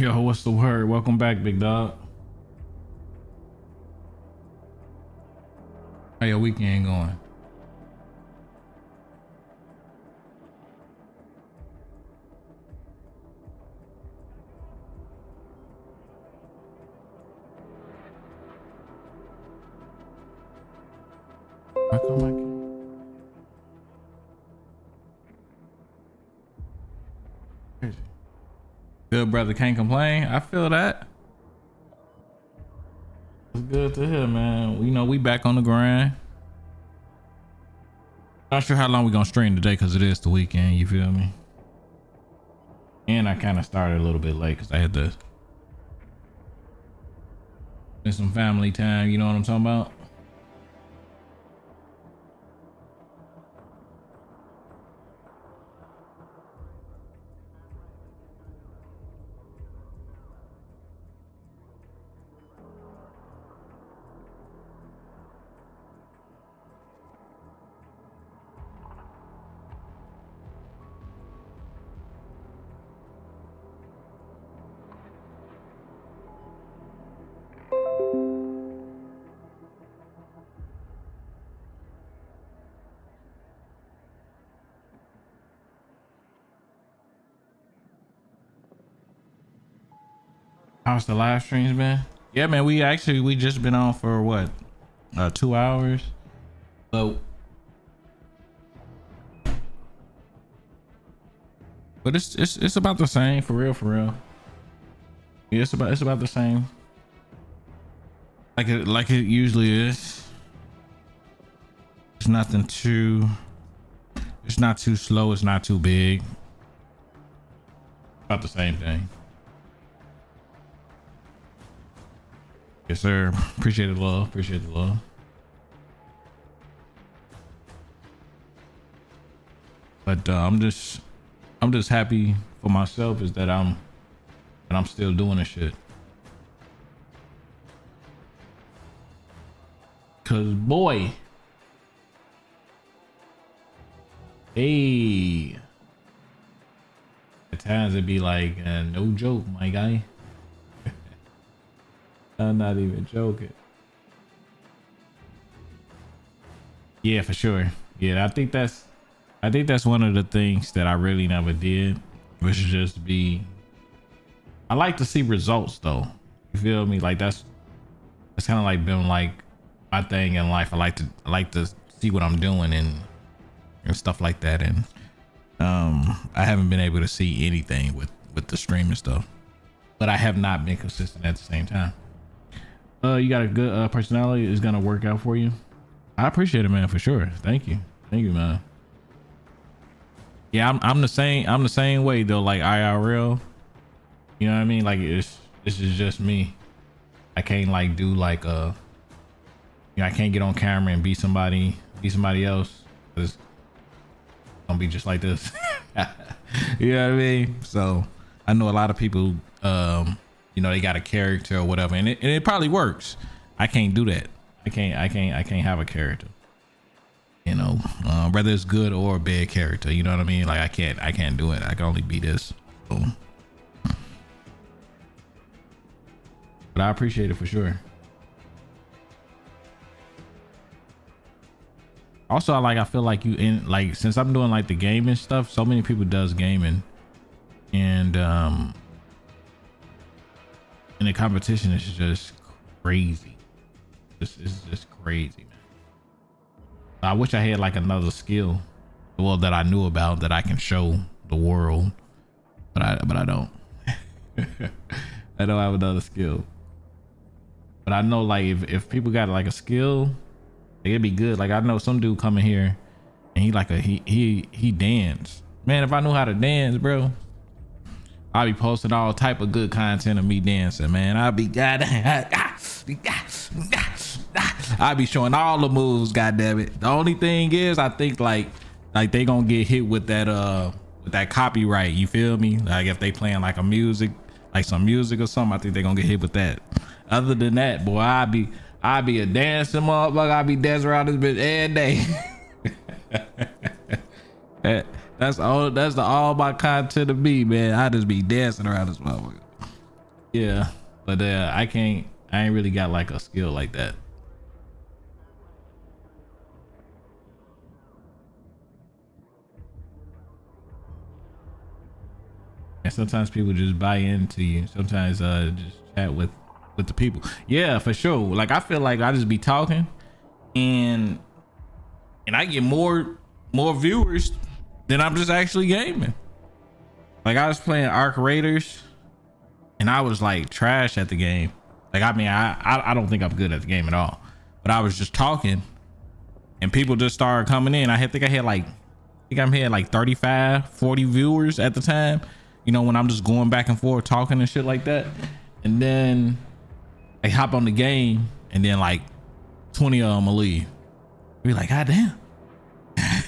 Yo, what's the word? Welcome back, big dog. How your weekend going? How come I can't? Crazy. Good brother, can't complain. I feel that. It's good to hear, man. You know, we back on the grind. Not sure how long we gonna stream today because it is the weekend. You feel me? And I kind of started a little bit late because I had to spend some family time. You know what I'm talking about? How's the live streams been? Yeah, man. We just been on for what, 2 hours. But it's about the same for real, for real. Yeah, it's about the same. Like it usually is. It's nothing too. It's not too slow. It's not too big. About the same thing. Yes, sir. Appreciate the love. Appreciate the love. But I'm just happy for myself is that I'm still doing this shit. Cause boy, hey, at times it'd be like no joke, my guy. I'm not even joking. Yeah, for sure. Yeah, I think that's one of the things that I really never did, which is just be. I like to see results though. You feel me? Like that's kind of like been like my thing in life. I like to see what I'm doing and stuff like that. And I haven't been able to see anything with the streaming stuff, but I have not been consistent at the same time. You got a good personality. Is gonna work out for you. I appreciate it, man, for sure. Thank you, man. Yeah, I'm the same way though. Like IRL, you know what I mean? Like this is just me. I can't like do like you know, I can't get on camera and be somebody else. It's gonna be just like this. You know what I mean? So I know a lot of people. You know, they got a character or whatever, and it probably works. I can't do that. I can't have a character. You know, whether it's good or a bad character. You know what I mean? Like I can't do it. I can only be this. So. But I appreciate it for sure. Also, I feel like you in like since I'm doing like the gaming stuff, so many people does gaming, and the competition is just crazy. It's just crazy, man. I wish I had like another skill, well, that I knew about that I can show the world, but I don't. I don't have another skill, but I know like if people got like a skill, it'd be good. Like I know some dude coming here, and he dance. Man, if I knew how to dance, bro, I'll be posting all type of good content of me dancing, man. I'll be I'll be showing all the moves, goddamn it. The only thing is, I think like they gonna get hit with that copyright. You feel me? Like if they playing like some music or something, I think they gonna get hit with that. Other than that, boy, I'll be a dancing motherfucker. I'll be dancing around this bitch every day. That's all my content to be, man. I just be dancing around this motherfucker. Yeah, but I ain't really got like a skill like that. And sometimes people just buy into you. Sometimes just chat with the people. Yeah, for sure. Like I feel like I just be talking and I get more viewers than I'm just actually gaming. Like I was playing Arc Raiders and I was like trash at the game. Like I mean I don't think I'm good at the game at all. But I was just talking and people just started coming in. I think I had like I'm here like 35, 40 viewers at the time. You know, when I'm just going back and forth talking and shit like that. And then they hop on the game and then like 20 of them will leave. Be like, God damn.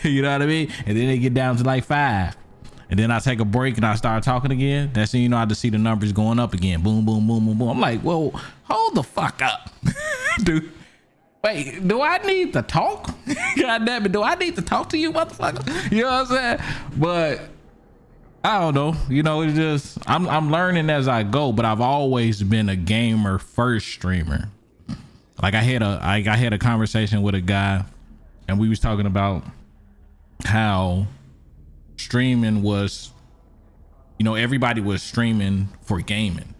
You know what I mean? And then they get down to like 5. And then I take a break and I start talking again. That's when you know I just see the numbers going up again. Boom, boom, boom, boom, boom. I'm like, whoa, hold the fuck up. Dude. Wait, do I need to talk? God damn it, do I need to talk to you, motherfucker? You know what I'm saying? But I don't know. You know, it's just I'm learning as I go, but I've always been a gamer first streamer. Like I had a conversation with a guy and we was talking about how streaming was, you know, everybody was streaming for gaming,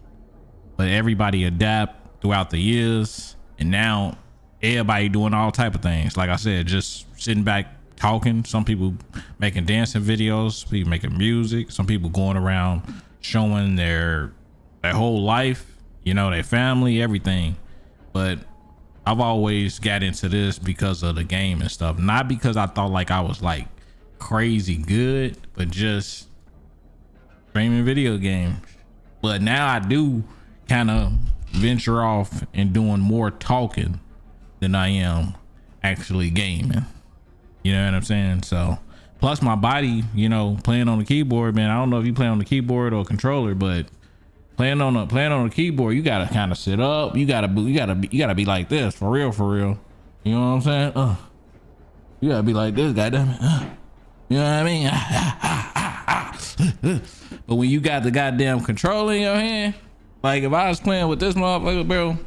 but everybody adapt throughout the years, and now everybody doing all type of things. Like I said, just sitting back talking. Some people making dancing videos, people making music, some people going around showing their whole life, you know, their family, everything. But I've always got into this because of the game and stuff, not because I thought like I was like crazy good, but just streaming video games. But now I do kind of venture off and doing more talking than I am actually gaming. You know what I'm saying? So plus my body, you know, playing on the keyboard, man, I don't know if you play on the keyboard or controller, but playing on the keyboard, you gotta kind of sit up. You gotta be like this for real. You know what I'm saying? You gotta be like this, goddamn it. You know what I mean? But when you got the goddamn controller in your hand, like if I was playing with this motherfucker, bro,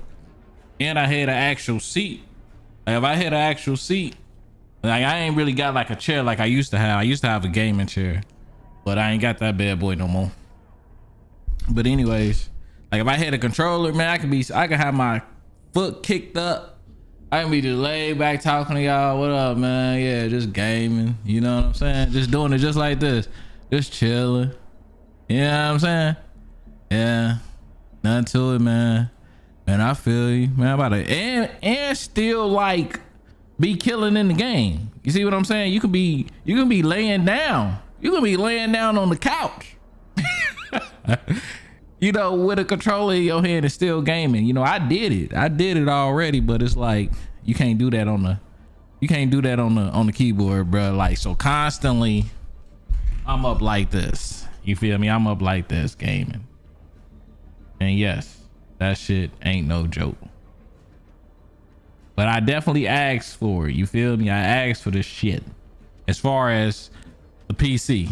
and I had an actual seat, like if I had an actual seat, like I ain't really got like a chair like I used to have. I used to have a gaming chair, but I ain't got that bad boy no more. But anyways, like if I had a controller, man, I could have my foot kicked up. I can be just laid back talking to y'all. What up, man? Yeah, just gaming. You know what I'm saying? Just doing it just like this. Just chilling. You know what I'm saying? Yeah. Nothing to it, man. Man, I feel you. Man, I'm about to and still like be killing in the game. You see what I'm saying? You can be laying down. You can be laying down on the couch. You know, with a controller in your hand and still gaming. You know, I did it already, but it's like you can't do that on the keyboard, bro. Like, so constantly I'm up like this. You feel me? I'm up like this gaming. And yes, that shit ain't no joke. But I definitely asked for it. You feel me? I asked for this shit. As far as the PC.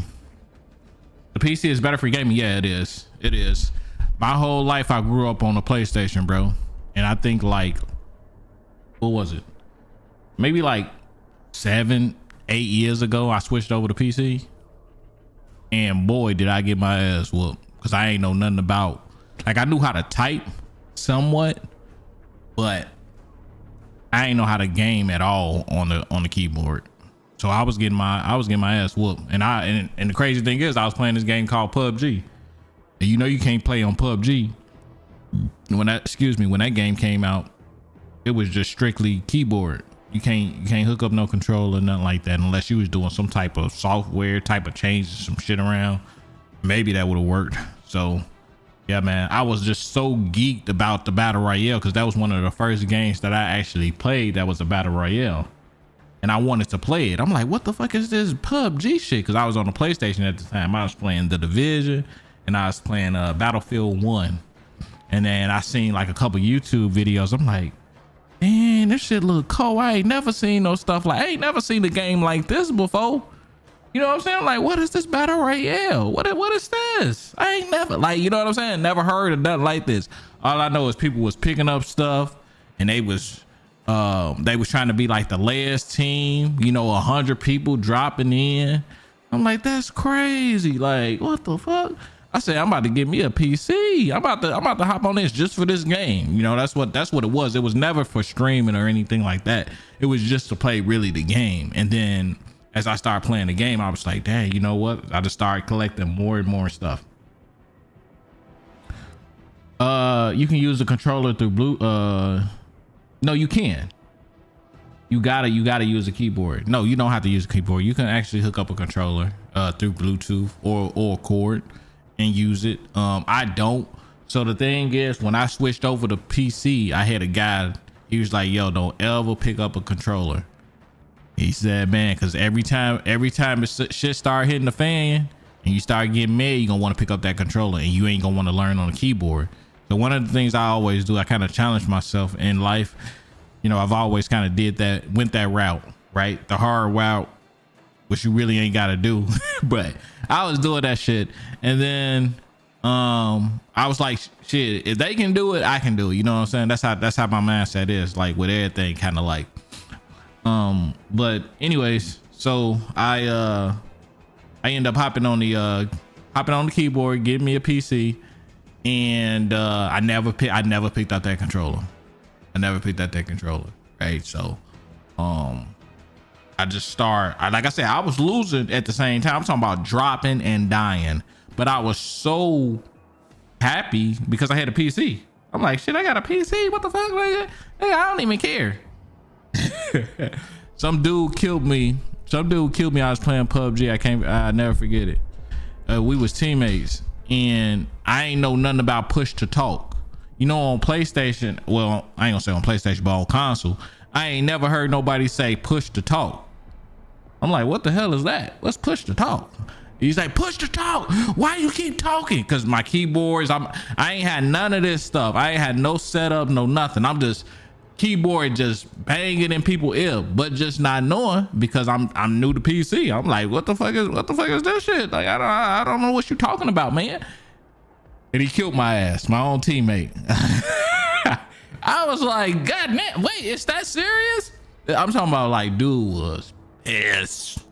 The PC is better for gaming. Yeah, it is. It is. My whole life I grew up on a PlayStation, bro. And I think like, what was it? Maybe like 7-8 years ago, I switched over to PC. And boy, did I get my ass whooped. Cause I ain't know nothing about, like I knew how to type somewhat, but I ain't know how to game at all on the keyboard. So I was getting my ass whooped. And the crazy thing is I was playing this game called PUBG. And you know you can't play on PUBG. When that game came out, it was just strictly keyboard. You can't hook up no controller, nothing like that, unless you was doing some type of software, type of changes, some shit around. Maybe that would have worked. So yeah, man, I was just so geeked about the battle royale because that was one of the first games that I actually played that was a battle royale. And I wanted to play it. I'm like, what the fuck is this PUBG shit? Because I was on the PlayStation at the time. I was playing The Division and I was playing Battlefield 1. And then I seen like a couple YouTube videos. I'm like, man, this shit look cool. I ain't never seen no stuff like, I ain't never seen a game like this before. You You know what I'm saying? Like, what is this battle royale? What is this? I ain't never, like, you know what I'm saying? Never heard of nothing like this. All I know is people was picking up stuff and they was trying to be like the last team, you know, 100 people dropping in. I'm like, that's crazy. Like, what the fuck? I said, I'm about to get me a PC. I'm about to hop on this just for this game. You know, that's what it was. It was never for streaming or anything like that. It was just to play really the game. And then as I started playing the game, I was like, dang, you know what? I just started collecting more and more stuff. You can use the controller through no, you can. You gotta use a keyboard. No, you don't have to use a keyboard. You can actually hook up a controller through Bluetooth or cord and use it. I don't. So the thing is, when I switched over to PC, I had a guy, he was like, yo, don't ever pick up a controller. He said, man, because every time shit start hitting the fan and you start getting mad, you're gonna want to pick up that controller and you ain't gonna want to learn on the keyboard. So one of the things I always do, I kind of challenge myself in life. You know, I've always kind of went that route, right? The hard route, which you really ain't got to do. But I was doing that shit. And then I was like, shit, if they can do it, I can do it. You know what I'm saying? That's how my mindset is, like with everything, kind of like. But anyways, so I end up hopping on the keyboard, getting me a PC, and I never picked up that controller. Right? So I just like I said, I was losing at the same time. I'm talking about dropping and dying, but I was so happy because I had a PC. I'm like, shit, I got a PC. What the fuck? Like, I don't even care. Some dude killed me. I was playing PUBG. I never forget it. We was teammates and I ain't know nothing about push to talk. You know, on PlayStation, well, I ain't gonna say on PlayStation, but on console, I ain't never heard nobody say push to talk. I'm like, what the hell is that? What's push to talk? He's like, push to talk. Why you keep talking? Cause my keyboards, I ain't had none of this stuff. I ain't had no setup, no nothing. I'm just keyboard just banging in people's ear, but just not knowing because I'm new to PC. I'm like, what the fuck is this shit? Like, I don't know what you talking about, man. And he killed my ass, my own teammate. I was like, God damn, wait, is that serious? I'm talking about, like, dude was pissed.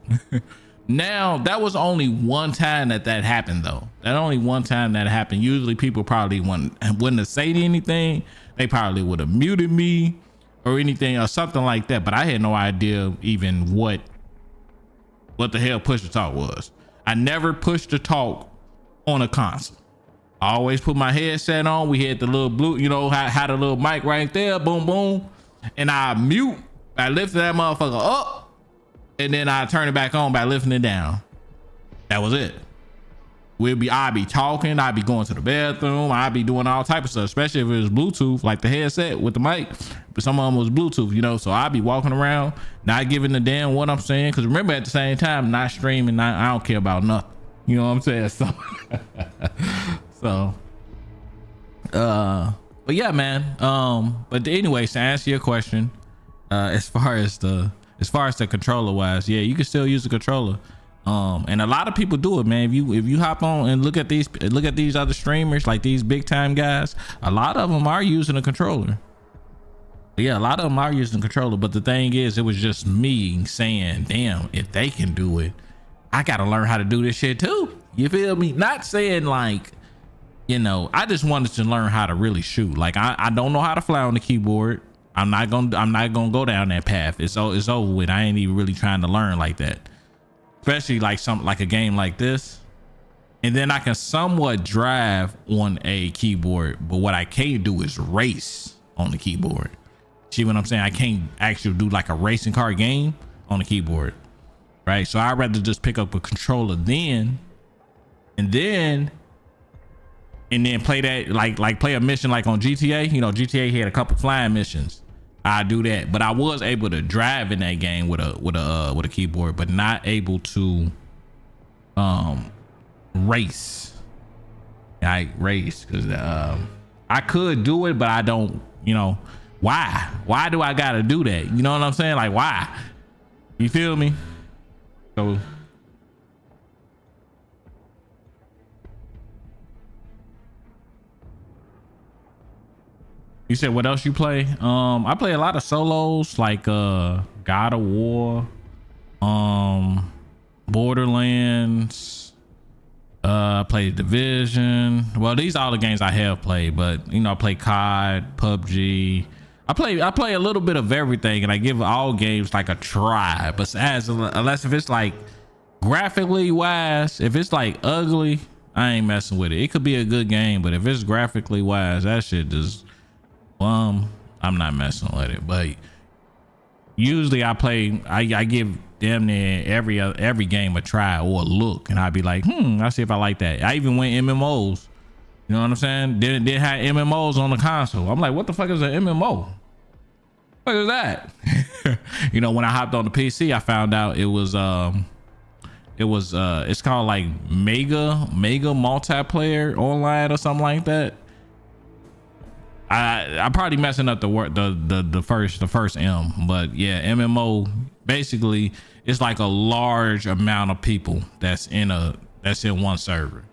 Now, that was only one time that happened, though. That only one time that happened. Usually people probably wouldn't have said anything. They probably would have muted me or anything or something like that. But I had no idea even what the hell push to talk was. I never pushed to talk on a console. I always put my headset on. We had the little blue, you know, had a little mic right there, boom, boom. And I lifted that motherfucker up and then I turn it back on by lifting it down. That was it. I'd be talking, I'd be going to the bathroom, I'd be doing all type of stuff, especially if it was Bluetooth, like the headset with the mic, but some of them was Bluetooth, you know, so I'd be walking around, not giving a damn what I'm saying, because remember at the same time, not streaming, I don't care about nothing, you know what I'm saying, but yeah, man, but anyways, to answer your question, as far as the controller wise, yeah, you can still use the controller. And a lot of people do it, man. If you hop on and look at these other streamers, like these big time guys, a lot of them are using a controller. Yeah, a lot of them are using a controller. But the thing is, it was just me saying, damn, if they can do it, I got to learn how to do this shit too. You feel me? Not saying like, you know, I just wanted to learn how to really shoot. Like I don't know how to fly on the keyboard. I'm not gonna go down that path. It's over with. I ain't even really trying to learn like that. Especially like a game like this. And then I can somewhat drive on a keyboard, but what I can't do is race on the keyboard. See what I'm saying? I can't actually do like a racing car game on the keyboard, right? So I'd rather just pick up a controller and then play that like play a mission like on GTA. You know, GTA had a couple flying missions. I do that, but I was able to drive in that game with a keyboard, but not able to race. I race because I could do it, but I don't. You know, why do I gotta do that? You know what I'm saying? Like, why? You feel me? So You said what else you play? I play a lot of solos like God of War, Borderlands, I played Division. Well, these are all the games I have played, but you know, I play COD, PUBG. I play a little bit of everything, and I give all games like a try. But unless if it's like graphically wise, if it's like ugly, I ain't messing with it. It could be a good game, but if it's graphically wise, that shit just I'm not messing with it. But usually I give damn near every game a try or a look, and I'd be like, I'll see if I like that. I even went MMOs. You know what I'm saying? Didn't have MMOs on the console. I'm like, what the fuck is an MMO? What is that? You know, when I hopped on the PC, I found out it's called like mega multiplayer online or something like that. I'm probably messing up the first M, but yeah, MMO basically it's like a large amount of people that's in one server,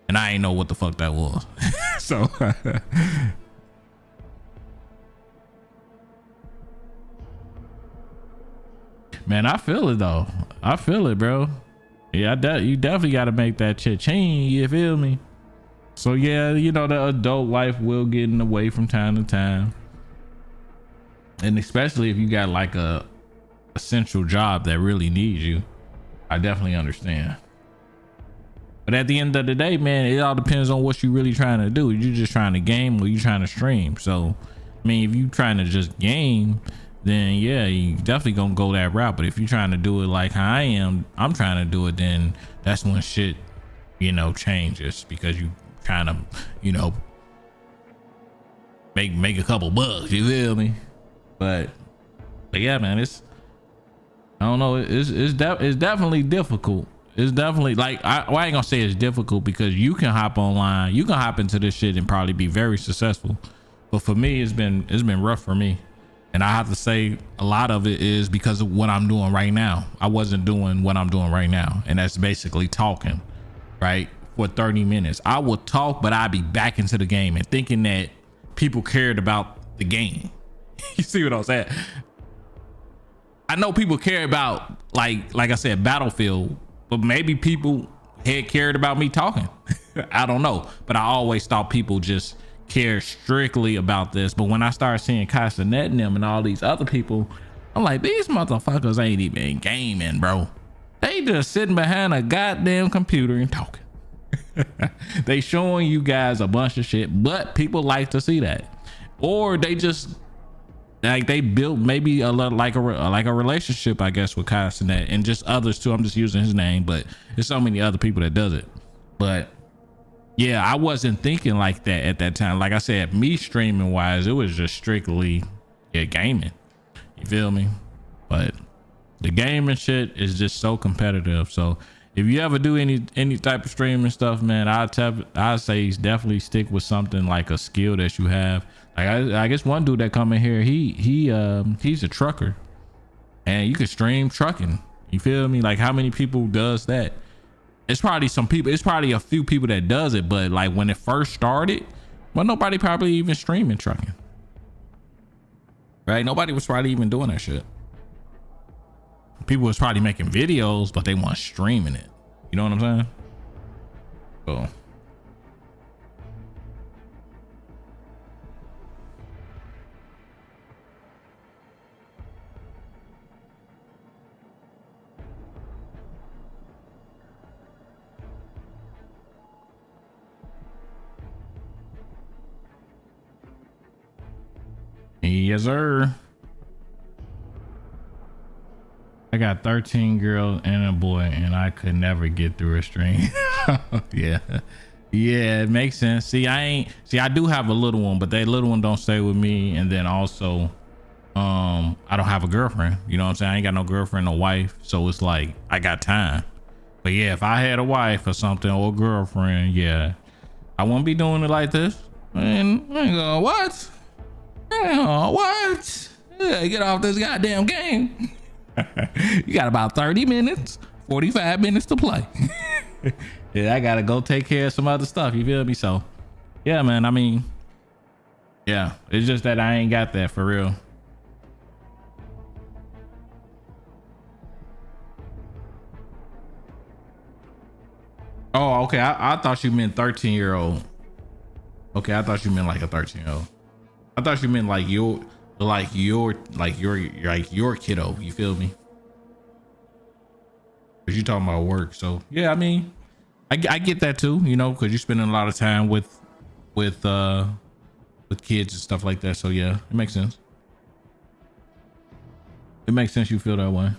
and I ain't know what the fuck that was. So man, I feel it though. I feel it, bro. Yeah, you definitely got to make that shit change. You feel me? So yeah, you know, the adult life will get in the way from time to time, and especially if you got like a essential job that really needs you. I definitely understand. But at the end of the day, man, it all depends on what you really trying to do. You just trying to game or you trying to stream. So I mean, if you trying to just game, then yeah, you definitely gonna go that route. But if you're trying to do it like how I'm trying to do it, then that's when shit, you know, changes, because you trying to, you know, make a couple bucks, you feel me? But yeah, man, I don't know, it's definitely difficult. It's definitely like I ain't gonna say it's difficult, because you can hop online, you can hop into this shit and probably be very successful. But for me, it's been rough for me. And I have to say a lot of it is because of what I'm doing right now. I wasn't doing what I'm doing right now, and that's basically talking, right? For 30 minutes. I would talk, but I'd be back into the game and thinking that people cared about the game. You see what I'm saying? I know people care about, like I said, Battlefield, but maybe people had cared about me talking. I don't know, but I always thought people just care strictly about this. But when I started seeing Castanet and them and all these other people, I'm like, these motherfuckers ain't even gaming, bro. They just sitting behind a goddamn computer and talking. They showing you guys a bunch of shit, but people like to see that. Or they just like they built maybe a like a relationship, I guess, with Castanet and just others too. I'm just using his name, but there's so many other people that does it. But yeah, I wasn't thinking like that at that time. Like I said, me streaming wise, it was just strictly gaming. You feel me? But the gaming shit is just so competitive. So if you ever do any type of streaming stuff, man, I'd say definitely stick with something like a skill that you have. Like I guess one dude that come in here, he's a trucker, and you can stream trucking. You feel me? Like how many people does that? It's probably some people. It's probably a few people that does it, but like when it first started, well, nobody probably even streaming trucking, right? Nobody was probably even doing that shit. People was probably making videos, but they weren't streaming it. You know what I'm saying? So yes, sir. I got 13 girls and a boy, and I could never get through a stream. Yeah, it makes sense. See, I do have a little one, but that little one don't stay with me. And then also, I don't have a girlfriend. You know what I'm saying? I ain't got no girlfriend or wife, so it's like I got time. But yeah, if I had a wife or something or a girlfriend, yeah, I wouldn't be doing it like this. Man, I ain't gonna what? What? Yeah, get off this goddamn game. You got about 30 minutes, 45 minutes to play. Yeah, I gotta go take care of some other stuff. You feel me? So yeah, man, I mean, Yeah, it's just that I ain't got that for real. Oh, okay. I thought you meant 13-year-old. Okay, I thought you meant like a 13-year-old. I thought you meant like your kiddo. You feel me? Cause you talking about work. So yeah, I mean, I get that too. You know, cause you're spending a lot of time with kids and stuff like that. So yeah, it makes sense. It makes sense you feel that way.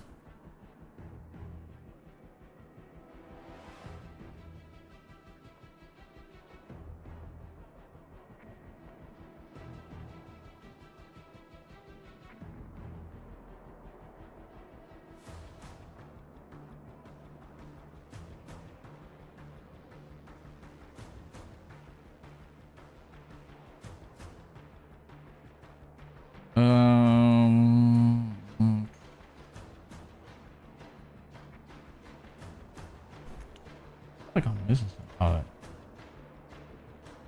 I think I'm missing something. All right.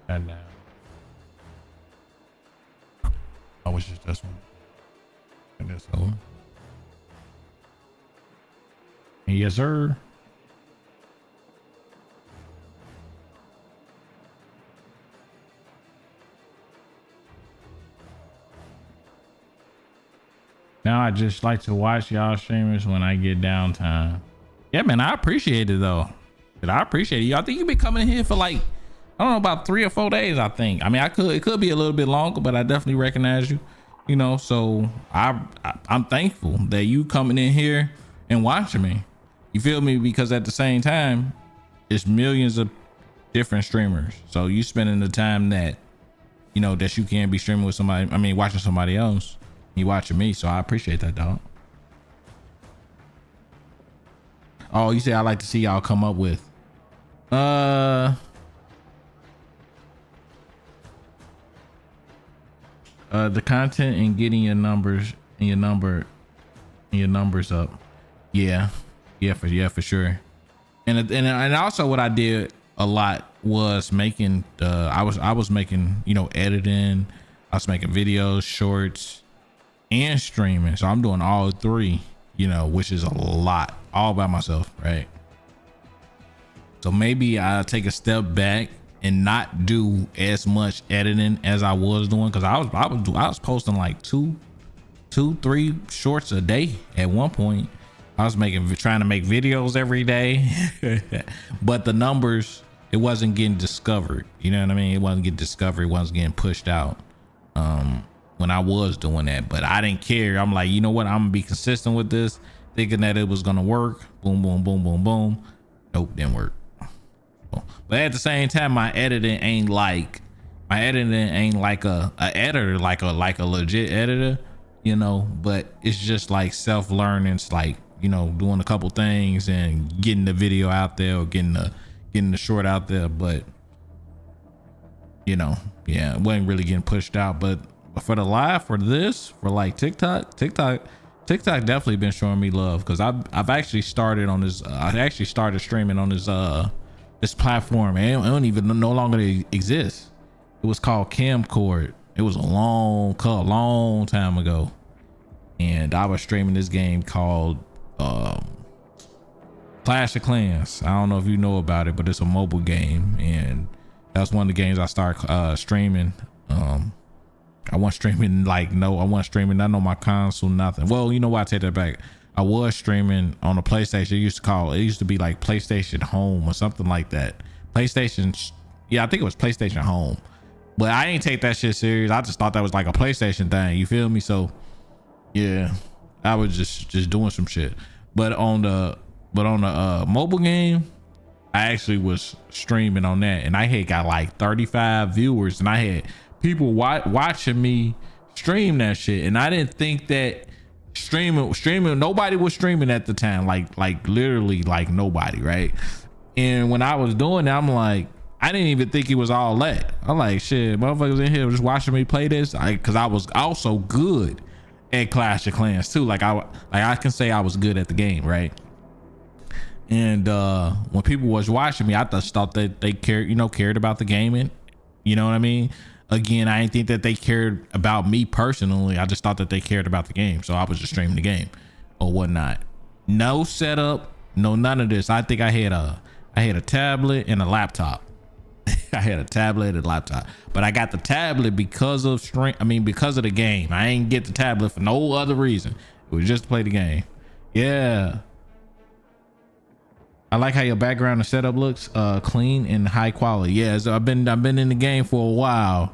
And now, I wish it's this one. And this one. Yes, sir. Now I just like to watch y'all streamers when I get downtime. Yeah, man, I appreciate it though. I appreciate it. I think you've been coming here for like, I don't know, about 3 or 4 days, I think. I mean, it could be a little bit longer, but I definitely recognize you, you know, so I'm thankful that you coming in here and watching me. You feel me? Because at the same time, it's millions of different streamers. So you spending the time that, you know, that you can be streaming with somebody, I mean, watching somebody else, you watching me. So I appreciate that, dog. Oh, you say I like to see y'all come up with the content and getting your numbers and your numbers up. Yeah, for sure. And also what I did a lot was making I was making, you know, editing, I was making videos, shorts, and streaming. So I'm doing all three, you know, which is a lot, all by myself, right? So maybe I'll take a step back and not do as much editing as I was doing, because I was posting like two, 3 shorts a day at one point. I was trying to make videos every day, but the numbers, it wasn't getting discovered. You know what I mean? It wasn't getting discovered. It wasn't getting pushed out when I was doing that, but I didn't care. I'm like, you know what? I'm gonna be consistent with this, thinking that it was gonna work. Boom, boom, boom, boom, boom. Nope, didn't work. But at the same time, my editing ain't like a editor, like a legit editor, you know, but it's just like self-learning. It's like, you know, doing a couple things and getting the video out there or getting the short out there. But, you know, yeah, it wasn't really getting pushed out. But for the live, for like TikTok definitely been showing me love, because I've actually started on this. I actually started streaming on this platform, and it don't even no longer exist. It was called Camcord. It was a long time ago, and I was streaming this game called Clash of Clans. I don't know if you know about it, but it's a mobile game, and that's one of the games I started streaming. I wasn't streaming not on my console, nothing. Well, you know what, I take that back. I was streaming on a PlayStation. It used to be like PlayStation Home or something like that. PlayStation, yeah, I think it was PlayStation Home. But I ain't take that shit serious. I just thought that was like a PlayStation thing. You feel me? So yeah, I was just doing some shit. But on the mobile game, I actually was streaming on that, and I had got like 35 viewers, and I had people watching me stream that shit. And I didn't think that streaming, nobody was streaming at the time, like literally like nobody, right? And when I was doing that, I'm like, I didn't even think it was all that. I'm like, shit, motherfuckers in here just watching me play this, because I was also good at Clash of Clans too. Like I can say I was good at the game, right? And when people was watching me, I just thought that they cared about the gaming, you know what I mean? again, I didn't think that they cared about me personally. I just thought that they cared about the game, so I was just streaming the game or whatnot. No setup, no none of this. I think I had a tablet and a laptop. I had a tablet and a laptop, but I got the tablet because of because of the game. I ain't get the tablet for no other reason. It was just to play the game. Yeah. I like how your background and setup looks clean and high quality. Yeah, so I've been in the game for a while.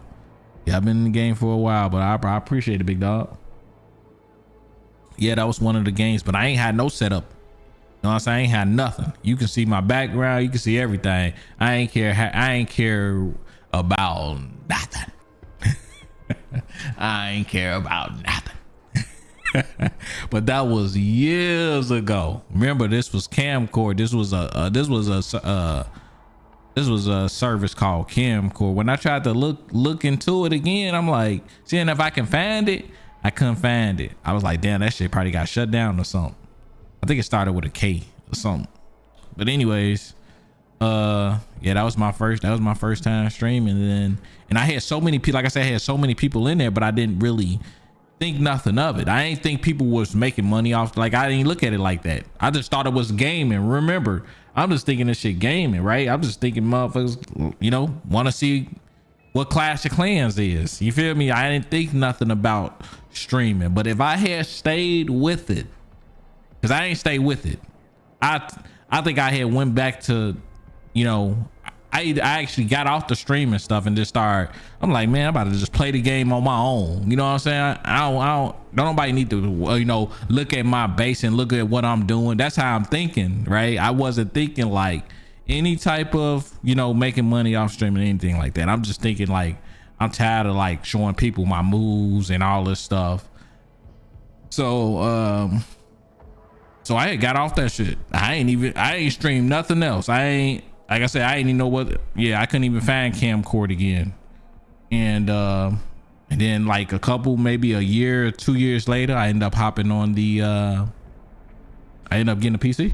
Yeah, I've been in the game for a while, but I appreciate it, big dog. Yeah, that was one of the games, but I ain't had no setup. You know what I'm saying? I ain't had nothing. You can see my background, you can see everything. I ain't care about nothing. I ain't care about nothing. But that was years ago. Remember, this was Camcord. This was a service called Camcord. When I tried to look into it again, I'm like, seeing if I can find it. I couldn't find it. I was like, damn, that shit probably got shut down or something. I think it started with a K or something. But anyways, yeah, that was my first time streaming. And I had so many people, like I said, I had so many people in there, but I didn't really think nothing of it. I ain't think people was making money off. Like, I didn't look at it like that. I just thought it was gaming. Remember, I'm just thinking this shit gaming, right? I'm just thinking motherfuckers, you know, want to see what Clash of Clans is. You feel me? I didn't think nothing about streaming. But if I had stayed with it, because I ain't stayed with it, I think I had went back to, you know, I actually got off the stream and stuff and just started. I'm like, man, I'm about to just play the game on my own. You know what I'm saying? I don't nobody need to, you know, look at my base and look at what I'm doing. That's how I'm thinking, right? I wasn't thinking like any type of, you know, making money off streaming or anything like that. I'm just thinking like, I'm tired of like showing people my moves and all this stuff. So, so I got off that shit. I ain't streamed nothing else. Like I said, I didn't even know what. Yeah, I couldn't even find camcord again. And then like maybe a year or 2 years later, I ended up hopping on the. I ended up getting a PC.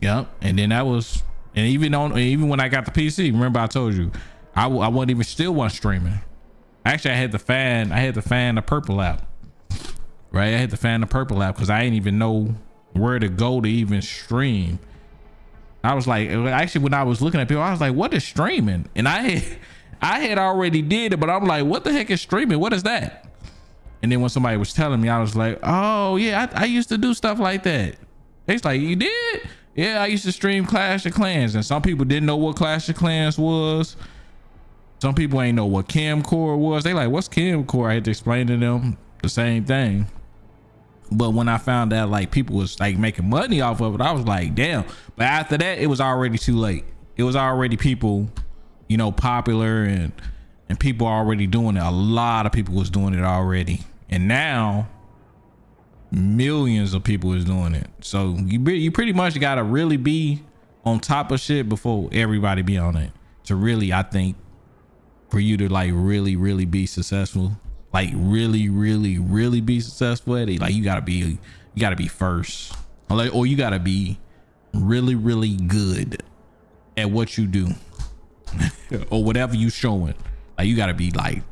Yep, and then that was, and even when I got the PC, remember I told you, I wasn't streaming. Actually, I had to fan the purple app. Right, I had to fan the purple app because I didn't even know where to go to even stream. I was like, actually, when I was looking at people, I was like, what is streaming? And I had already did it, but I'm like, what the heck is streaming? What is that? And then when somebody was telling me, I was like, oh yeah, I used to do stuff like that. It's like, you did? Yeah, I used to stream Clash of Clans. And some people didn't know what Clash of Clans was. Some people ain't know what camcord was. They like, what's camcord? I had to explain to them the same thing. But when I found out like people was like making money off of it, I was like, damn. But after that, it was already too late. It was already people, you know, popular and people already doing it. A lot of people was doing it already. And now millions of people is doing it. So you pretty much got to really be on top of shit before everybody be on it to really, I think, for you to like really be successful. Like really be successful at it. Like you gotta be first, or you gotta be really good at what you do or whatever you showing. Like you gotta be like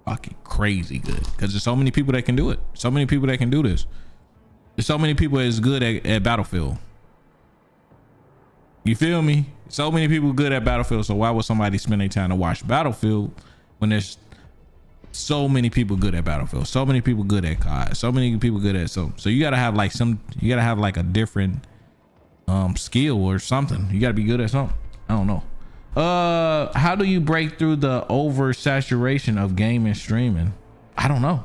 fucking crazy good, because there's so many people that can do it. So many people that can do this. There's so many people that's good at Battlefield. You feel me? So many people good at Battlefield. So why would somebody spend their time to watch Battlefield when there's so many people good at Battlefield, so many people good at COD, so many people good at so you gotta have like a different skill or something. You gotta be good at something. I don't know. How do you break through the oversaturation of gaming streaming? I don't know.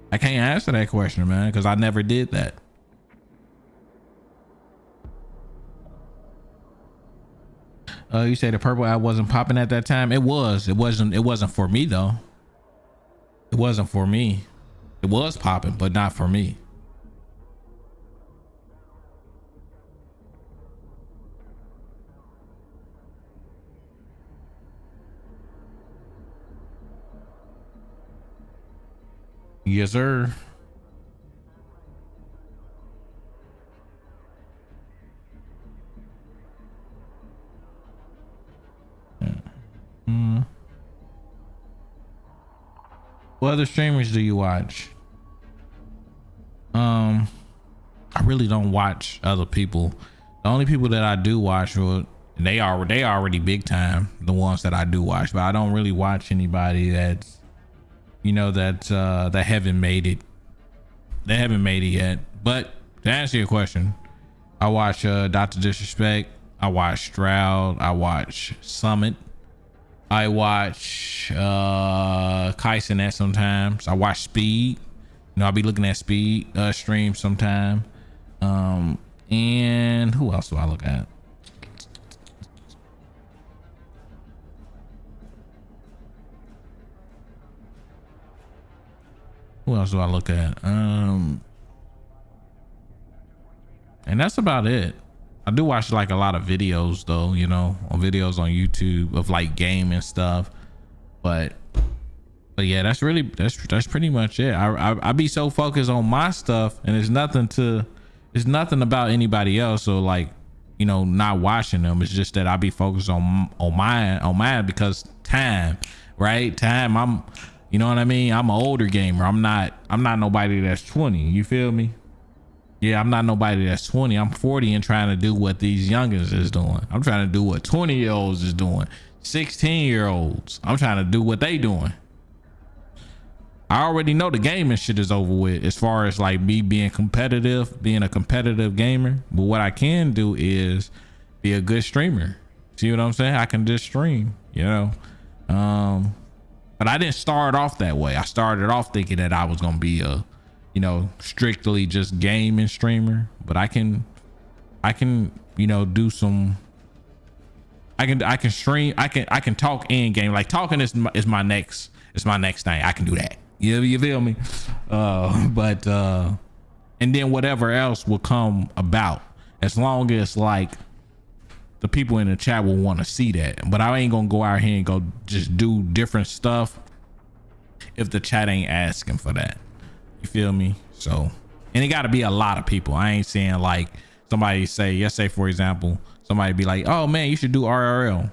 I can't answer that question, man, because I never did that. You say the purple app wasn't popping at that time. It wasn't for me though. It wasn't for me. It was popping, but not for me. Yes, sir. Yeah. What other streamers do you watch? I really don't watch other people. The only people that I do watch, well, they already big time, the ones that I do watch, but I don't really watch anybody that's, you know, that haven't made it. They haven't made it yet. But to answer your question, I watch Dr. Disrespect, I watch Stroud, I watch Summit, I watch Kaisenet sometimes, I watch Speed. You know, I'll be looking at Speed stream sometime. And who else do I look at? Who else do I look at? And that's about it. I do watch like a lot of videos though, you know, on videos on YouTube of like gaming stuff. But yeah, that's pretty much it. I be so focused on my stuff, and it's nothing about anybody else. So like, you know, not watching them. It's just that I be focused on mine because time, right? Time. You know what I mean? I'm an older gamer. I'm not nobody that's 20. You feel me? Yeah, I'm not nobody that's 20. I'm 40 and trying to do what these youngins is doing. I'm trying to do what 20-year-olds is doing. 16-year-olds. I'm trying to do what they doing. I already know the gaming shit is over with as far as like me being competitive, being a competitive gamer. But what I can do is be a good streamer. See what I'm saying? I can just stream, you know? But I didn't start off that way. I started off thinking that I was going to be a, you know, strictly just gaming streamer, but I can, you know, do some, I can stream, I can talk in game. Like talking is my next thing. I can do that. You feel me? But and then whatever else will come about, as long as like the people in the chat will want to see that. But I ain't gonna go out here and go just do different stuff if the chat ain't asking for that. You feel me? So, and it got to be a lot of people. I ain't saying like somebody say, let's say for example, somebody be like, oh man, you should do RRL.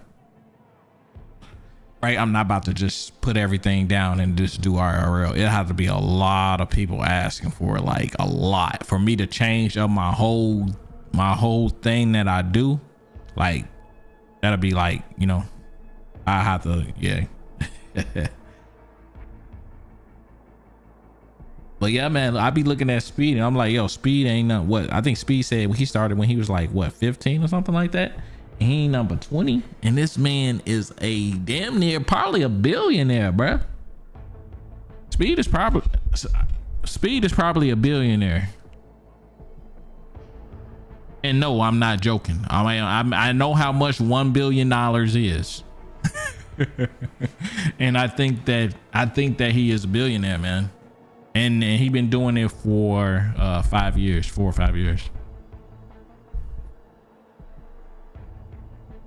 Right? I'm not about to just put everything down and just do RRL. It has to be a lot of people asking for it, like a lot, for me to change up my whole thing that I do. Like that'll be like, you know, I have to, yeah. But yeah, man, I be looking at Speed and I'm like, yo, Speed ain't nothing. What I think Speed said he started when he was like what, 15 or something like that. And he ain't number 20. And this man is a damn near probably a billionaire, bruh. Speed is probably a billionaire. And no, I'm not joking. I know how much $1 billion is. And I think that he is a billionaire, man. And he been doing it for 5 years, 4 or 5 years.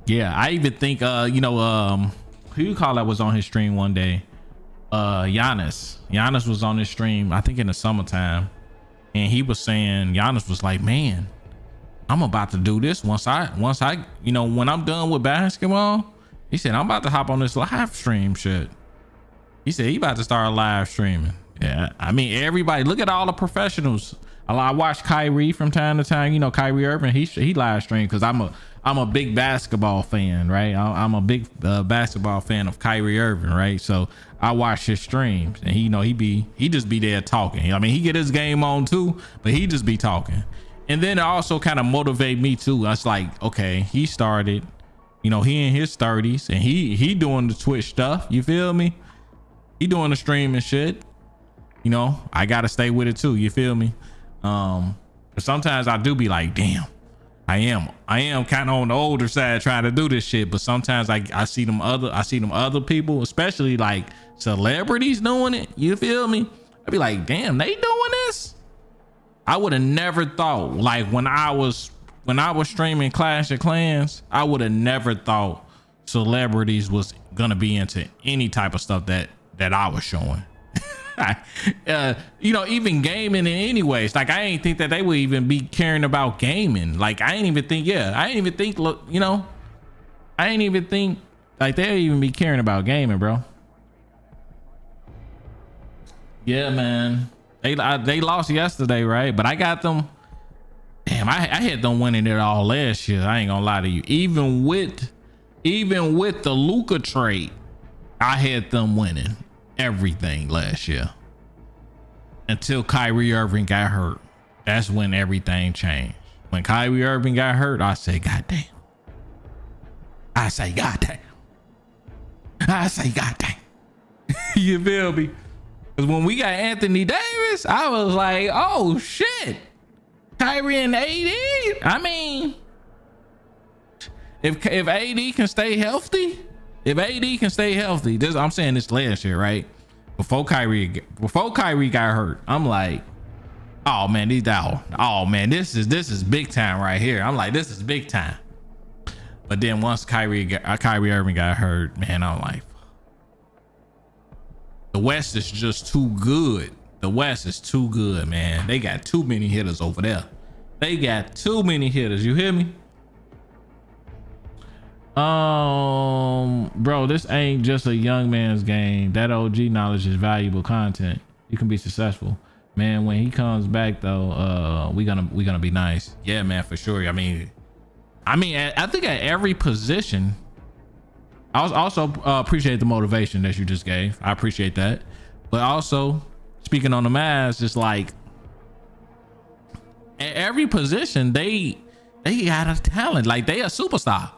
Yeah, I even think you know, who you call that was on his stream one day? Giannis was on his stream, I think in the summertime, and he was saying, Giannis was like, man, I'm about to do this once I you know, when I'm done with basketball. He said, I'm about to hop on this live stream shit. He said he about to start live streaming. Yeah, I mean, everybody, look at all the professionals. I watch Kyrie from time to time. You know, Kyrie Irving, he live stream because I'm a big basketball fan, right? I'm a big basketball fan of Kyrie Irving, right? So I watch his streams, and he just be there talking. I mean, he get his game on too, but he just be talking. And then it also kind of motivate me too. I was like, okay, he started, you know, he in his 30s and he doing the Twitch stuff. You feel me? He doing the stream and shit. You know, I gotta stay with it too. You feel me? Sometimes I do be like, damn, I am kind of on the older side trying to do this shit. But sometimes I see them other people, especially like celebrities doing it. You feel me? I be like, damn, they doing this? I would have never thought, like when I was streaming Clash of Clans, I would have never thought celebrities was gonna be into any type of stuff that I was showing. You know, even gaming in anyways, like I ain't think that they would even be caring about gaming. Like I ain't even think you know, I ain't even think like they'd even be caring about gaming, bro. Yeah, man. They lost yesterday, right? But I got them. Damn, I had them winning it all last year. I ain't gonna lie to you. Even with the Luka trade, I had them winning everything last year until Kyrie Irving got hurt. That's when everything changed. When Kyrie Irving got hurt, I said, God damn. I say, God damn. I say, God damn. You feel me? Because when we got Anthony Davis, I was like, oh shit. Kyrie and AD. I mean, if AD can stay healthy, I'm saying this last year, right? Before Kyrie got hurt, I'm like, oh man, this is big time right here. I'm like, this is big time. But then once Kyrie Irving got hurt, man, I'm like, the West is just too good. The West is too good, man. They got too many hitters over there. They got too many hitters. You hear me? Bro, this ain't just a young man's game. That OG knowledge is valuable content. You can be successful, man. When he comes back, though, we gonna be nice. Yeah, man, for sure. I mean, I think at every position. I also appreciate the motivation that you just gave. I appreciate that. But also, speaking on the Mavs, just like at every position, they got a talent. Like they a superstar.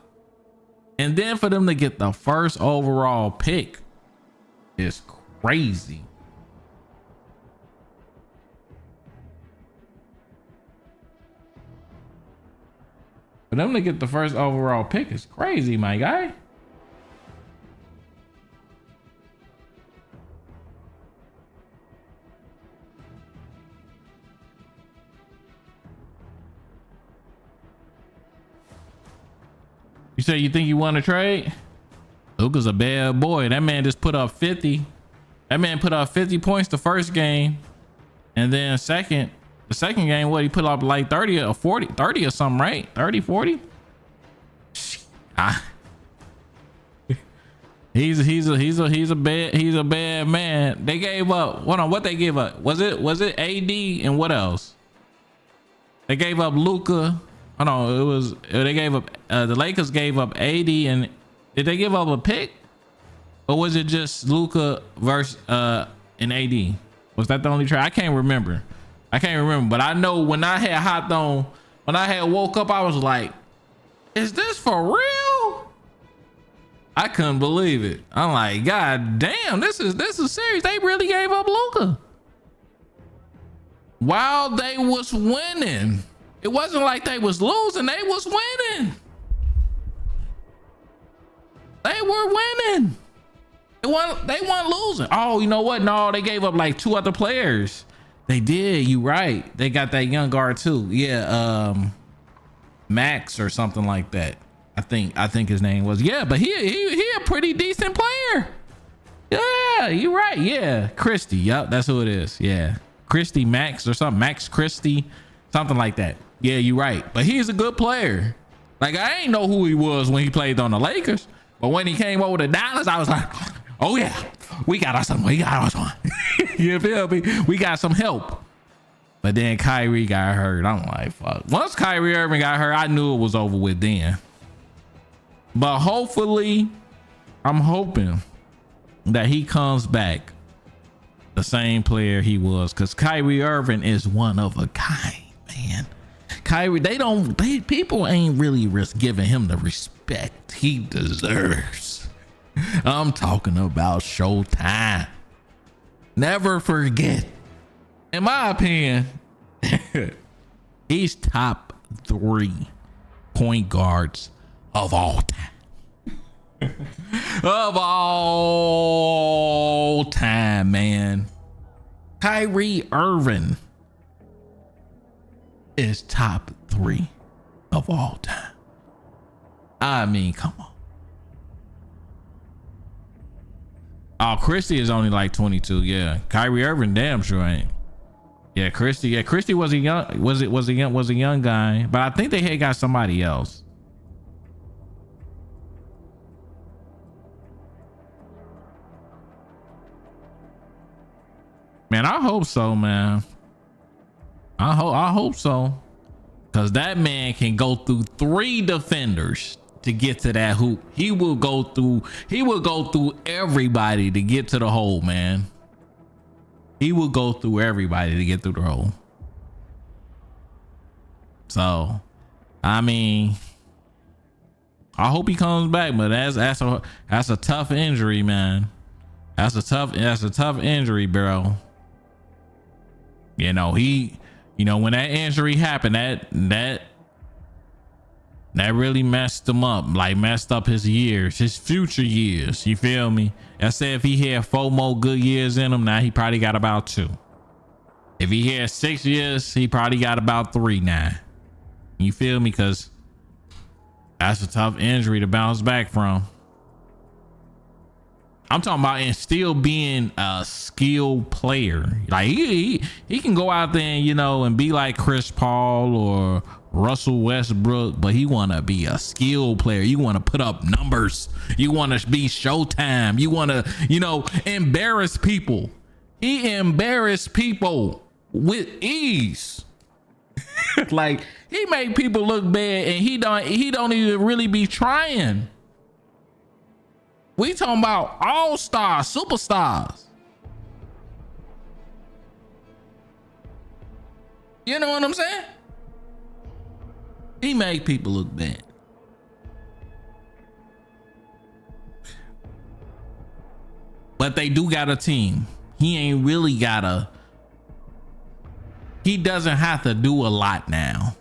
And then for them to get the first overall pick is crazy. For them to get the first overall pick is crazy, my guy. You say you think you want to trade? Luka's a bad boy. That man just put up 50. That man put up 50 points the first game. And then the second game, what, he put up like 30 or 40, 30 or something, right? 30, 40? He's a bad man. They gave up. Hold on, what they gave up? Was it AD and what else? They gave up Luka. Hold on, they gave up the Lakers gave up AD, and did they give up a pick? Or was it just Luka versus and AD? Was that the only trade? I can't remember, but I know when I had woke up, I was like, is this for real? I couldn't believe it. I'm like, God damn, this is serious. They really gave up Luka while they was winning. It wasn't like they was losing. They was winning. They were winning. They weren't losing. Oh, you know what? No, they gave up like 2 other players. They did. You right. They got that young guard too. Yeah. Max or something like that. I think his name was. Yeah, but he a pretty decent player. Yeah, you right. Yeah. Christie. Yep. That's who it is. Yeah. Christie Max or something. Max Christie. Something like that. Yeah, you're right. But he's a good player. Like, I ain't know who he was when he played on the Lakers. But when he came over to Dallas, I was like, oh yeah, we got us some. You feel me? We got some help. But then Kyrie got hurt. I'm like, fuck. Once Kyrie Irving got hurt, I knew it was over with then. But hopefully, I'm hoping that he comes back the same player he was. Because Kyrie Irving is one of a kind, man. Kyrie, people ain't really giving him the respect he deserves. I'm talking about Showtime. Never forget, in my opinion, he's top 3 point guards of all time. Of all time, man. Kyrie Irving is top 3 of all time. I mean, come on. Oh, Christie is only like 22. Yeah, Kyrie Irving damn sure ain't. Yeah, Christie. Yeah, Christie was a young guy, but I think they had got somebody else. Man, hope so, man. I hope so. Cause that man can go through 3 defenders to get to that hoop. He will go through everybody to get to the hole, man. He will go through everybody to get through the hole. So, I mean, I hope he comes back, but that's a tough injury, man. That's a tough injury, bro. You know, when that injury happened, that really messed him up, like messed up his years, his future years. You feel me? I said if he had 4 more good years in him, now he probably got about 2. If he had 6 years, he probably got about 3 now. You feel me? Cause that's a tough injury to bounce back from. I'm talking about and still being a skilled player. Like he can go out there and, and be like Chris Paul or Russell Westbrook, but he want to be a skilled player. You want to put up numbers. You want to be Showtime. You want to, embarrass people. He embarrassed people with ease. Like he made people look bad, and he don't even really be trying. We talking about all-stars, superstars. You know what I'm saying? He made people look bad. But they do got a team. He doesn't have to do a lot now.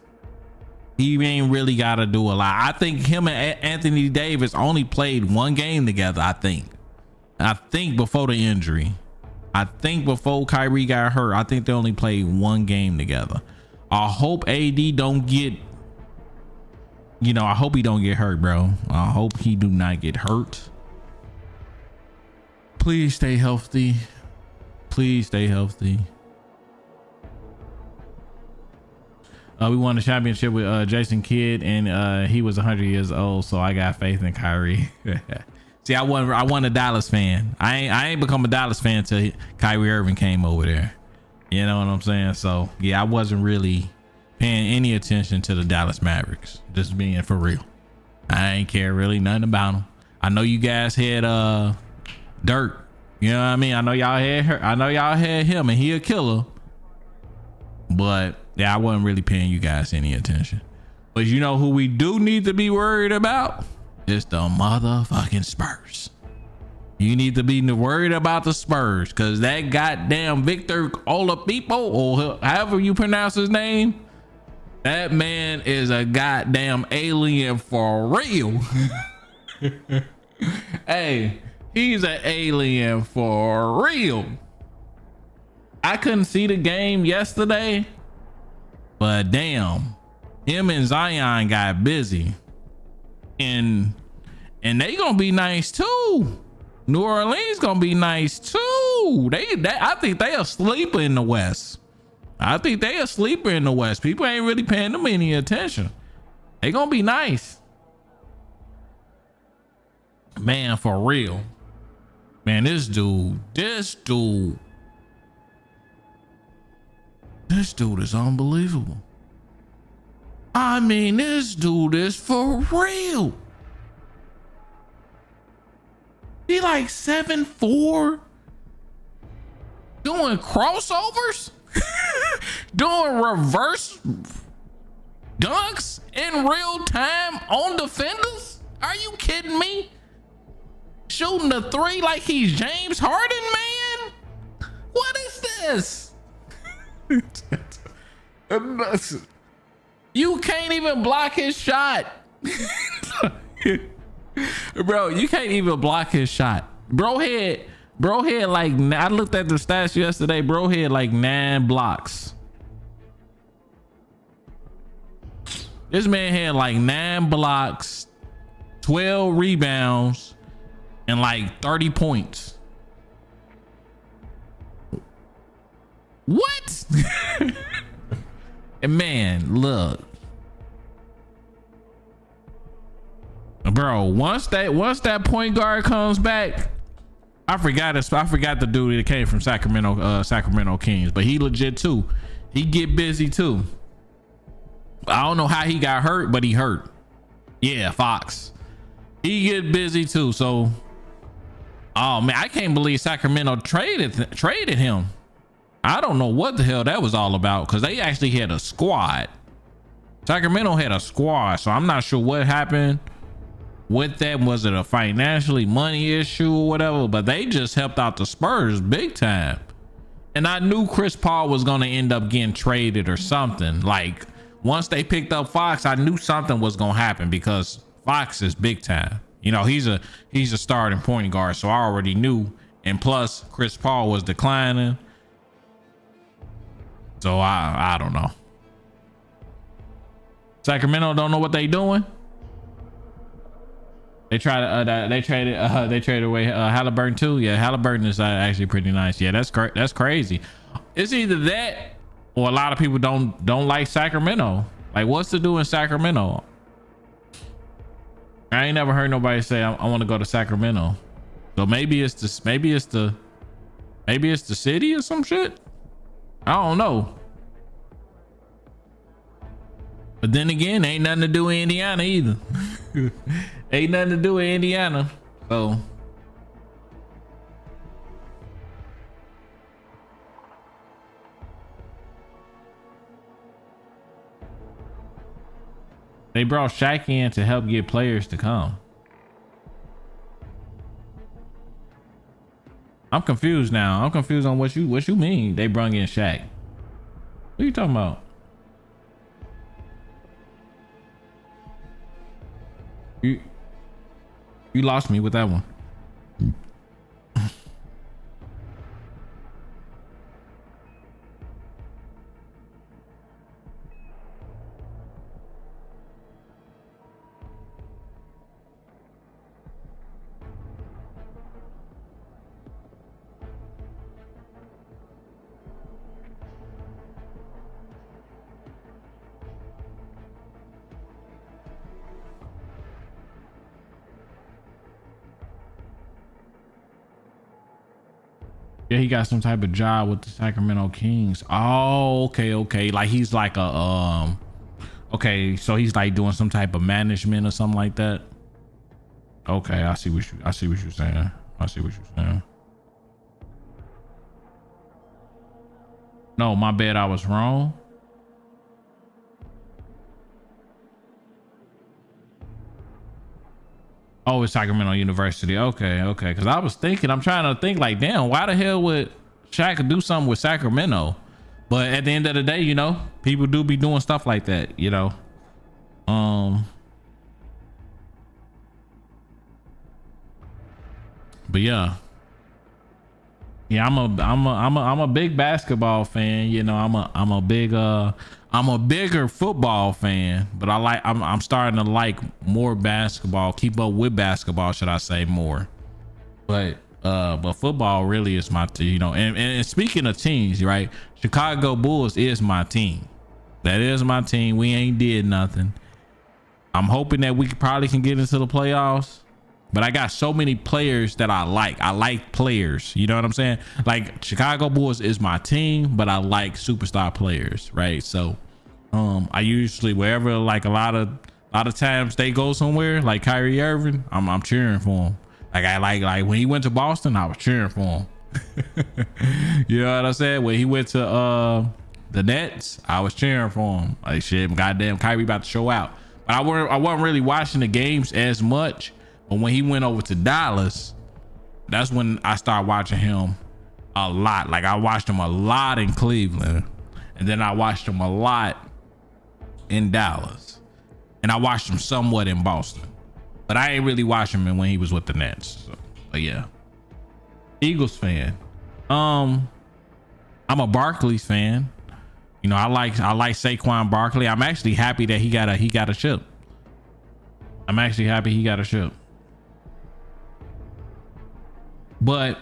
He ain't really got to do a lot. I think him and Anthony Davis only played 1 game together. I think before the injury. I think before Kyrie got hurt, I think they only played 1 game together. I hope AD don't get, I hope he don't get hurt, bro. I hope he do not get hurt. Please stay healthy. Please stay healthy. We won the championship with Jason Kidd, and he was 100 years old, so I got faith in Kyrie. See, I wasn't a Dallas fan. I ain't become a Dallas fan until Kyrie Irving came over there. You know what I'm saying? So yeah, I wasn't really paying any attention to the Dallas Mavericks. Just being for real. I ain't care really nothing about them. I know you guys had Dirk. You know what I mean? I know y'all had her. I know y'all had him, and he a killer. But yeah, I wasn't really paying you guys any attention. But you know who we do need to be worried about? It's the motherfucking Spurs. You need to be worried about the Spurs, because that goddamn Victor Oladipo, or however you pronounce his name, that man is a goddamn alien for real. Hey, he's an alien for real. I couldn't see the game yesterday, but damn, him and Zion got busy, and they gonna be nice too. New Orleans gonna be nice too. I think they a sleeper in the West. People ain't really paying them any attention. They gonna be nice, man, for real. Man, this dude is unbelievable. I mean, this dude is for real. He like 7'4", doing crossovers, doing reverse dunks in real time on defenders. Are you kidding me? Shooting the 3 like he's James Harden, man. What is this? You can't even block his shot. Bro, you can't even block his shot. Bro had like, I looked at the stats yesterday, bro had like 9 blocks. This man had like 9 blocks, 12 rebounds, and like 30 points. What? And man, look, bro, once that point guard comes back, I I forgot the dude that came from Sacramento Kings, but he legit too. He get busy too. I don't know how he got hurt, but he hurt. Yeah, Fox. He get busy too. So, oh man, I can't believe Sacramento traded him. I don't know what the hell that was all about, because they actually had a squad. Sacramento had a squad, so I'm not sure what happened with that. Was it a financially money issue or whatever? But they just helped out the Spurs big time. And I knew Chris Paul was going to end up getting traded or something. Like, once they picked up Fox, I knew something was going to happen, because Fox is big time. You know, he's a starting point guard, so I already knew. And plus, Chris Paul was declining. So I don't know. Sacramento don't know what they doing. They traded away Halliburton too. Yeah, Halliburton is actually pretty nice. Yeah, that's crazy. It's either that or a lot of people don't like Sacramento. Like, what's to do in Sacramento? I ain't never heard nobody say I want to go to Sacramento. So maybe it's the city or some shit. I don't know. But then again, ain't nothing to do in Indiana either. Ain't nothing to do in Indiana. So they brought Shaq in to help get players to come. I'm confused now. I'm confused on what you mean they brung in Shaq. What are you talking about? You lost me with that one. Yeah, he got some type of job with the Sacramento Kings. Oh, okay. Like he's like a okay, so he's like doing some type of management or something like that. Okay, I see what you're saying. No, my bad, I was wrong. Oh, it's Sacramento University. Okay. Because I'm trying to think like, damn, why the hell would Shaq do something with Sacramento? But at the end of the day, you know, people do be doing stuff like that, you know. But yeah, I'm a big basketball fan. You know, I'm a bigger football fan, but I'm starting to like more basketball, keep up with basketball, should I say, more. But football really is my team, you know. And speaking of teams, right? Chicago Bulls is my team. That is my team. We ain't did nothing. I'm hoping that we probably can get into the playoffs. But I got so many players that I like. I like players. You know what I'm saying? Like, Chicago Bulls is my team, but I like superstar players, right? So I usually, wherever, like a lot of times they go somewhere, like Kyrie Irving, I'm cheering for him. Like I like when he went to Boston, I was cheering for him. You know what I said? When he went to the Nets, I was cheering for him. Like, shit, goddamn, Kyrie about to show out. But I wasn't really watching the games as much. But when he went over to Dallas, that's when I started watching him a lot. Like, I watched him a lot in Cleveland, and then I watched him a lot in Dallas, and I watched him somewhat in Boston. But I ain't really watched him when he was with the Nets. So, but yeah, Eagles fan. I'm a Barkley's fan. You know, I like Saquon Barkley. I'm actually happy that he got a chip. I'm actually happy he got a chip. But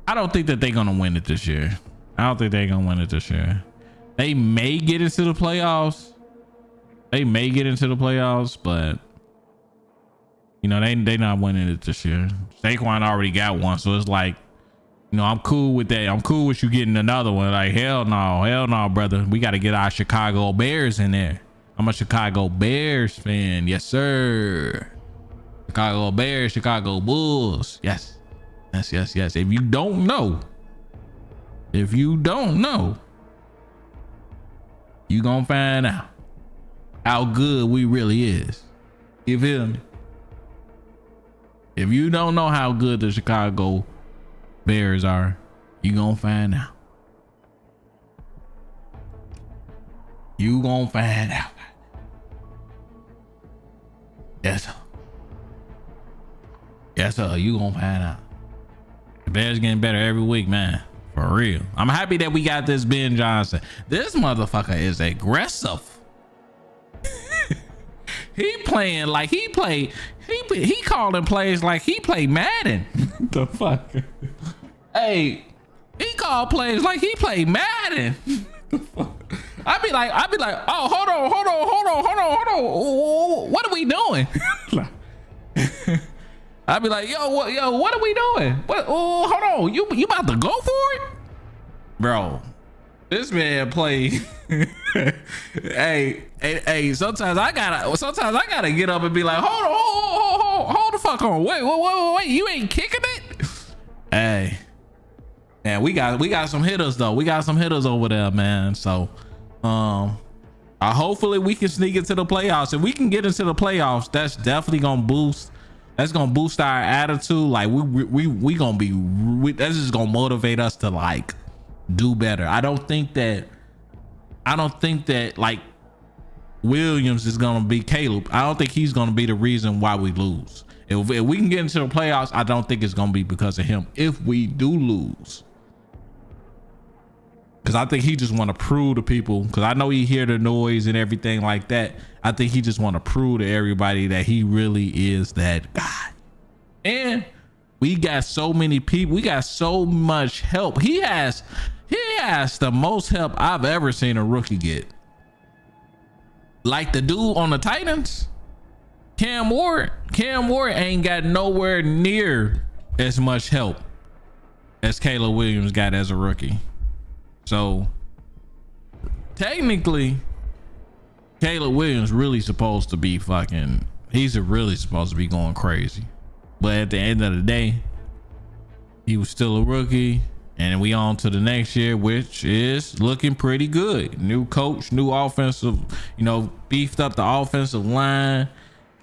I don't think that they're gonna win it this year. They may get into the playoffs. But You know, they not winning it this year. Saquon already got one, so it's like, you know, I'm cool with that. I'm cool with you getting another one. Like, hell no, brother. We got to get our Chicago Bears in there. I'm a Chicago Bears fan. Yes, sir. Chicago Bears, Chicago Bulls. Yes. If you don't know, you gonna find out how good we really is. You feel me? If you don't know how good the Chicago Bears are, you gonna find out. You gonna find out. Yes, sir. Yes, sir. You gonna find out. The Bears getting better every week, man. For real. I'm happy that we got this Ben Johnson. This motherfucker is aggressive. He playing like he calling plays like he play Madden. The fuck? Hey, he called plays like he play Madden. I'd be like, oh, hold on. What are we doing? I'd be like, yo, what are we doing? What? Oh, hold on. You about to go for it, bro? This man play. hey. Sometimes I gotta get up and be like, hold the fuck on. Wait. You ain't kicking it. Hey, man, we got some hitters though. We got some hitters over there, man. So, hopefully we can sneak into the playoffs. If we can get into the playoffs, that's definitely gonna boost. That's gonna boost our attitude. Like we gonna be. That's just gonna motivate us to like do better. I don't think that like Williams is gonna be Caleb. I don't think he's gonna be the reason why we lose. If we can get into the playoffs, I don't think it's gonna be because of him. If we do lose, because I think he just want to prove to people. Because I know he hear the noise and everything like that. I think he just want to prove to everybody that he really is that guy. And we got so many people. We got so much help. He has the most help I've ever seen a rookie get. Like the dude on the Titans, Cam Ward ain't got nowhere near as much help as Caleb Williams got as a rookie. So technically, Caleb Williams really supposed to be fucking, he's really supposed to be going crazy. But at the end of the day, he was still a rookie. And we on to the next year, which is looking pretty good. New coach, new offensive, beefed up the offensive line.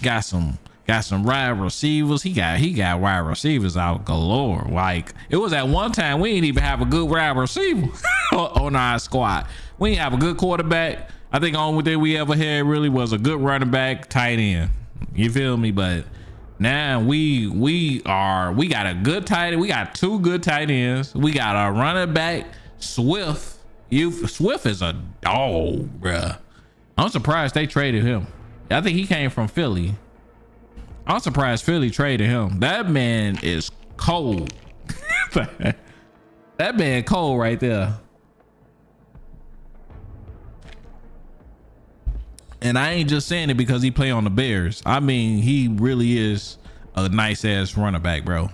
Got some wide receivers. He got wide receivers out galore. Like, it was at one time we didn't even have a good wide receiver on our squad. We didn't have a good quarterback. I think the only thing we ever had really was a good running back, tight end. You feel me? But now we got a good tight end. We got two good tight ends. We got a running back, Swift. Swift is a dog, bruh. I'm surprised they traded him. I think he came from Philly. I'm surprised Philly traded him. That man is cold. That man cold right there. And I ain't just saying it because he play on the Bears. I mean, he really is a nice ass running back, bro.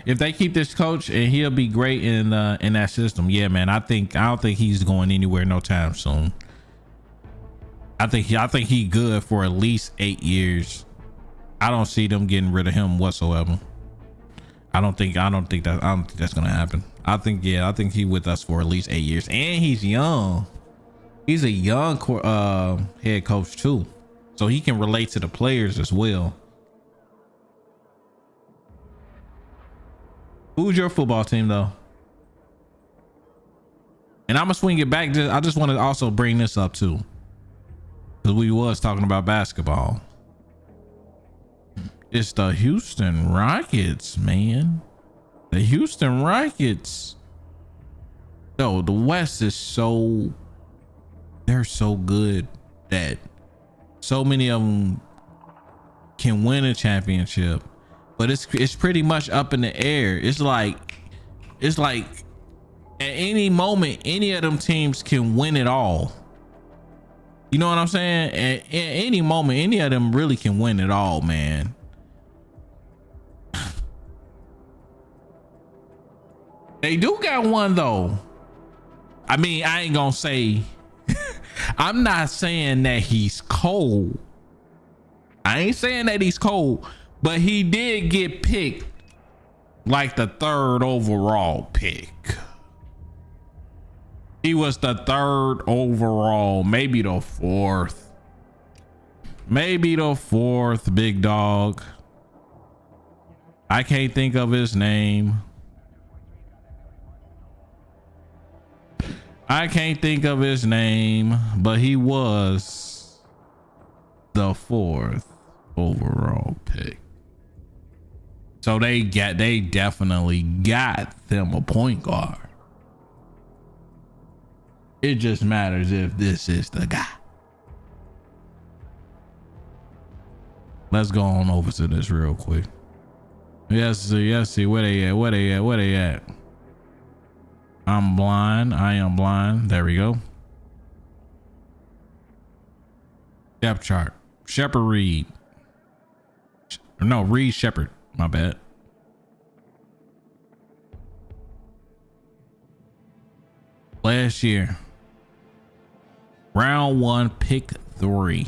If they keep this coach, and he'll be great in that system. Yeah, man. I don't think he's going anywhere no time soon. I think he good for at least 8 years. I don't see them getting rid of him whatsoever. I don't think that's gonna happen. I think he with us for at least 8 years, and he's young. He's a young head coach too, so he can relate to the players as well. Who's your football team though? And I'm gonna swing it back. I just want to also bring this up too, because we was talking about basketball. It's the Houston Rockets, man. The Houston Rockets. Yo, the West is they're so good that so many of them can win a championship, but it's pretty much up in the air. It's like at any moment, any of them teams can win it all. You know what I'm saying? At any moment, any of them really can win it all, man. They do got one though. I mean, I ain't gonna say, I'm not saying that he's cold. I ain't saying that he's cold, but he did get picked like the 3rd overall pick. He was the 3rd overall, maybe the 4th. Maybe the 4th, big dog. I can't think of his name. I can't think of his name, but he was the 4th overall pick. So they definitely got them a point guard. It just matters if this is the guy. Let's go on over to this real quick. Yes, see where they at? I'm blind. I am blind. There we go. Depth chart. Shepard Reed. No, Reed Shepard. My bad. Last year. Round 1, pick 3.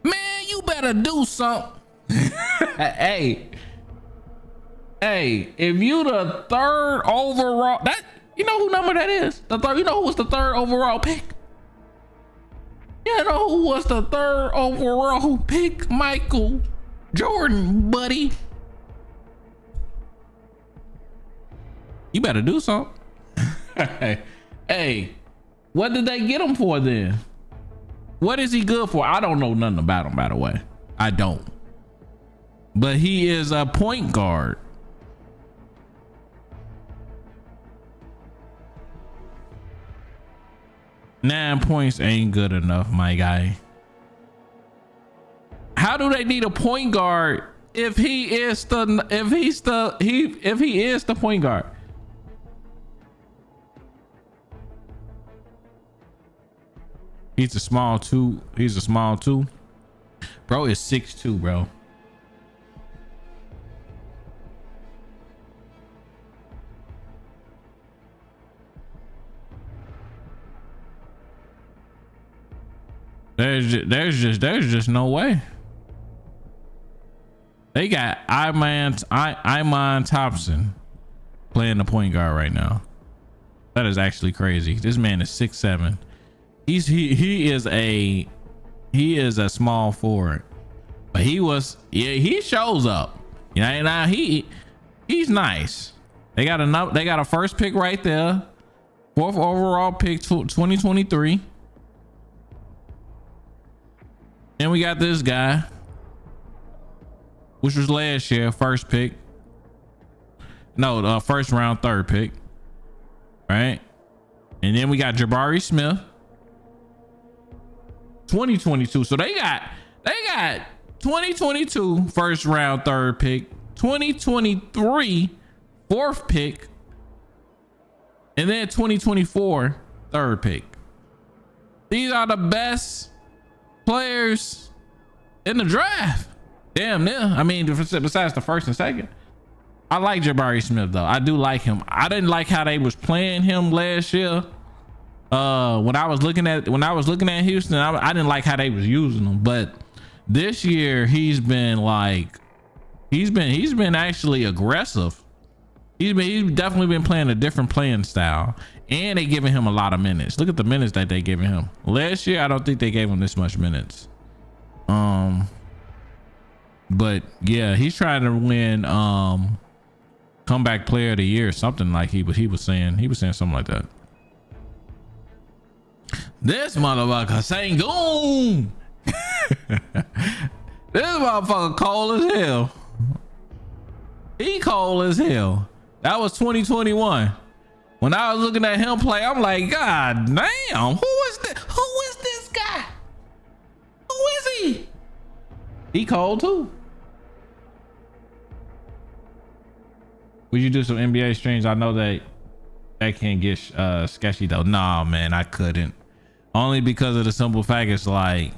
Man, you better do something. Hey, if you the 3rd overall, that, you know who number that is? The 3rd. You know who was the 3rd overall pick? You know who was the 3rd overall pick? Michael Jordan, buddy. You better do something. Hey, what did they get him for then? What is he good for? I don't know nothing about him, by the way. I don't. But he is a point guard. Nine points ain't good enough, my guy. How do they need a point guard if he is the point guard? He's a small 2. He's a small 2. Bro is 6'2", bro. There's just no way. They got Iman Thompson playing the point guard right now. That is actually crazy. This man is 6'7". He is a small forward, but he shows up. You know, now he's nice. They got a first pick right there, 4th overall pick 2023. And we got this guy, which was last year, first pick. No, first round, 3rd pick. Right? And then we got Jabari Smith, 2022. So they got 2022 first round, 3rd pick, 2023 4th pick, and then 2024 3rd pick. These are the best players in the draft. Damn near. I mean, besides the 1st and 2nd. I like Jabari Smith though. I do like him. I didn't like how they was playing him last year. When I was looking at Houston, I didn't like how they was using him. But this year he's been actually aggressive. He's definitely been playing a different playing style, and they giving him a lot of minutes. Look at the minutes that they giving him. Last year, I don't think they gave him this much minutes. But yeah, he's trying to win comeback player of the year, something like he was saying something like that. This motherfucker Sangoon. This motherfucker cold as hell. He cold as hell. That was 2021. When I was looking at him play, I'm like, God damn, who is this guy? Who is he? He cold too. Would you do some NBA streams? I know that can get sketchy though. Nah, man, I couldn't. Only because of the simple fact it's like,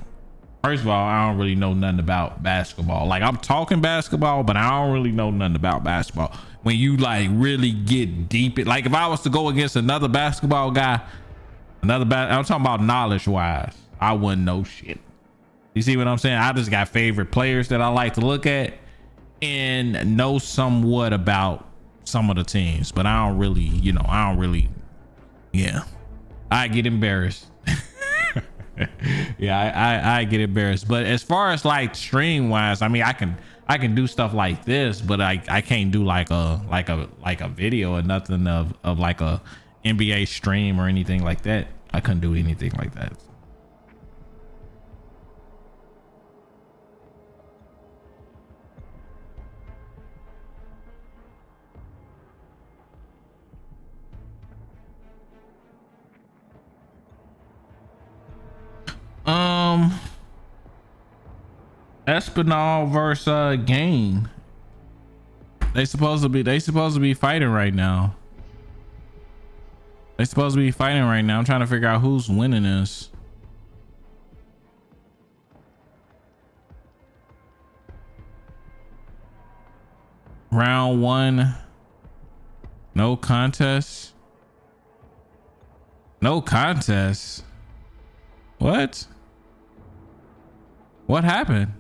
first of all, I don't really know nothing about basketball. Like I'm talking basketball, but I don't really know nothing about basketball. When you like really get deep, like if I was to go against another basketball guy, I'm talking about knowledge wise, I wouldn't know shit. You see what I'm saying? I just got favorite players that I like to look at and know somewhat about some of the teams, but I don't really, yeah. I get embarrassed. Yeah, I get embarrassed. But as far as like stream wise, I mean, I can do stuff like this, but I can't do like a video or nothing of like a NBA stream or anything like that. I couldn't do anything like that. Espinal versus Game. They supposed to be fighting right now. I'm trying to figure out who's winning this. Round 1. No contest. No contest. What? What happened?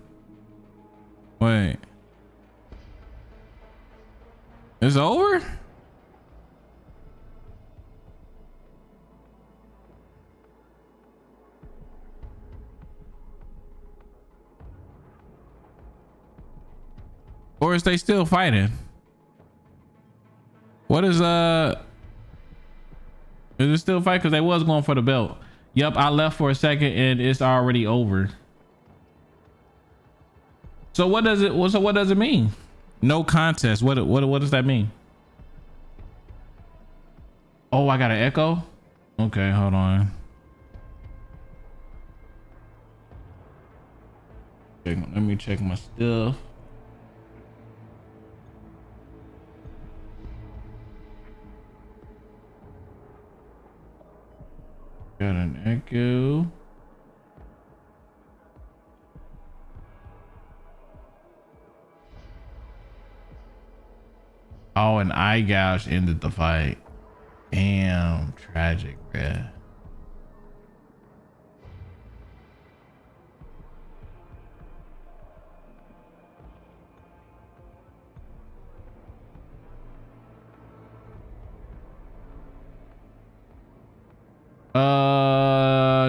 Wait. It's over? Or is they still fighting? What is it still fight? Because they was going for the belt. Yep, I left for a second and it's already over. So what does it mean? No contest. What does that mean? Oh, I got an echo? Okay, hold on. Let me check my stuff. Got an echo. Oh, an eye gouge ended the fight. Damn, tragic, bruh.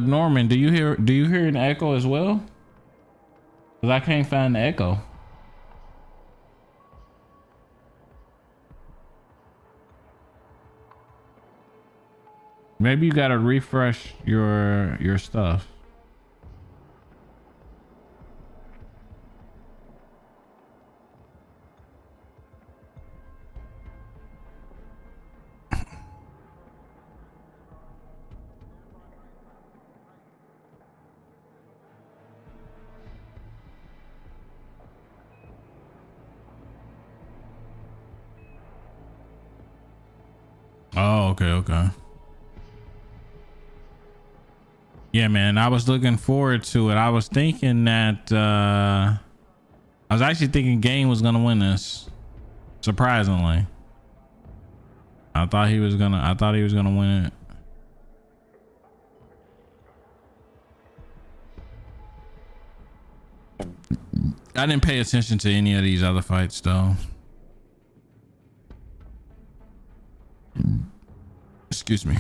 Norman, do you hear an echo as well? Because I can't find the echo. Maybe you gotta refresh your stuff. Oh, okay. Yeah, man, I was looking forward to it. I was thinking that I was actually thinking Game was gonna win this. Surprisingly. I thought he was gonna win it. I didn't pay attention to any of these other fights though. Excuse me.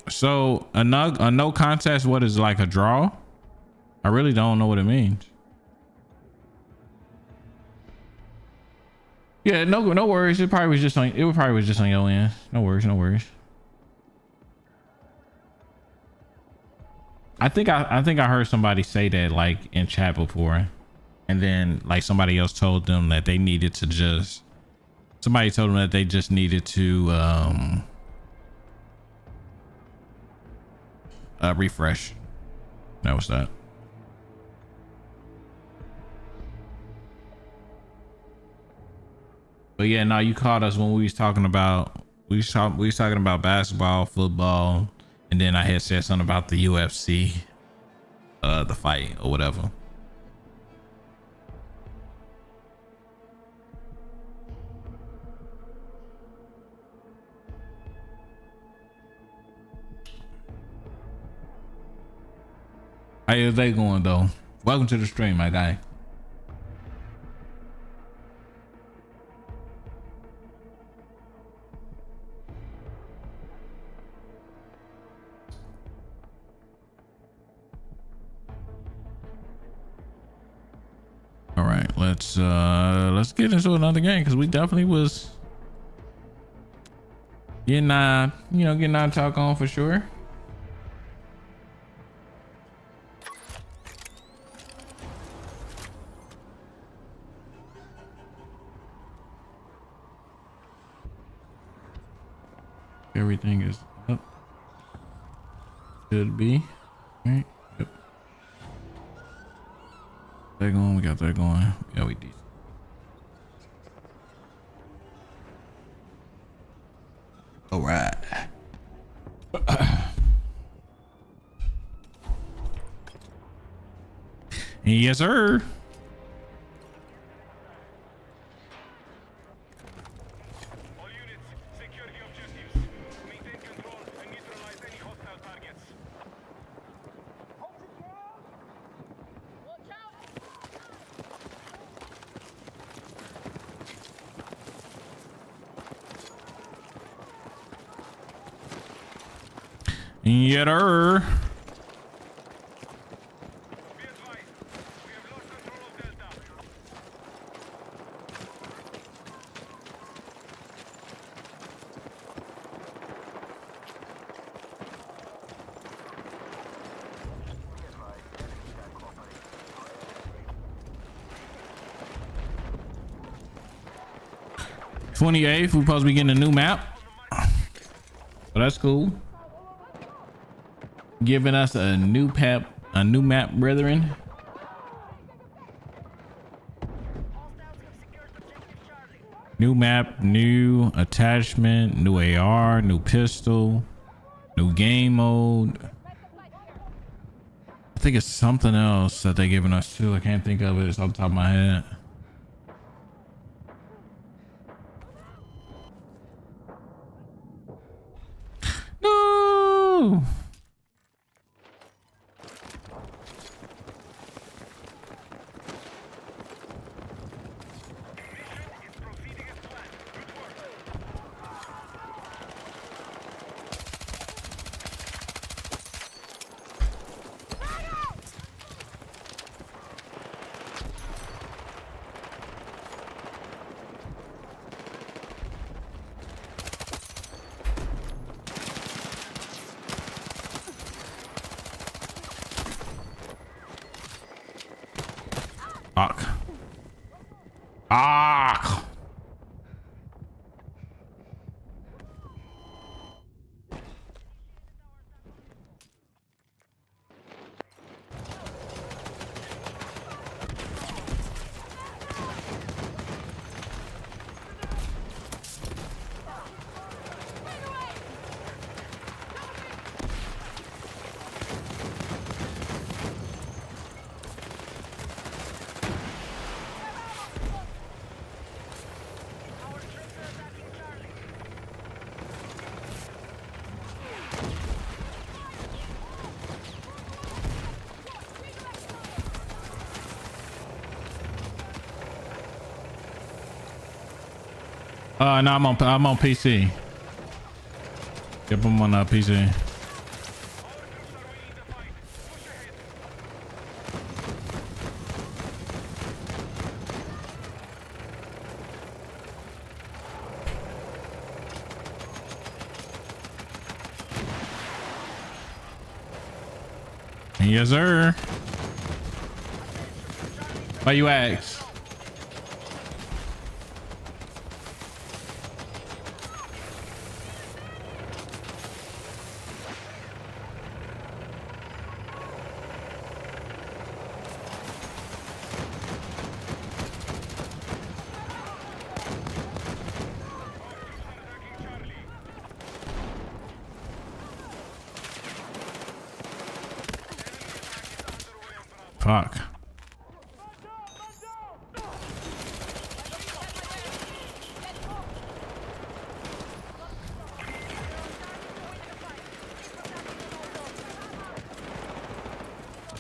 So a no contest, what is like a draw? I really don't know what it means. Yeah, no worries. It probably was just on your end. No worries. I think I heard somebody say that like in chat before, and then like somebody else told them that they needed to just needed to refresh. That was that. But yeah, no, you caught us when we was talking about we was talking about basketball, football, and then I had said something about the UFC, the fight or whatever. How is they going though? Welcome to the stream, my guy. All right, let's get into another game because we definitely was getting our talk on for sure. Everything is up. Should be. All right. Yep. That going. We got that going. Yeah, we decent. All right. Yes, sir. Yetter. $28th, we're supposed to be getting a new map. So that's cool. Giving us a new map, brethren. New map, new attachment, new AR, new pistol, new game mode. I think it's something else that they're giving us too. I can't think of it. It's off the top of my head. No. Fuck. Ah. No, I'm on PC. Yep, I'm on PC. Yes, sir. Why you ask? Fuck.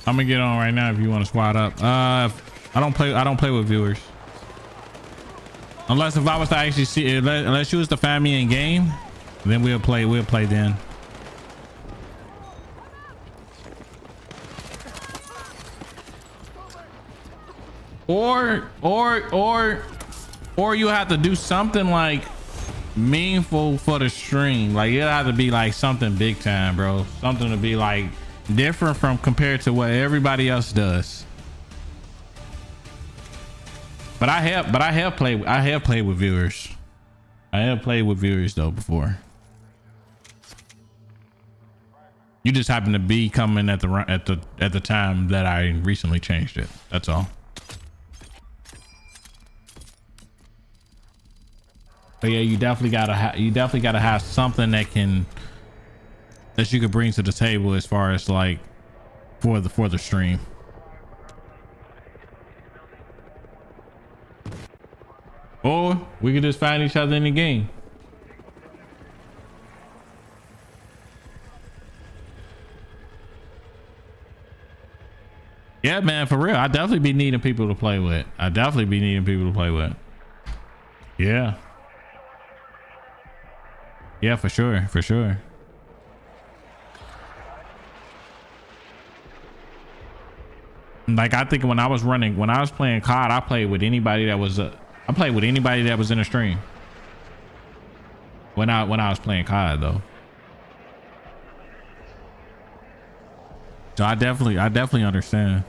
I'm gonna get on right now if you want to squad up. I don't play with viewers. Unless if I was to actually see, unless you was to find me in game, then we'll play then. Or you have to do something like meaningful for the stream. Like it have to be like something big time, bro. Something to be like different from compared to what everybody else does. But I have played with viewers. I have played with viewers though before. You just happen to be coming at the time that I recently changed it. That's all. But yeah, you definitely gotta have something that you could bring to the table as far as like for the stream. Or we could just find each other in the game. Yeah, man, for real. I definitely be needing people to play with. Yeah. Yeah, for sure. For sure. Like I think when I was playing COD, I played with anybody that was in the stream. When I was playing COD though. So I definitely understand.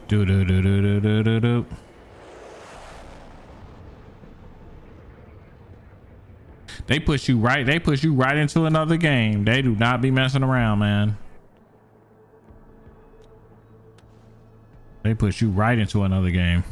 Do. They push you right into another game. They do not be messing around, man. They push you right into another game.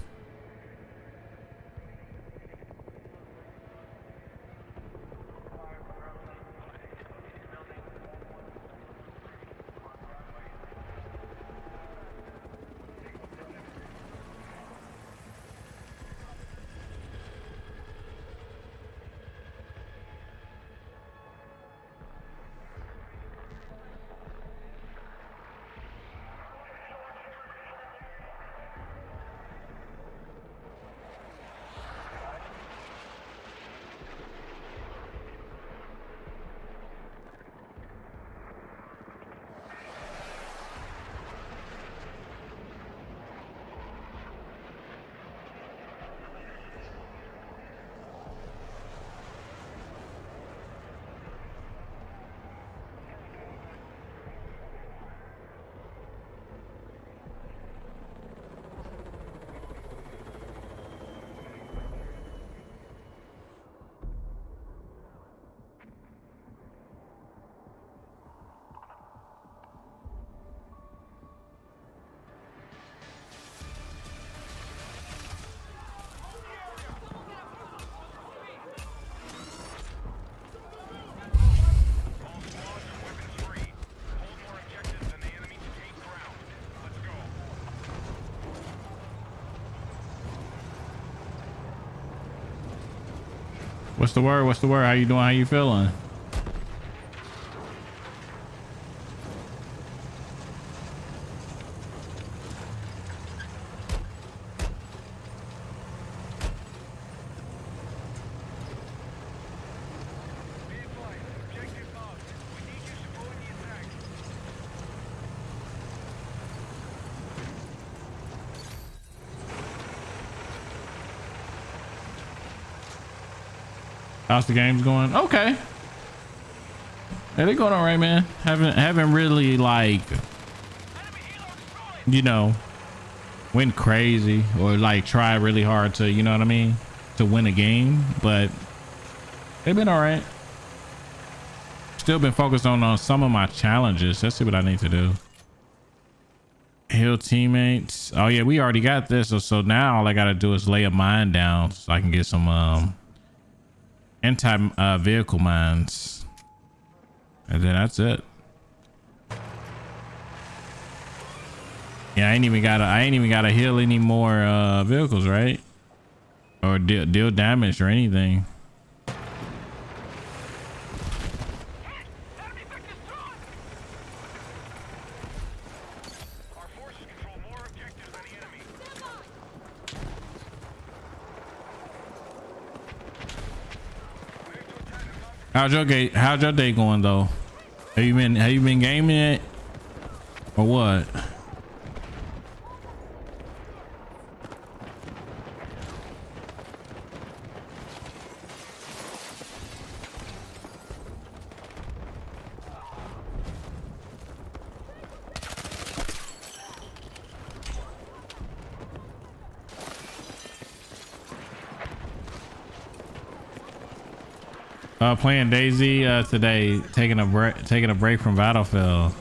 What's the word? How you doing? How you feeling? How's the games going? Okay. Yeah, they're going all right, man. Haven't really like, you know, went crazy or like tried really hard to, you know what I mean, to win a game, but they've been all right. Still been focused on some of my challenges. Let's see what I need to do. Heal teammates. Oh yeah, we already got this. So now all I gotta do is lay a mine down so I can get some anti vehicle mines, and then that's it. Yeah, I ain't even gotta heal any more vehicles, right? Or deal damage or anything. How's your day going though? Have you been gaming it or what? Playing Daisy today, taking a break from Battlefield.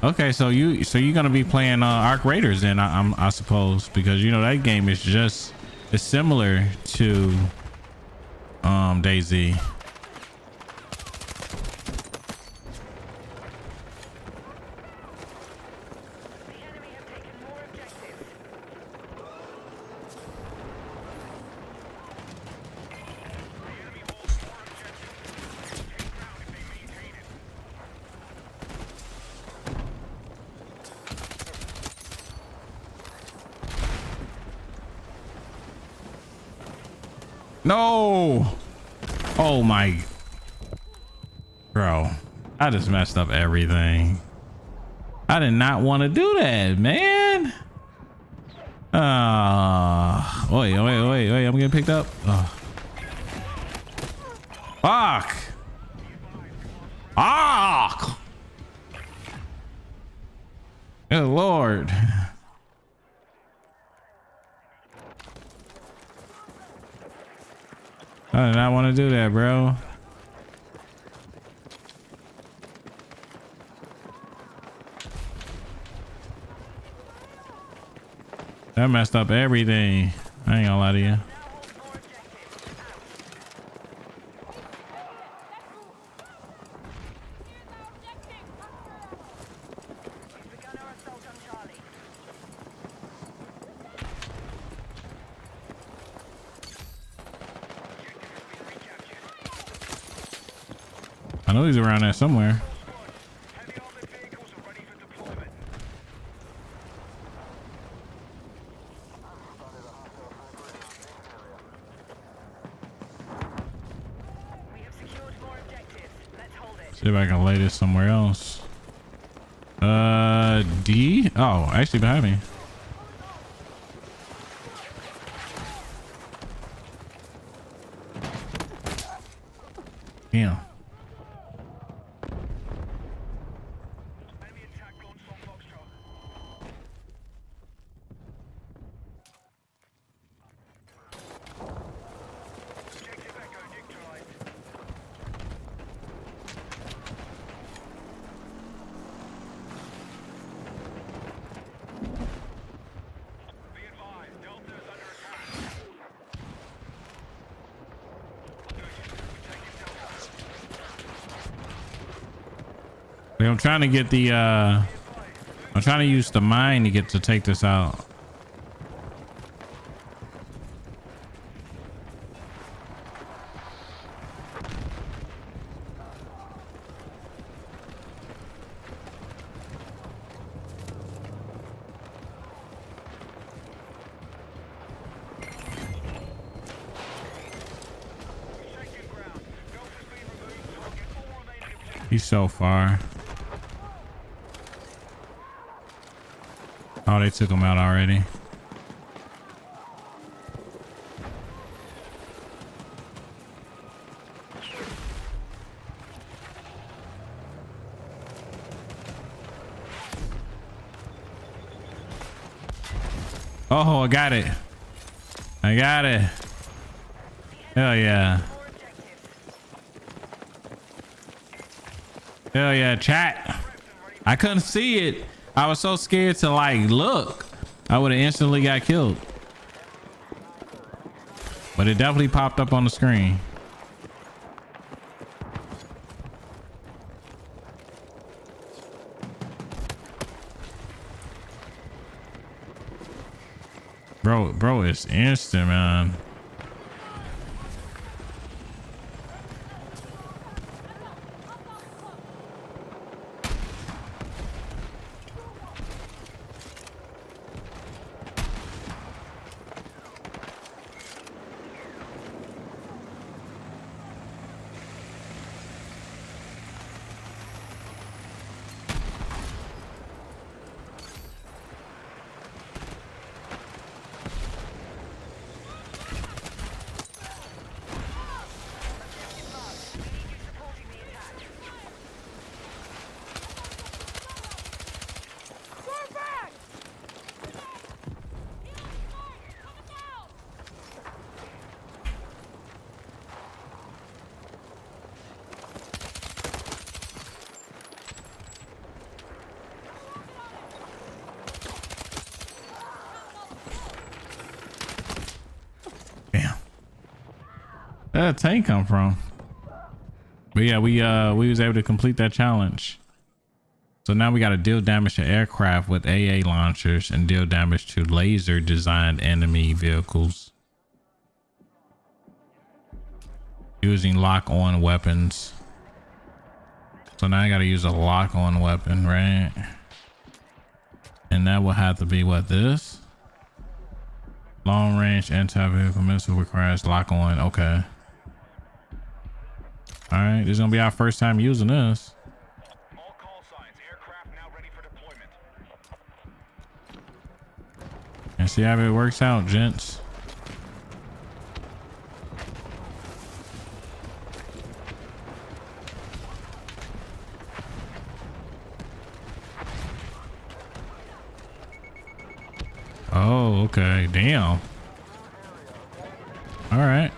Okay, so you're gonna be playing Arc Raiders then, I suppose, because you know that game is it's similar to Daisy. No. Oh my. Bro, I just messed up everything. I did not want to do that, man. Wait, I'm getting picked up. Fuck. Ah. Good Lord. I did not want to do that, bro. That messed up everything. I ain't gonna lie to you. I know he's around there somewhere. See if I can lay this somewhere else. D? Oh, actually behind me. Damn. I'm trying to get the I'm trying to use the mine to take this out. He's so far. Oh, they took him out already. Oh, I got it. I got it. Hell yeah. Hell yeah, chat. I couldn't see it. I was so scared to like look. I would have instantly got killed. But it definitely popped up on the screen. Bro, it's instant, man. Where did that tank come from? But yeah, we was able to complete that challenge. So now we got to deal damage to aircraft with AA launchers and deal damage to laser designed enemy vehicles using lock on weapons. So now I got to use a lock on weapon, right? And that will have to be what, this? Long range anti-vehicle missile requires lock on. Okay. All right, this is gonna be our first time using this. All call signs. Aircraft now ready for deployment. And see how it works out, gents. Oh, okay. Damn. All right.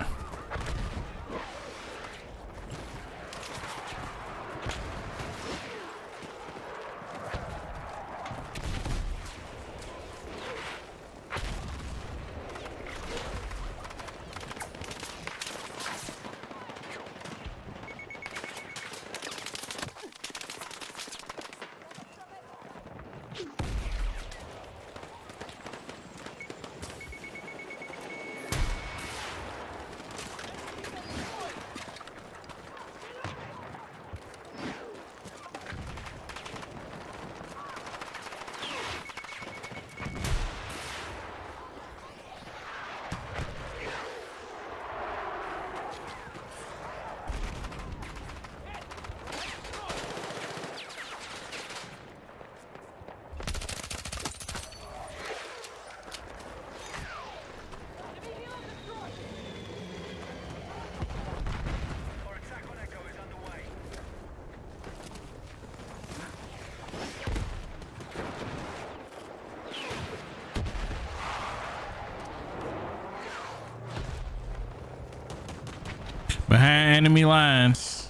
Behind enemy lines.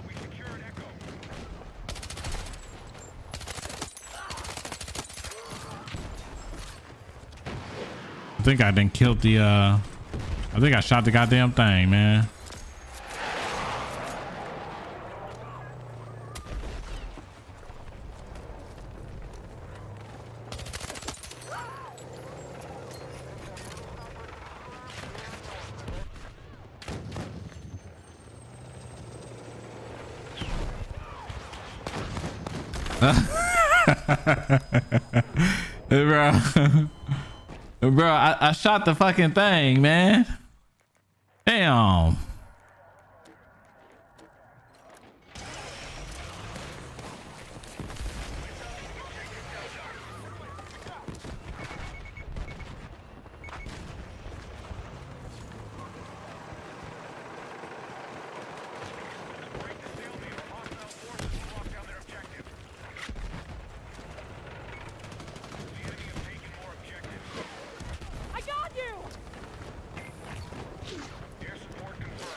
We secured Echo. I think I done killed the I think I shot the goddamn thing, man. Bro, bro, I shot the fucking thing, man. Damn. Break the stalemate. Hostile forces will lock down their objective. The enemy have taken more objectives. I got you! Air support confirmed.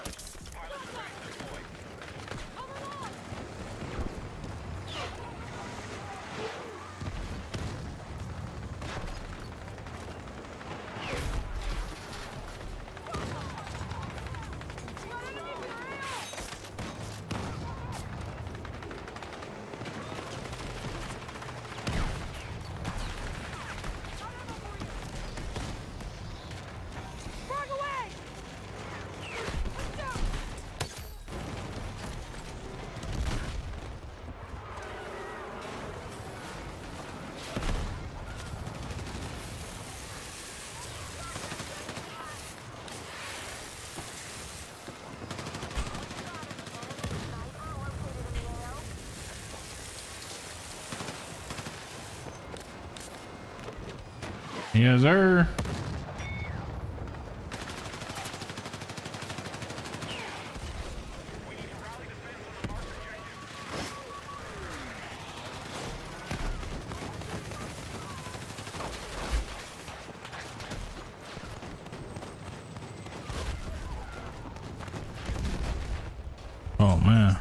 Yes, sir. Oh man.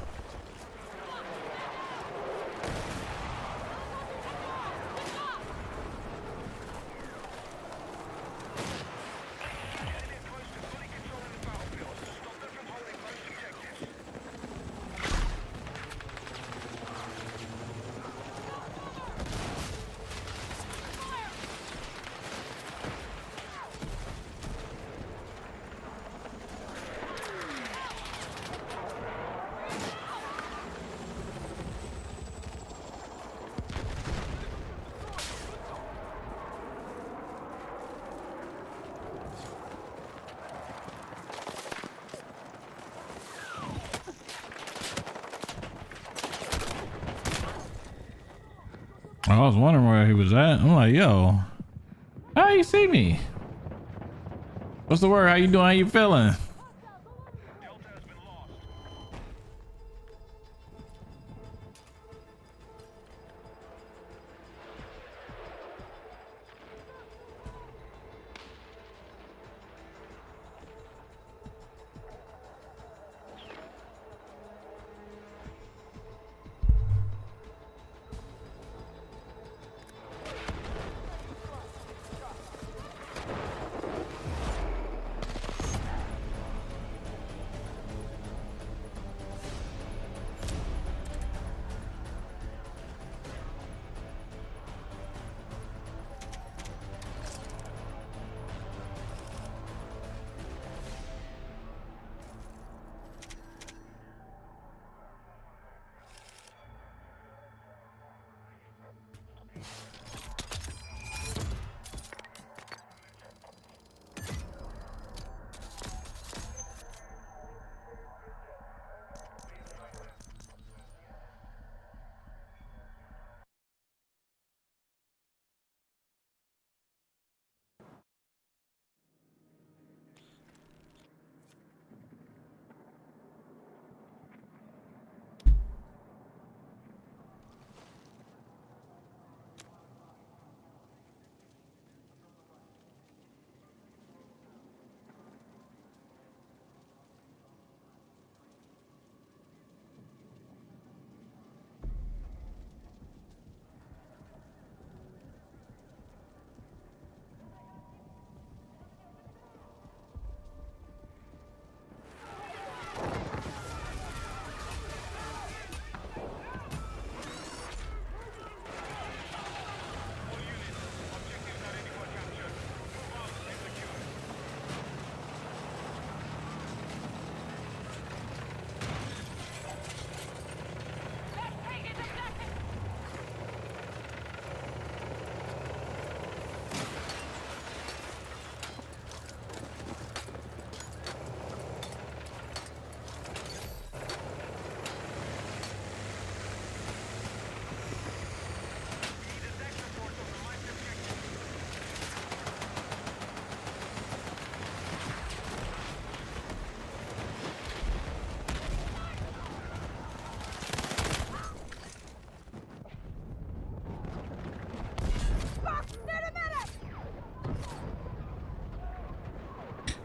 I was wondering where he was at. I'm like, yo, how you see me? What's the word? How you doing? How you feeling? Delta has been lost.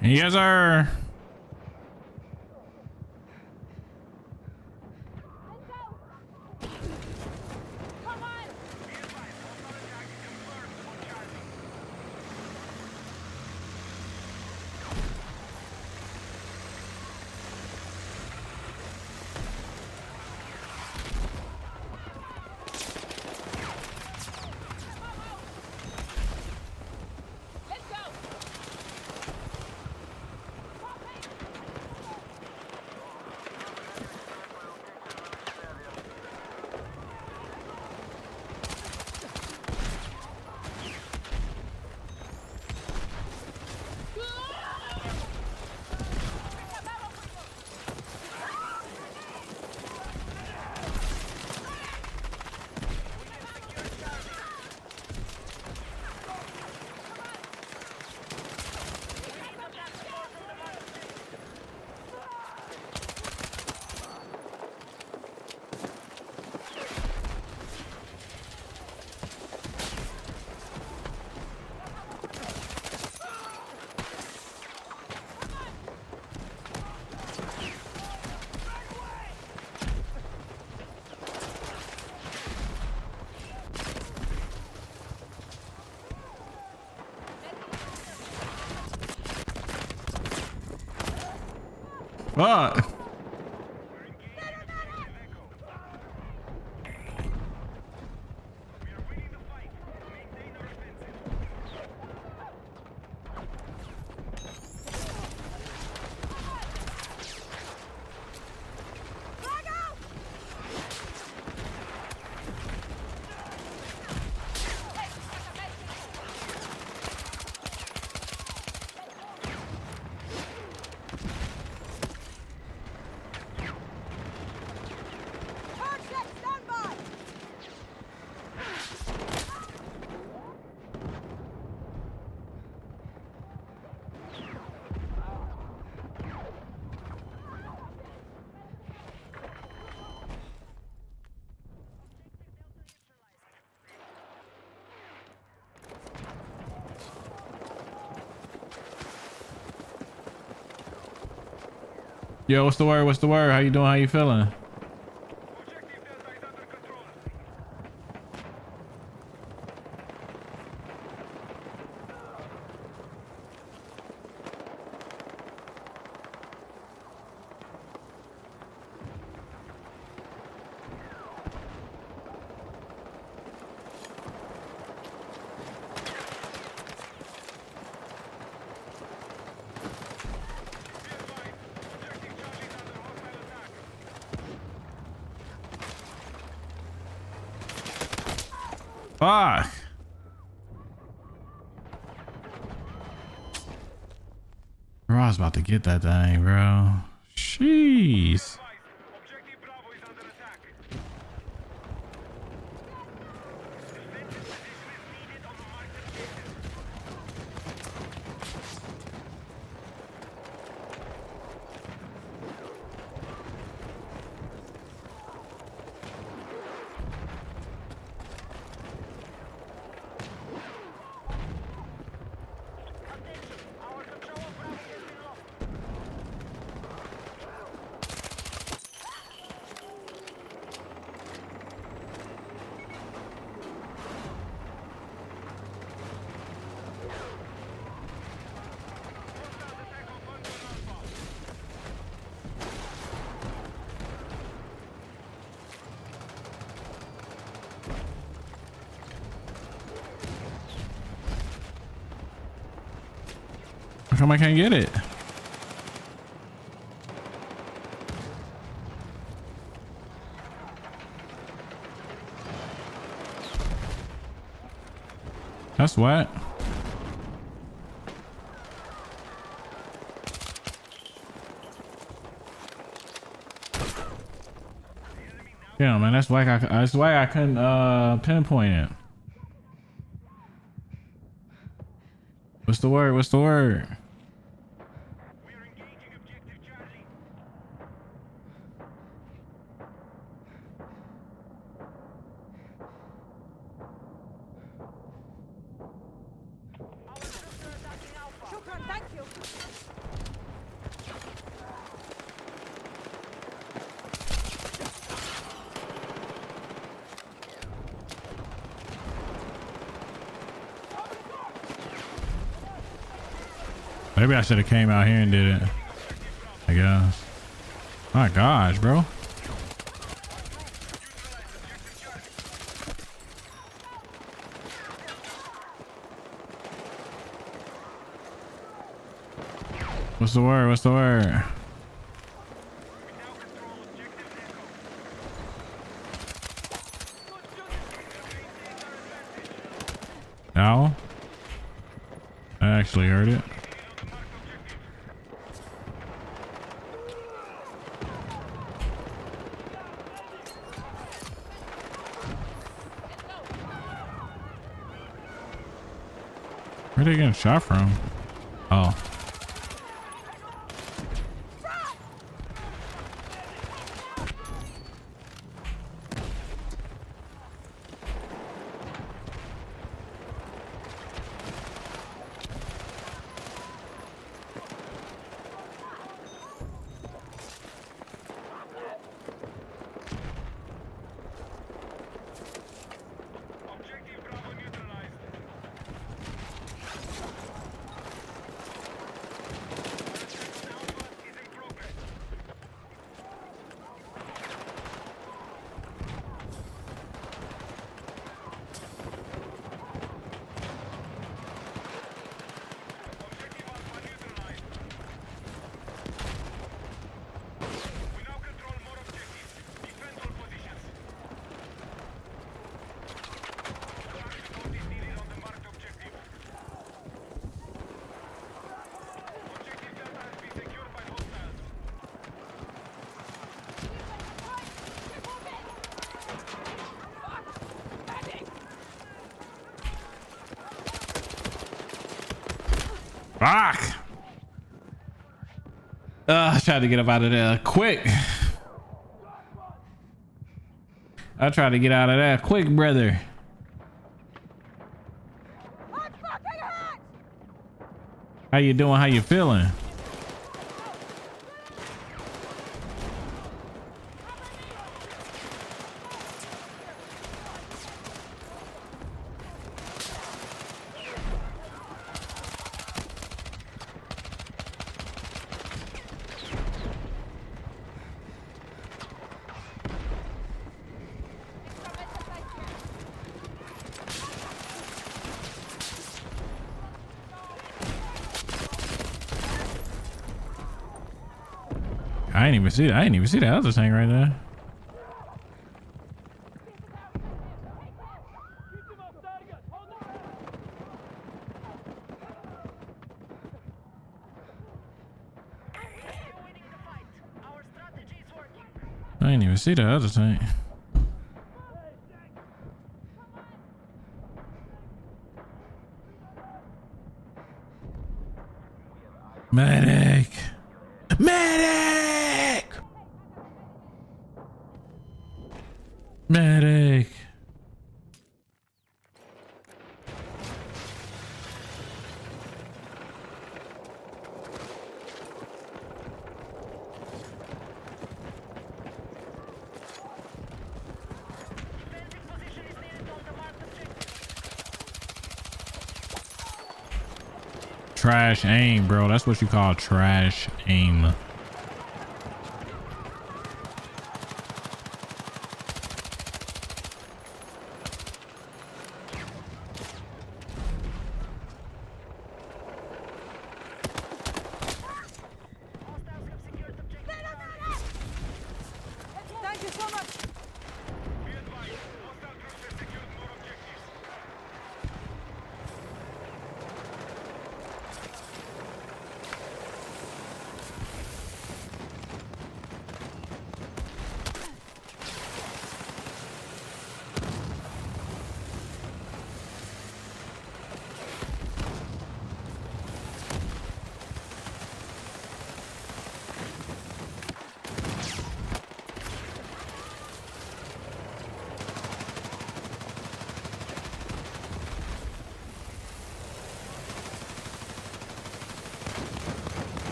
Yes, sir. Fuck. Yo, what's the word? What's the word? How you doing? How you feeling? Fuck. Bro, I was about to get that thing, bro. Jeez. Objective Bravo is under attack. Defensive position is needed on the marked objective. Our control of Bravo has been lost. How come I can't get it? That's what. Yeah, man, that's why I couldn't pinpoint it. What's the word? What's the word? We are engaging objective Charlie. Our troops are attacking Alpha. Shukran, thank you. Maybe I should have came out here and did it. I guess. My gosh, bro. What's the word? What's the word? We now control objective Echo. Now? I actually heard it. Where are they getting shot from? Oh. Objective Bravo neutralized. Fuck. I tried to get up out of there quick. I tried to get out of there quick, brother. How you doing? How you feeling? I didn't even see that. I didn't even see that other thing right there. I didn't even see that other thing. Medic! Medic! Medic! Trash aim, bro. That's what you call trash aim. Thank you so much. Be advised, hostile troops have secured more objectives.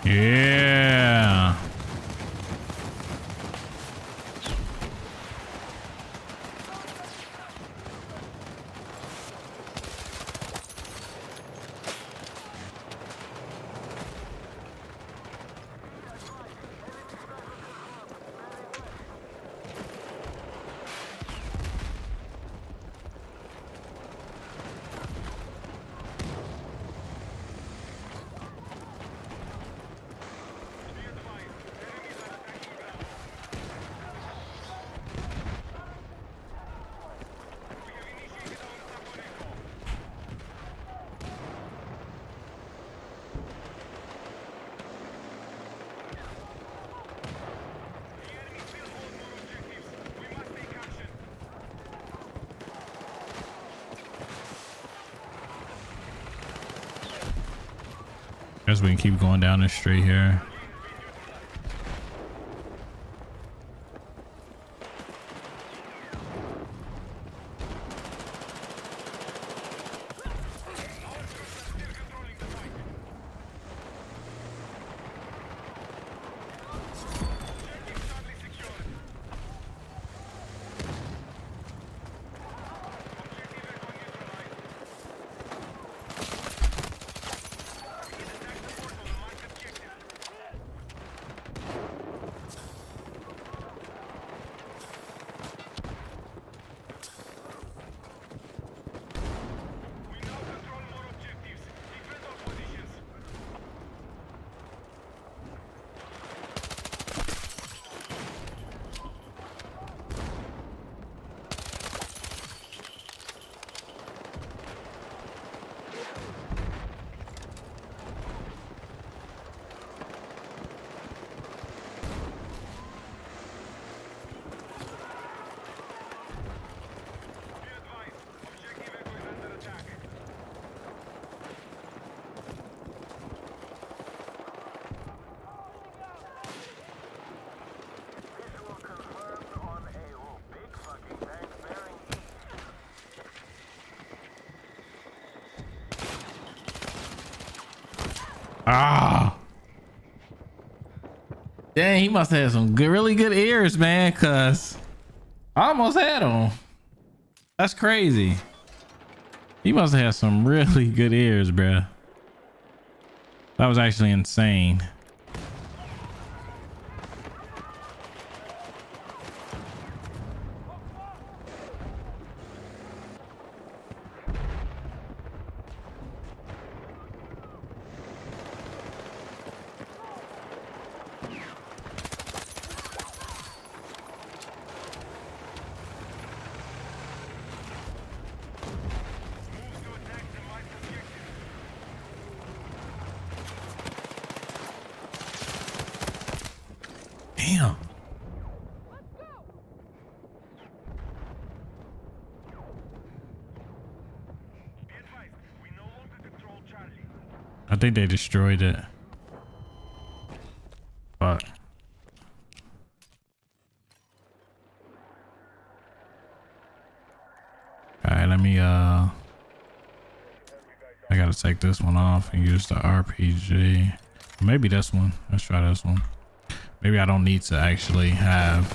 Yeah. Guess we can keep going down this street here. Ah. Dang, he must have some good, really good ears, man, cause I almost had him. That's crazy. He must have some really good ears, bruh. That was actually insane. Damn. I think they destroyed it. But all right, let me I gotta take this one off and use the RPG. Maybe this one. Let's try this one. Maybe I don't need to actually have.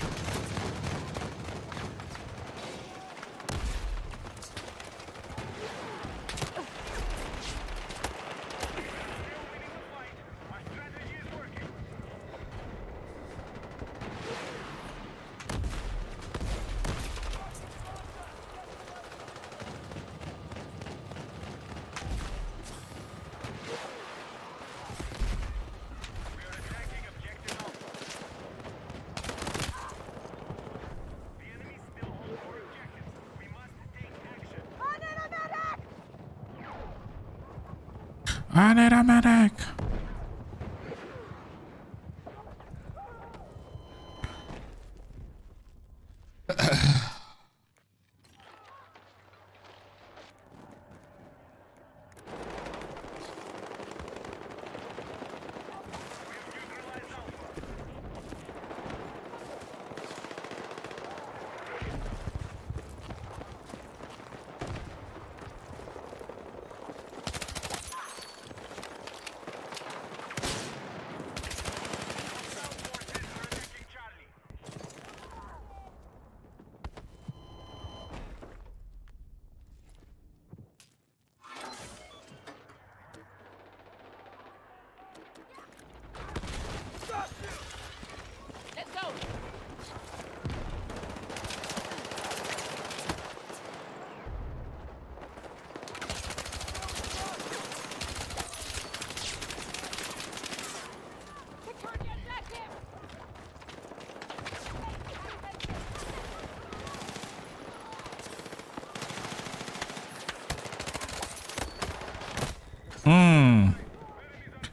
I need a medic.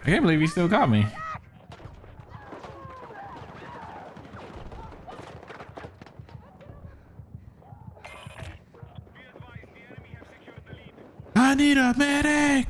I can't believe he still got me. I need a medic.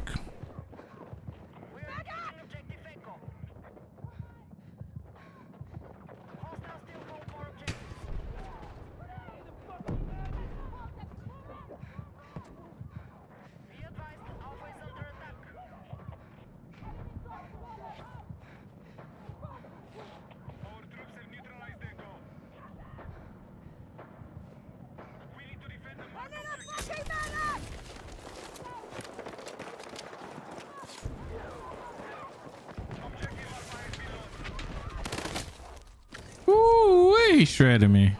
Ooh, he shredded me.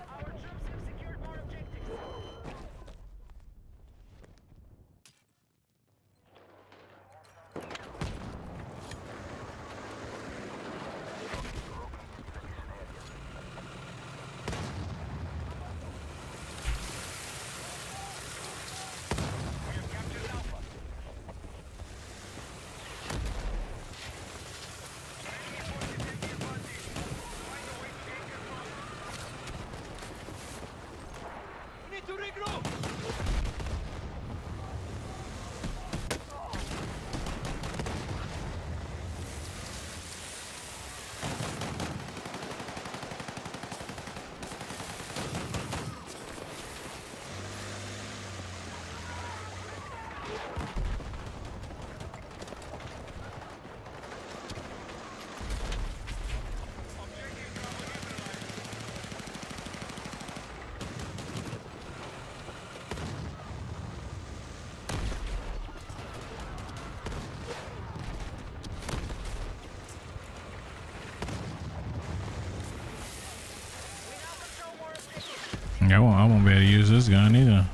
I won't be able to use this gun either.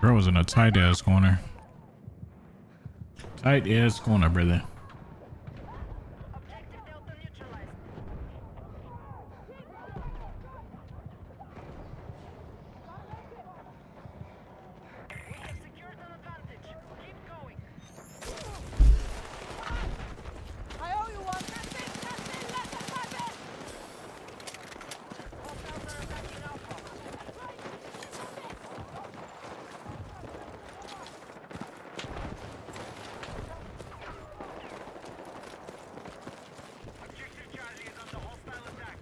Bro was in a tight ass corner. Tight ass corner, brother. Objective Delta neutralized. We have secured an advantage. Keep going. I owe you one. Hostiles are attacking Alpha. Objective Charlie is under hostile attack.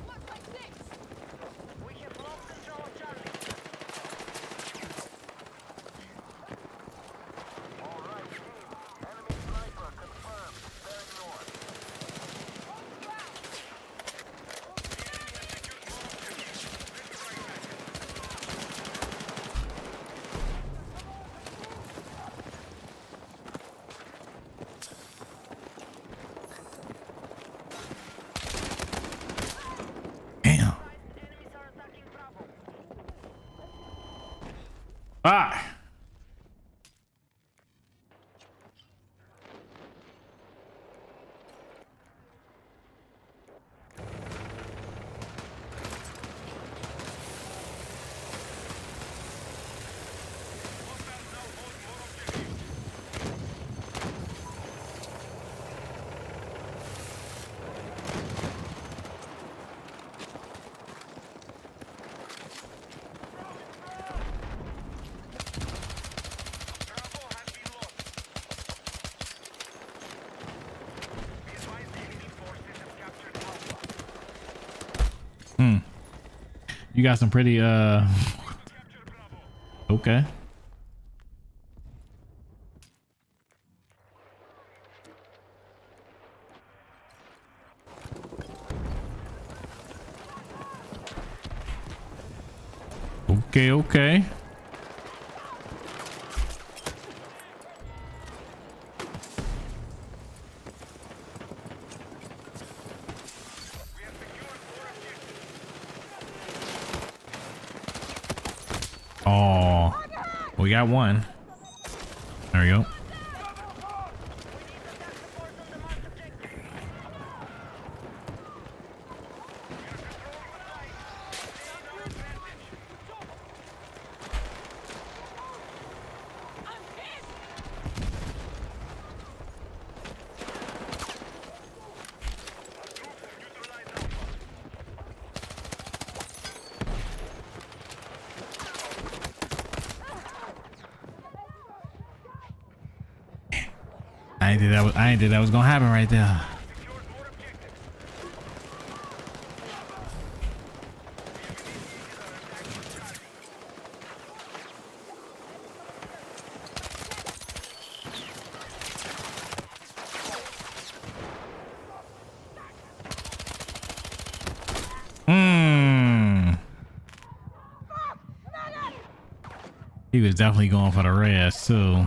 Look like six. We have lost control of Charlie. All right, team. Enemy sniper confirmed. Bearing north. The enemy has secured more objectives. This is right back. Damn. Enemies are attacking Bravo. Ah. Hostiles now hold more objectives. Bravo has been lost. Be advised, enemy forces have captured Alpha. You got some pretty Capture Bravo. okay. Okay. We have secured 4 objectives. Oh, we got one. There we go. We need attack support on the marked objective. We are controlling the site. Stay in our advantage. I'm hit. Troops have neutralized Alpha. I ain't think that was gonna happen right there. Secured more objectives. He was definitely going for the rest too.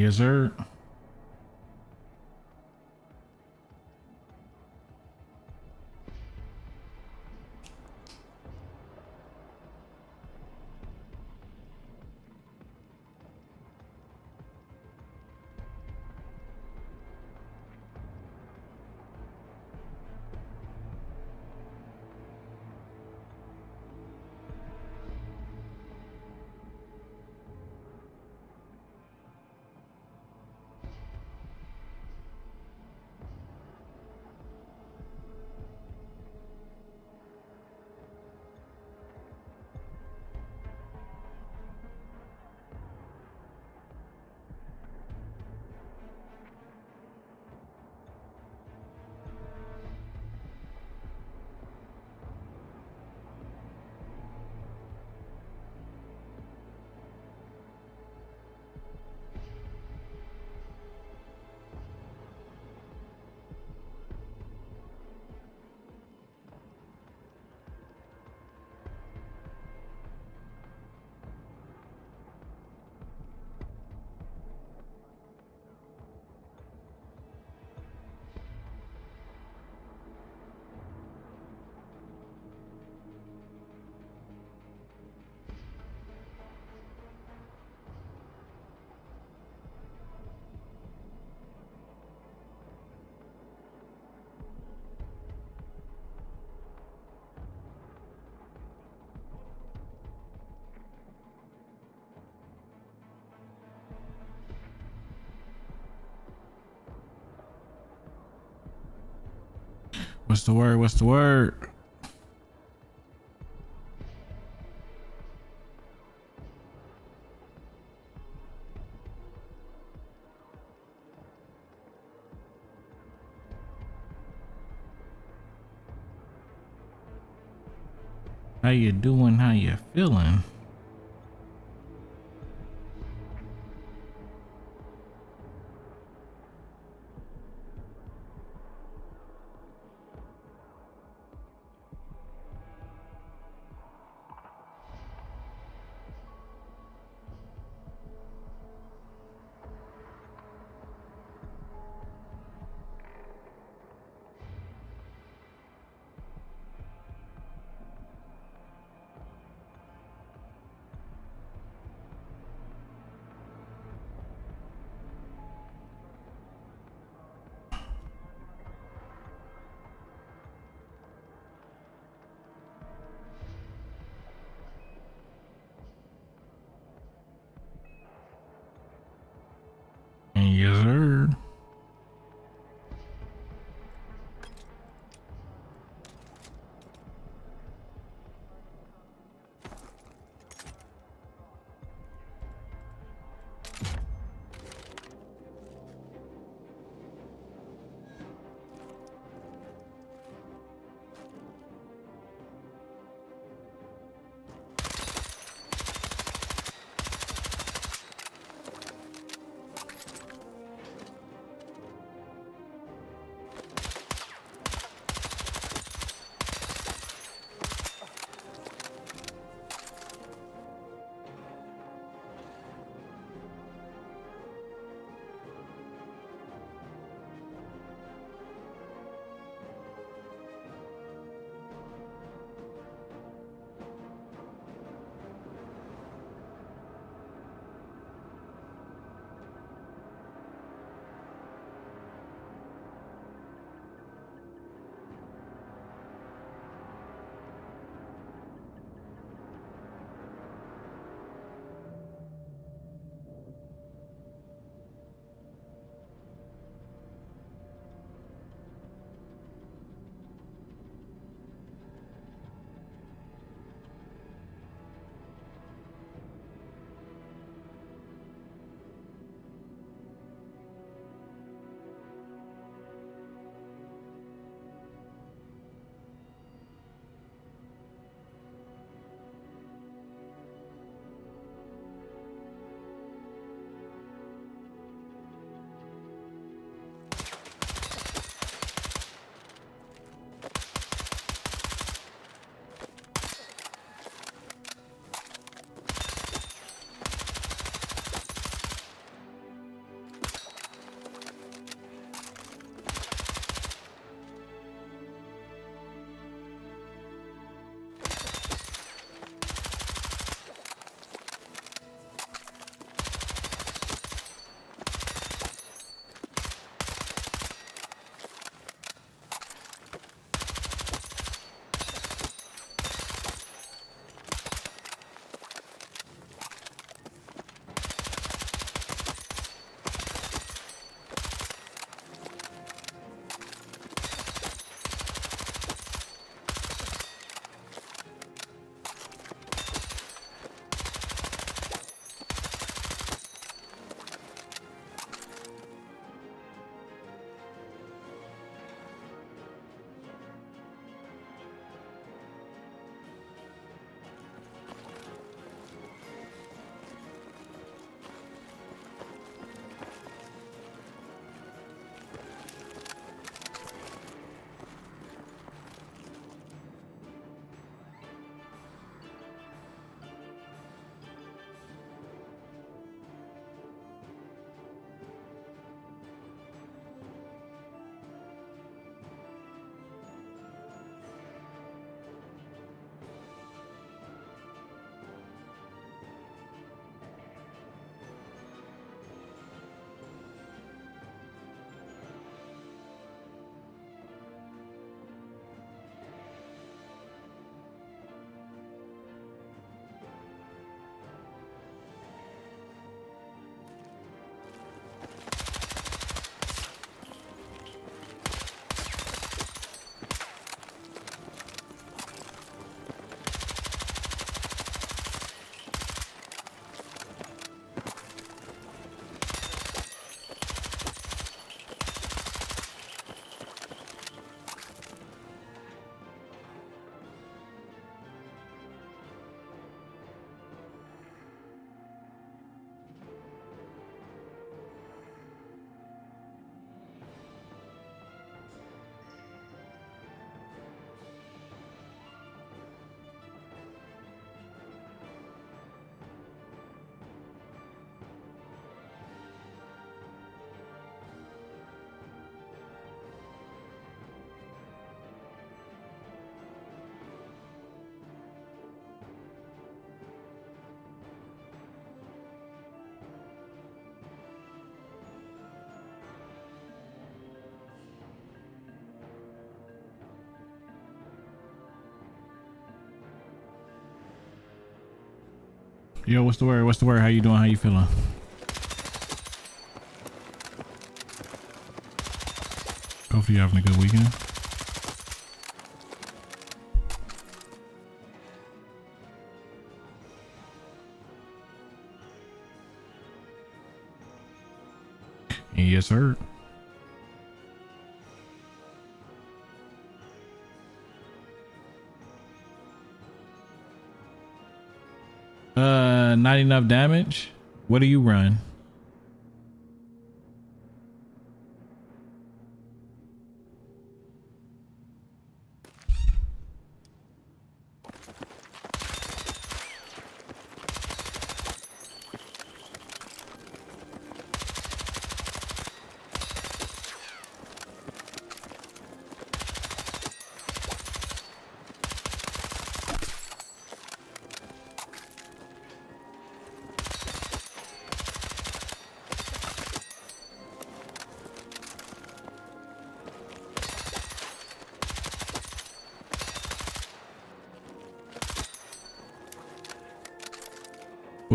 Yes, sir. What's the word? What's the word? How you doing? How you feeling? Yes, sir. Yo, what's the word? What's the word? How you doing? How you feeling? Hopefully you're having a good weekend. Yes, sir. Not enough damage. What do you run?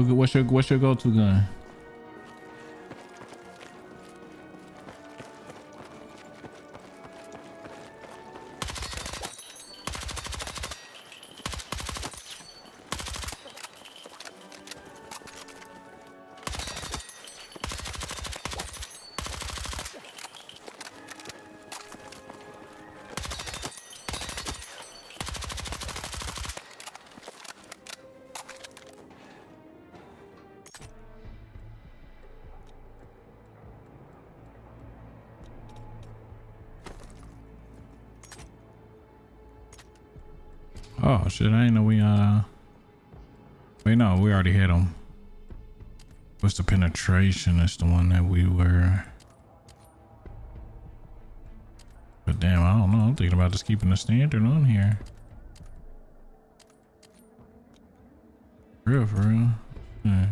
What's your go-to gun? Oh shit, I didn't know we wait, no, we already hit them. What's the penetration? That's the one that we were. But damn, I don't know. I'm thinking about just keeping the standard on here. For real. Yeah.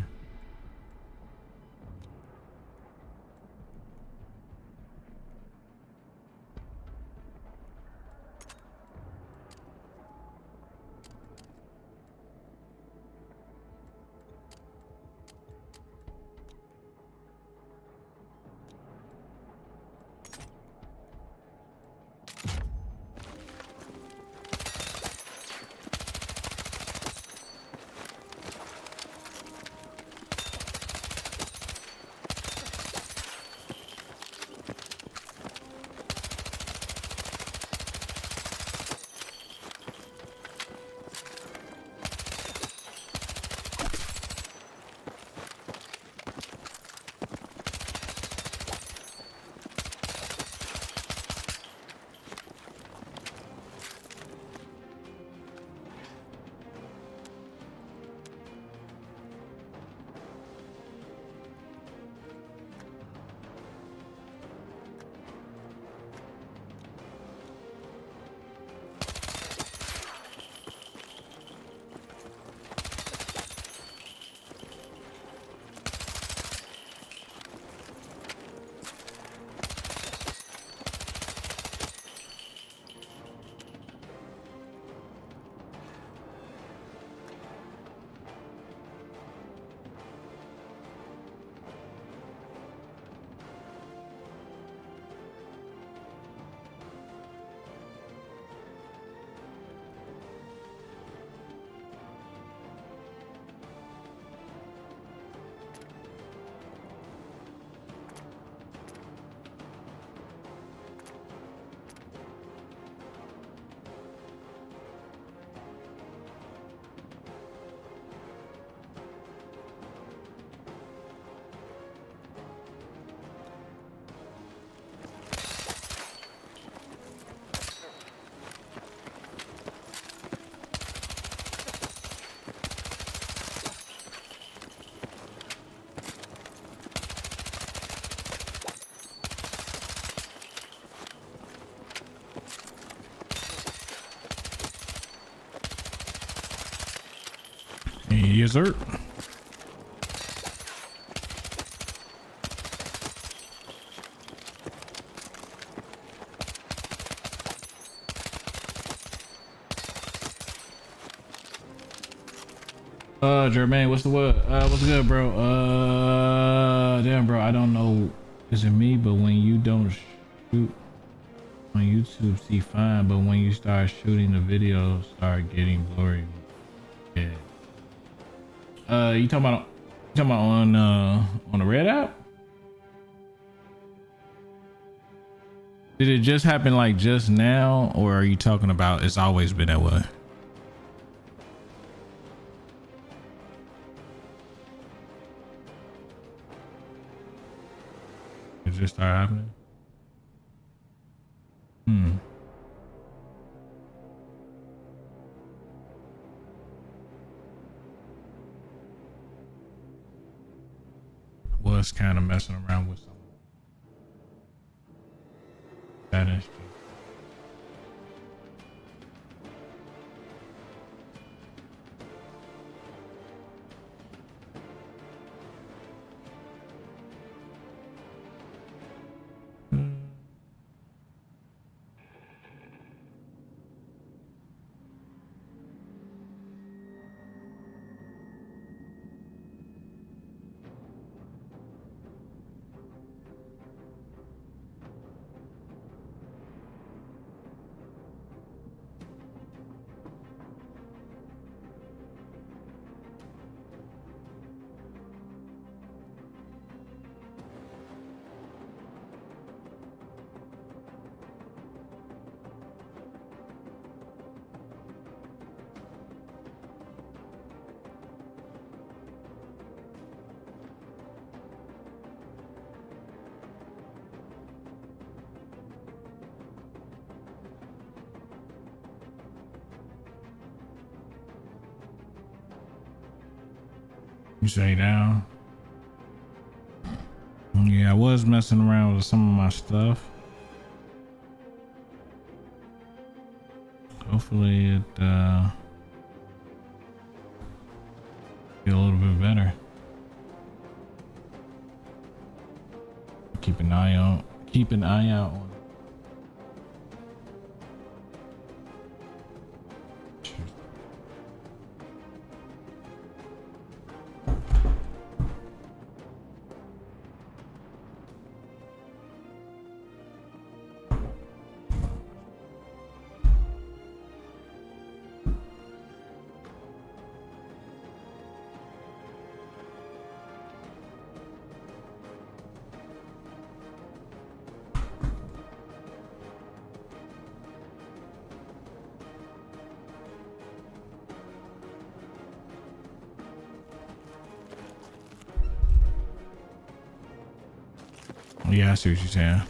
Yes, sir. Jermaine, what's the word? What's good, bro? Damn, bro, I don't know. Is it me? But when you don't shoot on YouTube, see fine. But when you start shooting, the videos start getting blurry. Yeah. You talking about on the Red app? Did it just happen like just now, or are you talking about it's always been that way? It just started happening. Was kind of messing around with some Spanish. You say down? Yeah, I was messing around with some of my stuff. Hopefully it get a little bit better. Keep an eye out on it. Yeah, I see what you're saying.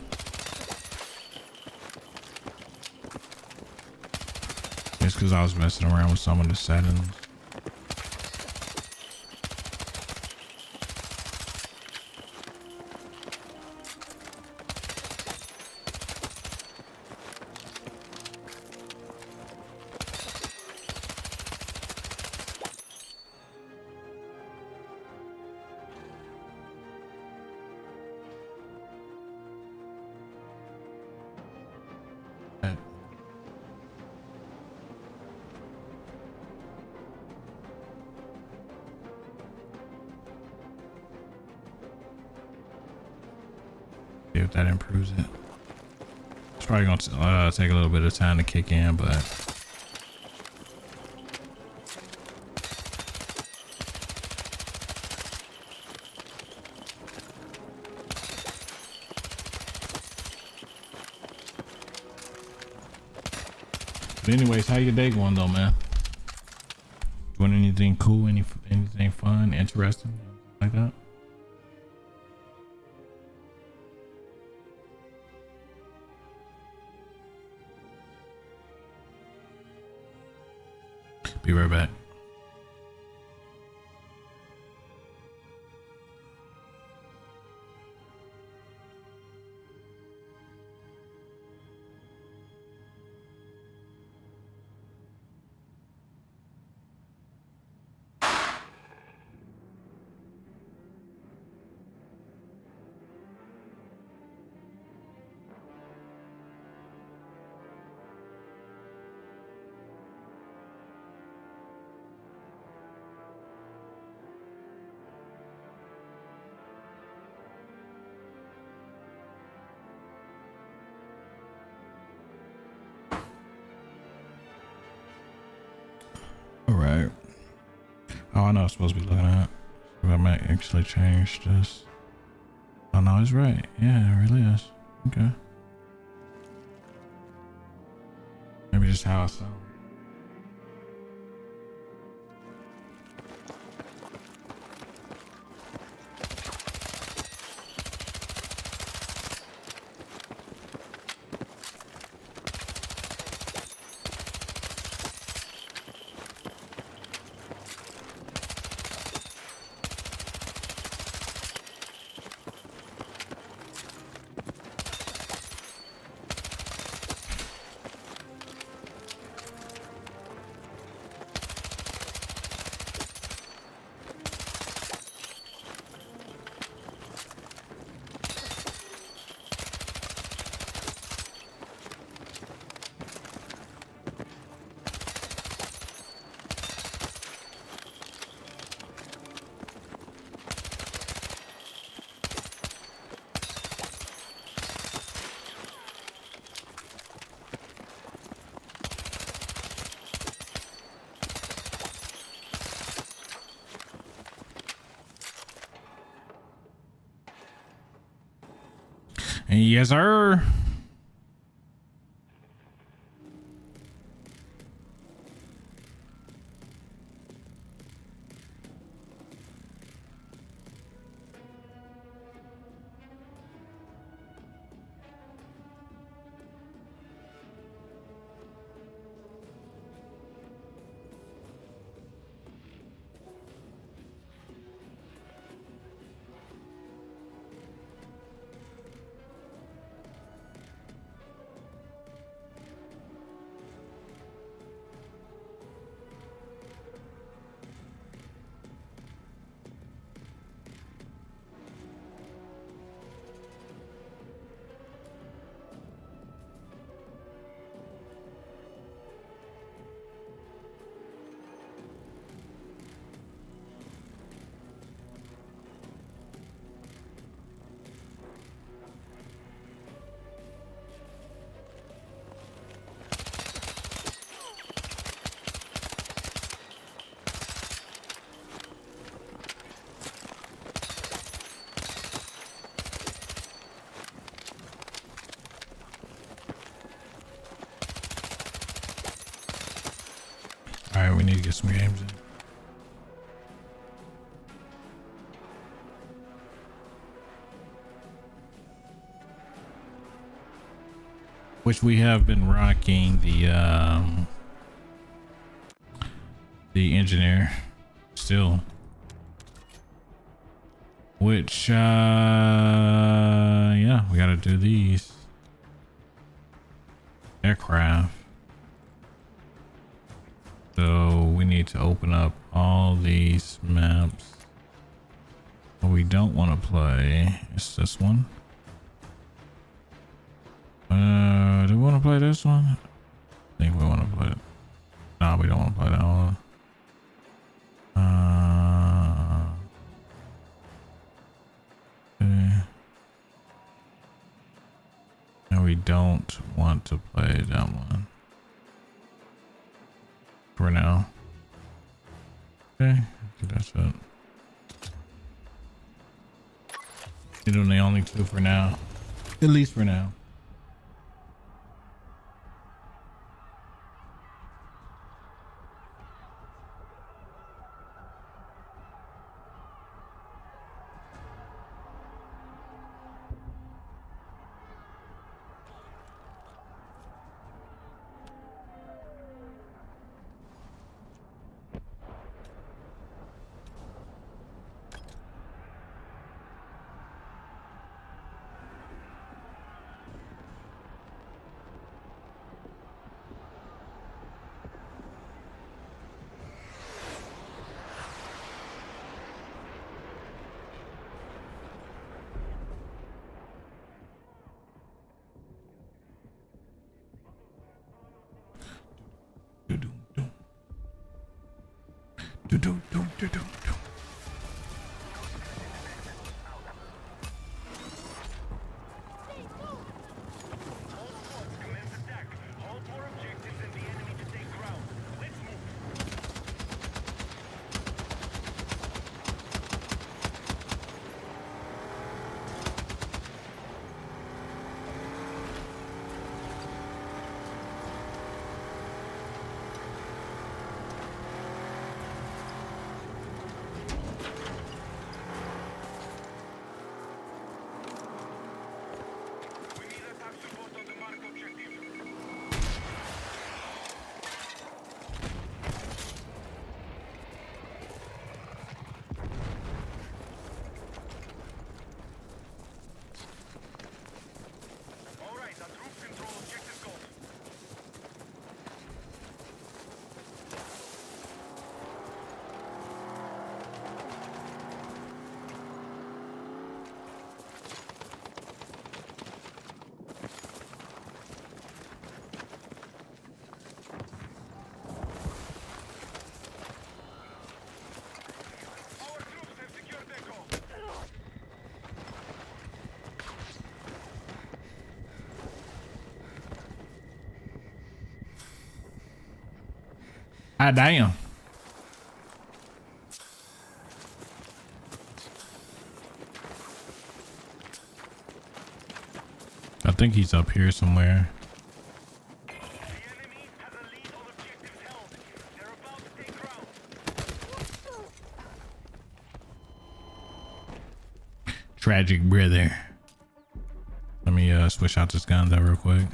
It's because I was messing around with some of the settings. See if that improves it. It's probably gonna take a little bit of time to kick in, but anyways, how your day going though, man? Doing anything cool? Anything fun, interesting, like that? Be right back. Oh, I know I'm supposed to be looking at. I might actually change this. Oh no, it's right. Yeah, it really is. Okay. Maybe just how it sounds. Yes, sir. All right, we need to get some games in. Which we have been rocking the engineer still. Which yeah, we gotta do these. Aircraft. So we need to open up all these maps. What we don't want to play is this one. Do we want to play this one? I think we want to play it. No, we don't want to play that one. Okay. And we don't want to play that one. For now. Okay, I think that's it. You're doing the only two for now. At least for now. Ah, damn. I think he's up here somewhere. The enemy has a lead on objectives held. They're about to take ground. Tragic brother. Let me switch out this gun though real quick.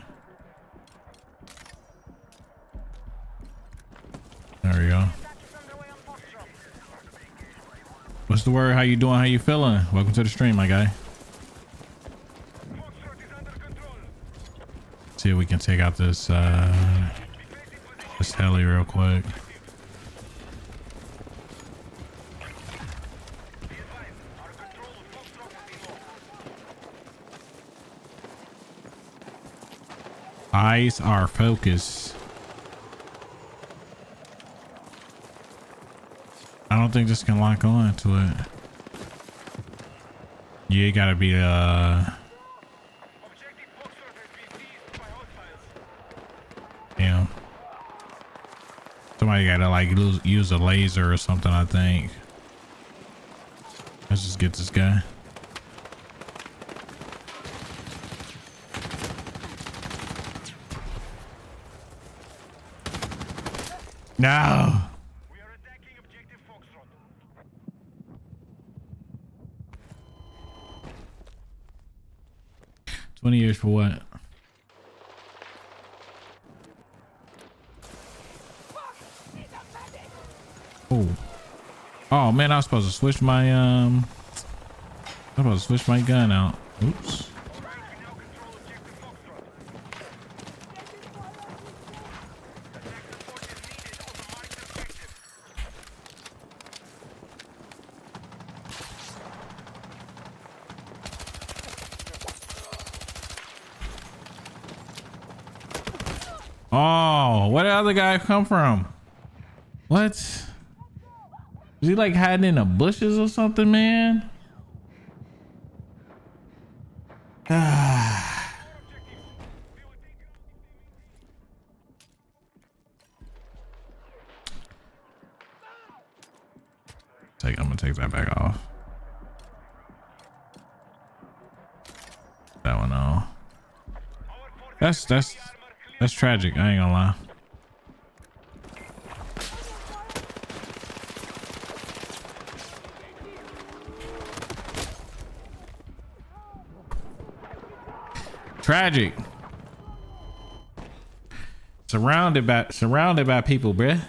There we go. What's the word? How you doing? How you feeling? Welcome to the stream, my guy. See if we can take out this this heli real quick. Eyes are focused. I don't think this can lock on to it. Yeah, it gotta be damn. Somebody gotta like use a laser or something, I think. Let's just get this guy. No. We are attacking objective Foxtrot. 20 years for what? Oh. Oh man, I was supposed to switch my I was supposed to switch my gun out. Oops. Oh, where did the other guy come from? What? Is he like hiding in the bushes or something, man? I'm gonna take that back off. That one off. That's tragic. I ain't gonna lie. Tragic. Surrounded by people, bruh.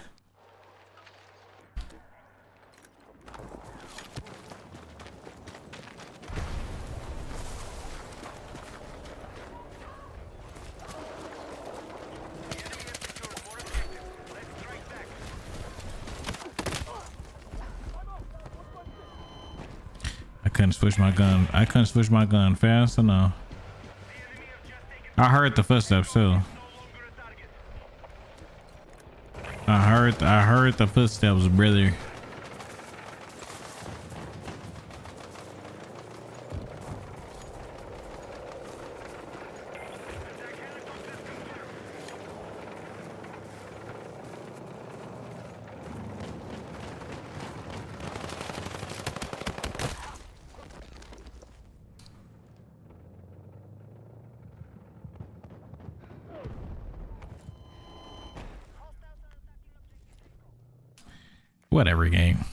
I couldn't switch my gun. I couldn't switch my gun fast enough. I heard the footsteps too. I heard the footsteps, brother. Whatever, game.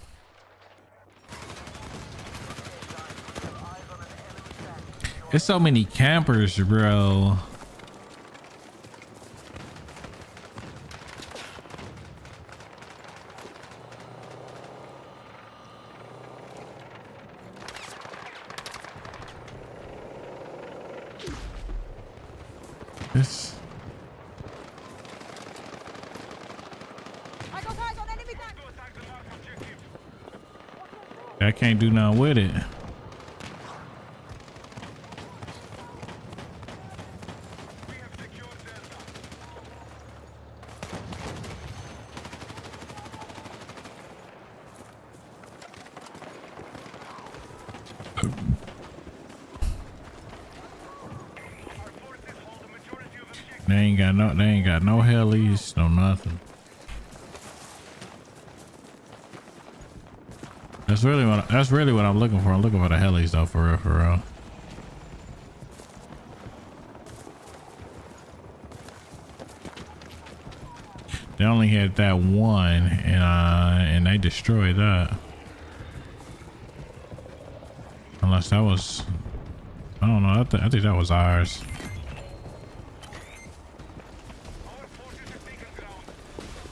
There's so many campers, bro. This. I can't do nothing with it. They ain't got no helis, no nothing. That's really what I'm looking for. I'm looking for the helis though, for real, for real. They only had that one, and they destroyed that. Unless that was, I don't know. I think that was ours. Our forces have taken ground.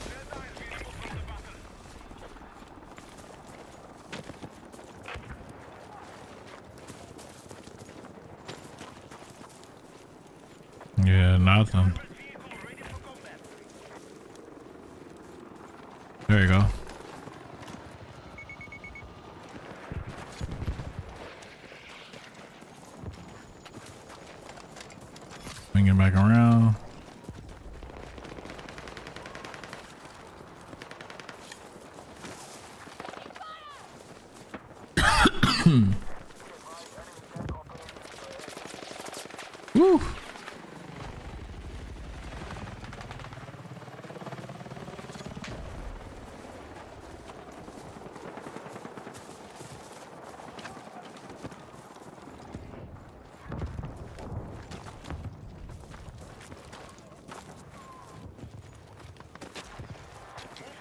Delta is visible from the battle. Yeah, nothing. Vehicle ready for combat. There you go. Bring it back around. Woo. Move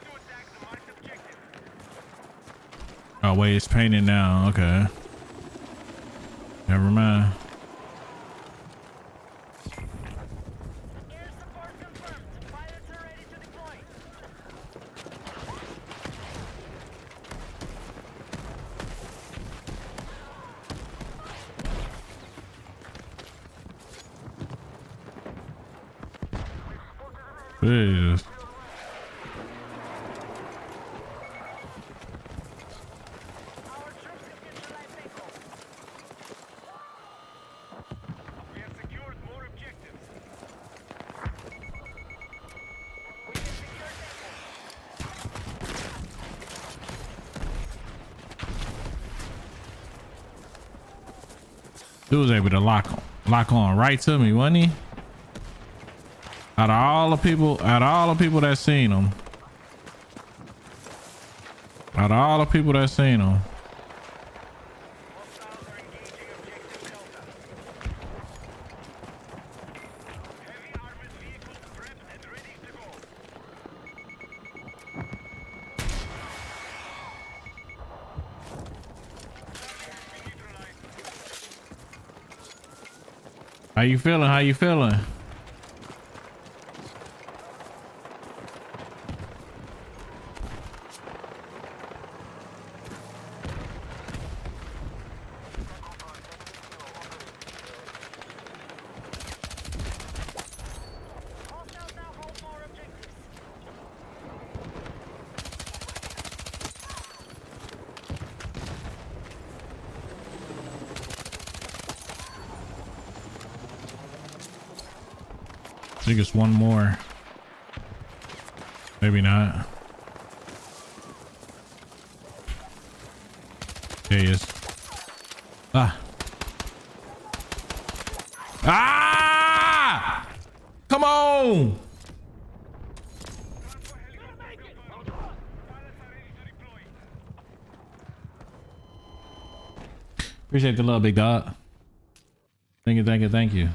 to attack the marked objective. Oh wait, it's painted now. Okay. Never mind. Air support confirmed. Pilots are ready to deploy. Jesus. Our troops have neutralized Echo. We have secured more objectives. We have secured Echo. He was able to lock on right to me, wasn't he? Out of all the people that seen him. Out of all the people that seen him. Hostiles are engaging objective Delta. Heavy armored vehicles prepped and ready to go. Be neutralized. How you feeling? How you feeling? Hostiles now hold more objectives. I think it's one more. Maybe not. There he is. Ah. Ah! Come on! Transport helicopter confirmed. Pilots are ready to deploy. Appreciate the love, big dog. Thank you, thank you, thank you.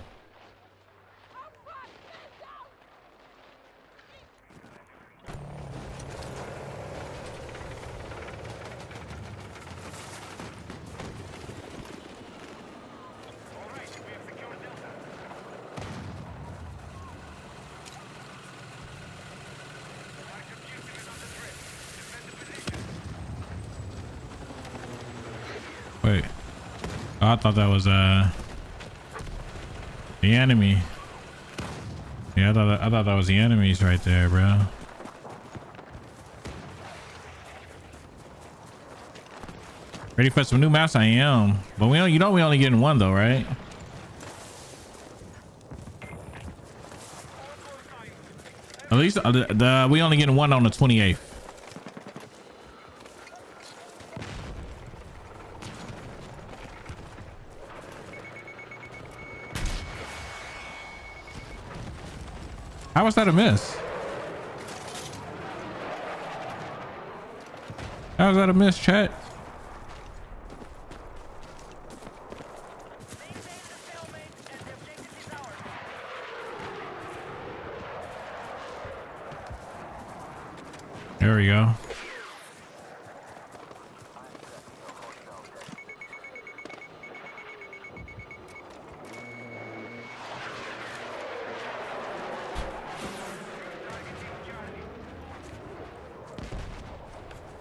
All right, we have secured Delta. Marked objective is under threat. Defend the position. Wait. Oh, I thought that was the enemy. Yeah, I thought that was the enemies right there, bro. Ready for some new maps? I am. But we don't, you know we only getting one though, right? At least we only getting one on the 28th. How was that a miss? How was that a miss, chat? There we go.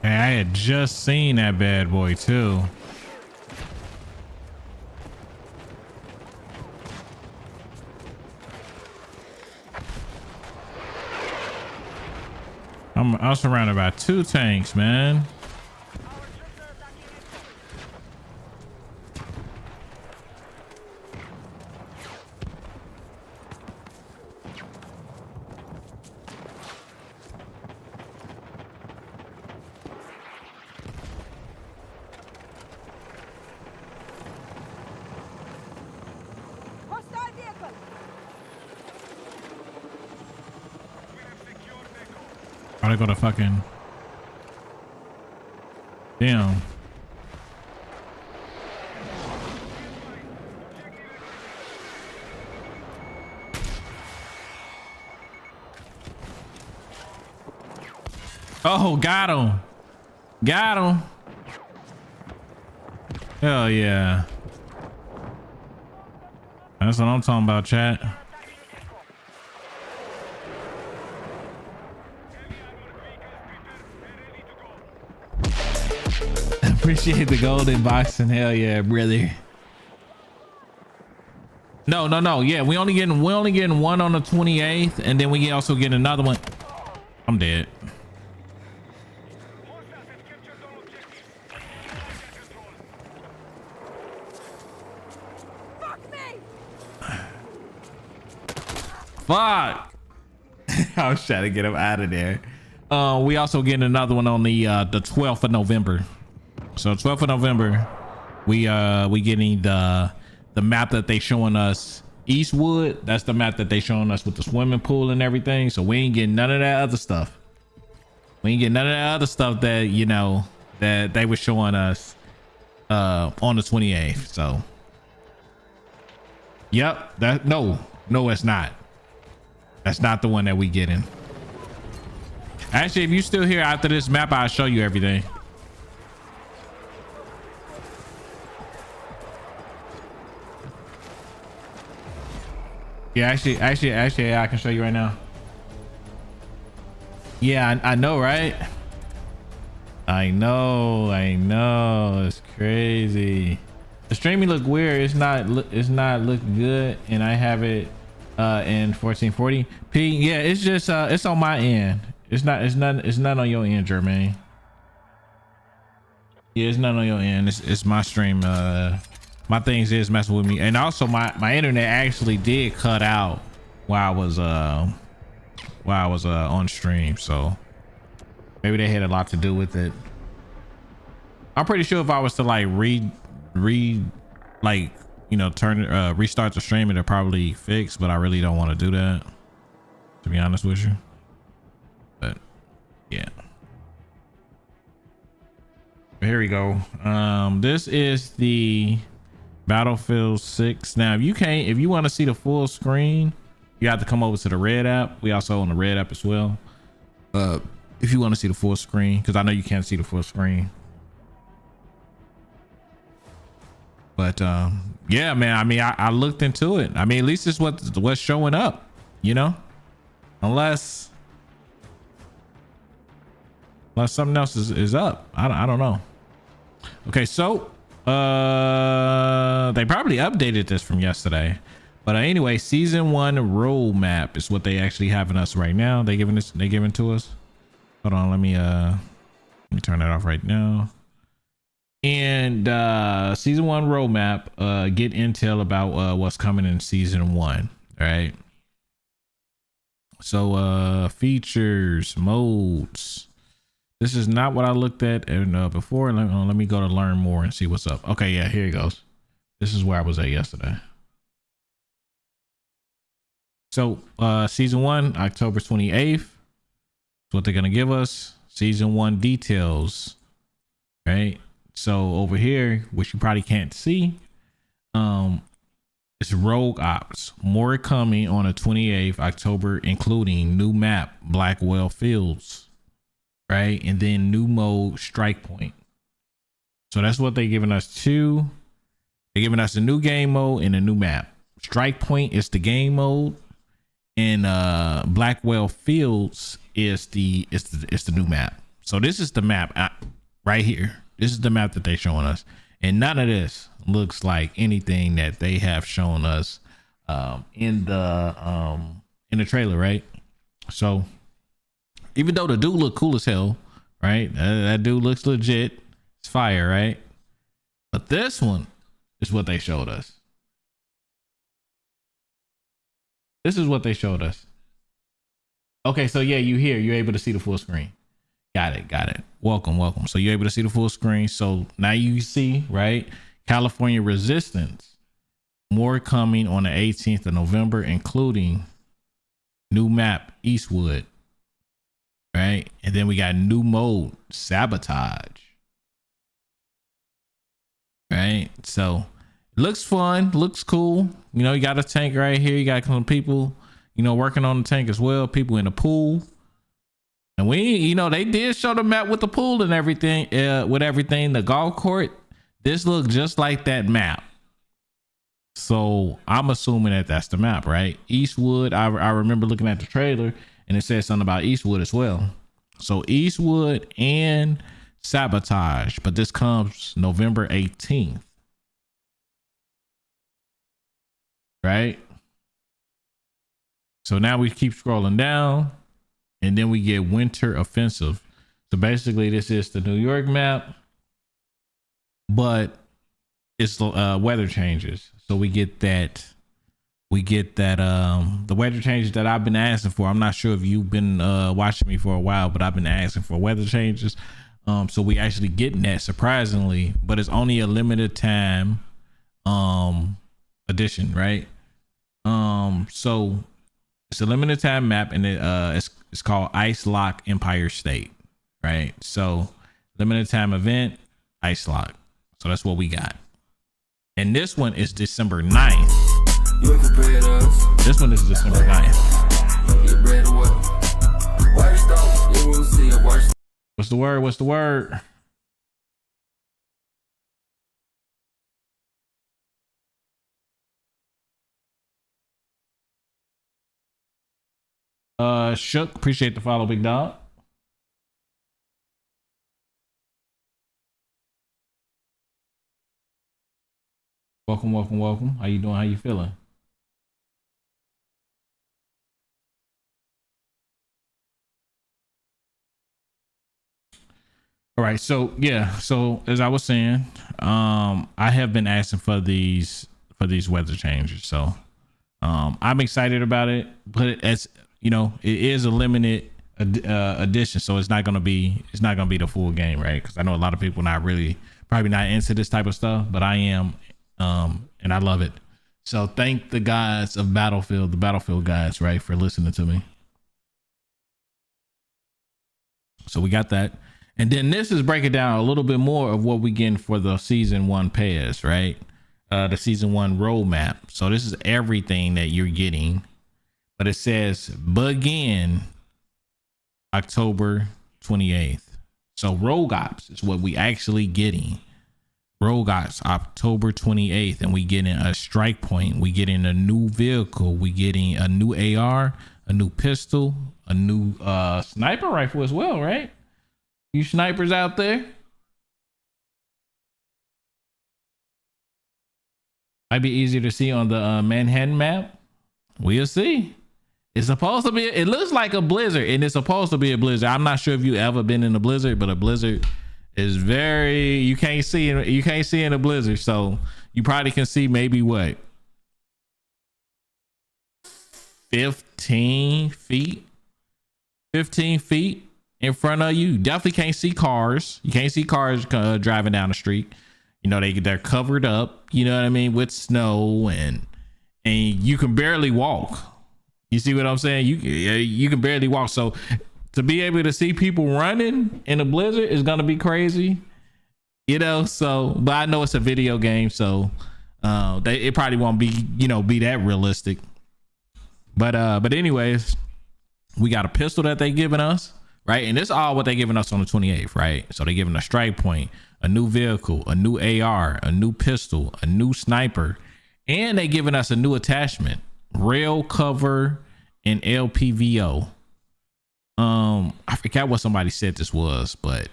Hey, I had just seen that bad boy too. I'm surrounded by 2 tanks, man. Hostile vehicle. Gotta go to fucking damn. Oh, got him. Got him. Hell yeah. That's what I'm talking about, chat. Appreciate the golden box and hell yeah, brother. No. Yeah, we only getting one on the 28th, and then we also get another one. I'm dead. Fuck me. Fuck. I was trying to get him out of there. We also getting another one on the 12th of November. So 12th of November, we getting the map that they showing us, Eastwood. That's the map that they showing us with the swimming pool and everything. So we ain't getting none of that other stuff. We ain't getting none of that other stuff that, you know, that they were showing us on the 28th. So yep, that no, it's not. That's not the one that we getting. Actually, if you still here after this map, I'll show you everything. Yeah, actually, I can show you right now. Yeah, I know, right? I know. It's crazy. The streaming look weird. It's not look good, and I have it in 1440p. Yeah, it's just it's on my end. It's not on your end, Jermaine. Yeah, it's not on your end. It's my stream. My things is messing with me, and also my internet actually did cut out while I was on stream, so maybe they had a lot to do with it. I'm pretty sure if I was to like like, you know, restart the stream, it'll probably fix, but I really don't want to do that, to be honest with you. But yeah, here we go. This is the Battlefield 6. Now, if you want to see the full screen, you have to come over to the Red app. We also on the Red app as well. If you want to see the full screen, because I know you can't see the full screen. But yeah, man. I mean, I looked into it. I mean, at least it's what's showing up, you know, unless something else is up. I don't know. Okay, so they probably updated this from yesterday, but anyway, season 1 roadmap is what they actually having us right now. They giving to us. Hold on, let me turn that off right now. And season 1 roadmap, get intel about what's coming in season 1. All right, so features, modes. This is not what I looked at before. Let me go to learn more and see what's up. Okay, yeah, here he goes. This is where I was at yesterday. So season 1, October 28th. That's what they're gonna give us. Season 1 details. Right. So over here, which you probably can't see, it's Rogue Ops. More coming on the 28th October, including new map, Blackwell Fields. right? And then new mode strike point. So that's what they're giving us two. They're giving us a new game mode and a new map. Strike point is the game mode, and Blackwell Fields is the new map. So this is the map right here. This is the map that they're showing us, and none of this looks like anything that they have shown us in the trailer, right? So even though the dude look cool as hell, right? That dude looks legit. It's fire, right? But this one is what they showed us. This is what they showed us. Okay, so yeah, you're able to see the full screen. Got it. Welcome. So you're able to see the full screen. So now you see, right? California Resistance. More coming on the 18th of November, including new map, Eastwood. Right? And then we got new mode, Sabotage. Right? So looks fun, looks cool. You know, you got a tank right here. You got some people, you know, working on the tank as well. People in the pool. And they did show the map with the pool and everything, the golf court. This looked just like that map. So I'm assuming that that's the map, right? Eastwood. I remember looking at the trailer and it said something about Eastwood as well. So Eastwood and Sabotage, but this comes November 18th. Right? So now we keep scrolling down and then we get Winter Offensive. So basically this is the New York map, but it's weather changes. So we get that the weather changes that I've been asking for. I'm not sure if you've been watching me for a while, but I've been asking for weather changes. So we actually getting that, surprisingly, but it's only a limited time edition, right? So it's a limited time map, and it's called Ice Lock Empire State, right? So limited time event, Ice Lock. So that's what we got. And this one is December 9th. This one is December 9th. What's the word? Shook, appreciate the follow, big dog. Welcome. How you doing? How you feeling? All right, so yeah, so as I was saying, I have been asking for these weather changes, so I'm excited about it. But as you know, it is a limited edition, so it's not gonna be the full game, right? Because I know a lot of people probably not into this type of stuff, but I am, and I love it. So thank the guys of Battlefield, the Battlefield guys, right, for listening to me. So we got that. And then this is breaking down a little bit more of what we getting for the season 1 pass, right? The season 1 roadmap. So this is everything that you're getting, but it says begin October 28th. So Rogue Ops is what we actually getting. Rogue Ops October 28th, and we getting a strike point. We getting a new vehicle. We getting a new AR, a new pistol, a new sniper rifle as well, right? You snipers out there? Might be easier to see on the Manhattan map. We'll see. It's supposed to be, it looks like a blizzard, and it's supposed to be a blizzard. I'm not sure if you ever been in a blizzard, but a blizzard is you can't see in a blizzard. So you probably can see maybe what? 15 feet in front of you. Definitely can't see cars. You can't see cars driving down the street. You know, they're covered up, you know what I mean, with snow, and you can barely walk. You see what I'm saying? You can barely walk. So to be able to see people running in a blizzard is gonna be crazy, you know. So, but I know it's a video game, so it probably won't be that realistic. But anyways, we got a pistol that they giving us, right? And this is all what they giving us on the 28th, right? So they giving a strike point, a new vehicle, a new AR, a new pistol, a new sniper, and they giving us a new attachment, rail cover and LPVO. I forgot what somebody said this was, but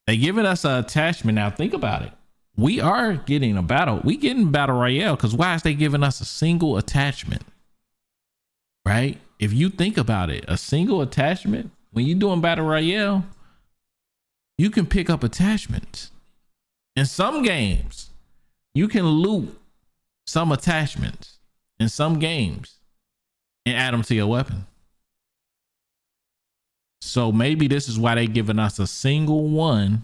they giving us an attachment. Now think about it. We are getting a battle. We getting battle royale because why is they giving us a single attachment? Right? If you think about it, a single attachment, when you're doing battle royale, you can pick up attachments. In some games, you can loot some attachments in some games and add them to your weapon. So maybe this is why they giving us a single one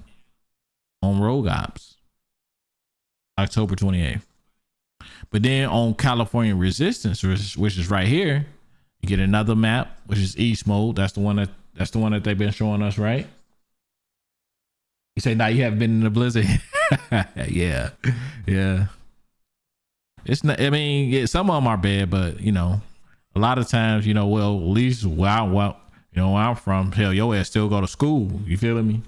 on Rogue Ops, October 28th. But then on California Resistance, which is right here, you get another map, which is East Mode. That's the one that they've been showing us, right? You say, now you haven't been in the Blizzard. yeah. It's not, I mean, yeah, some of them are bad, but you know, a lot of times, you know, well, at least where I'm from, hell, your ass still go to school. You feeling me?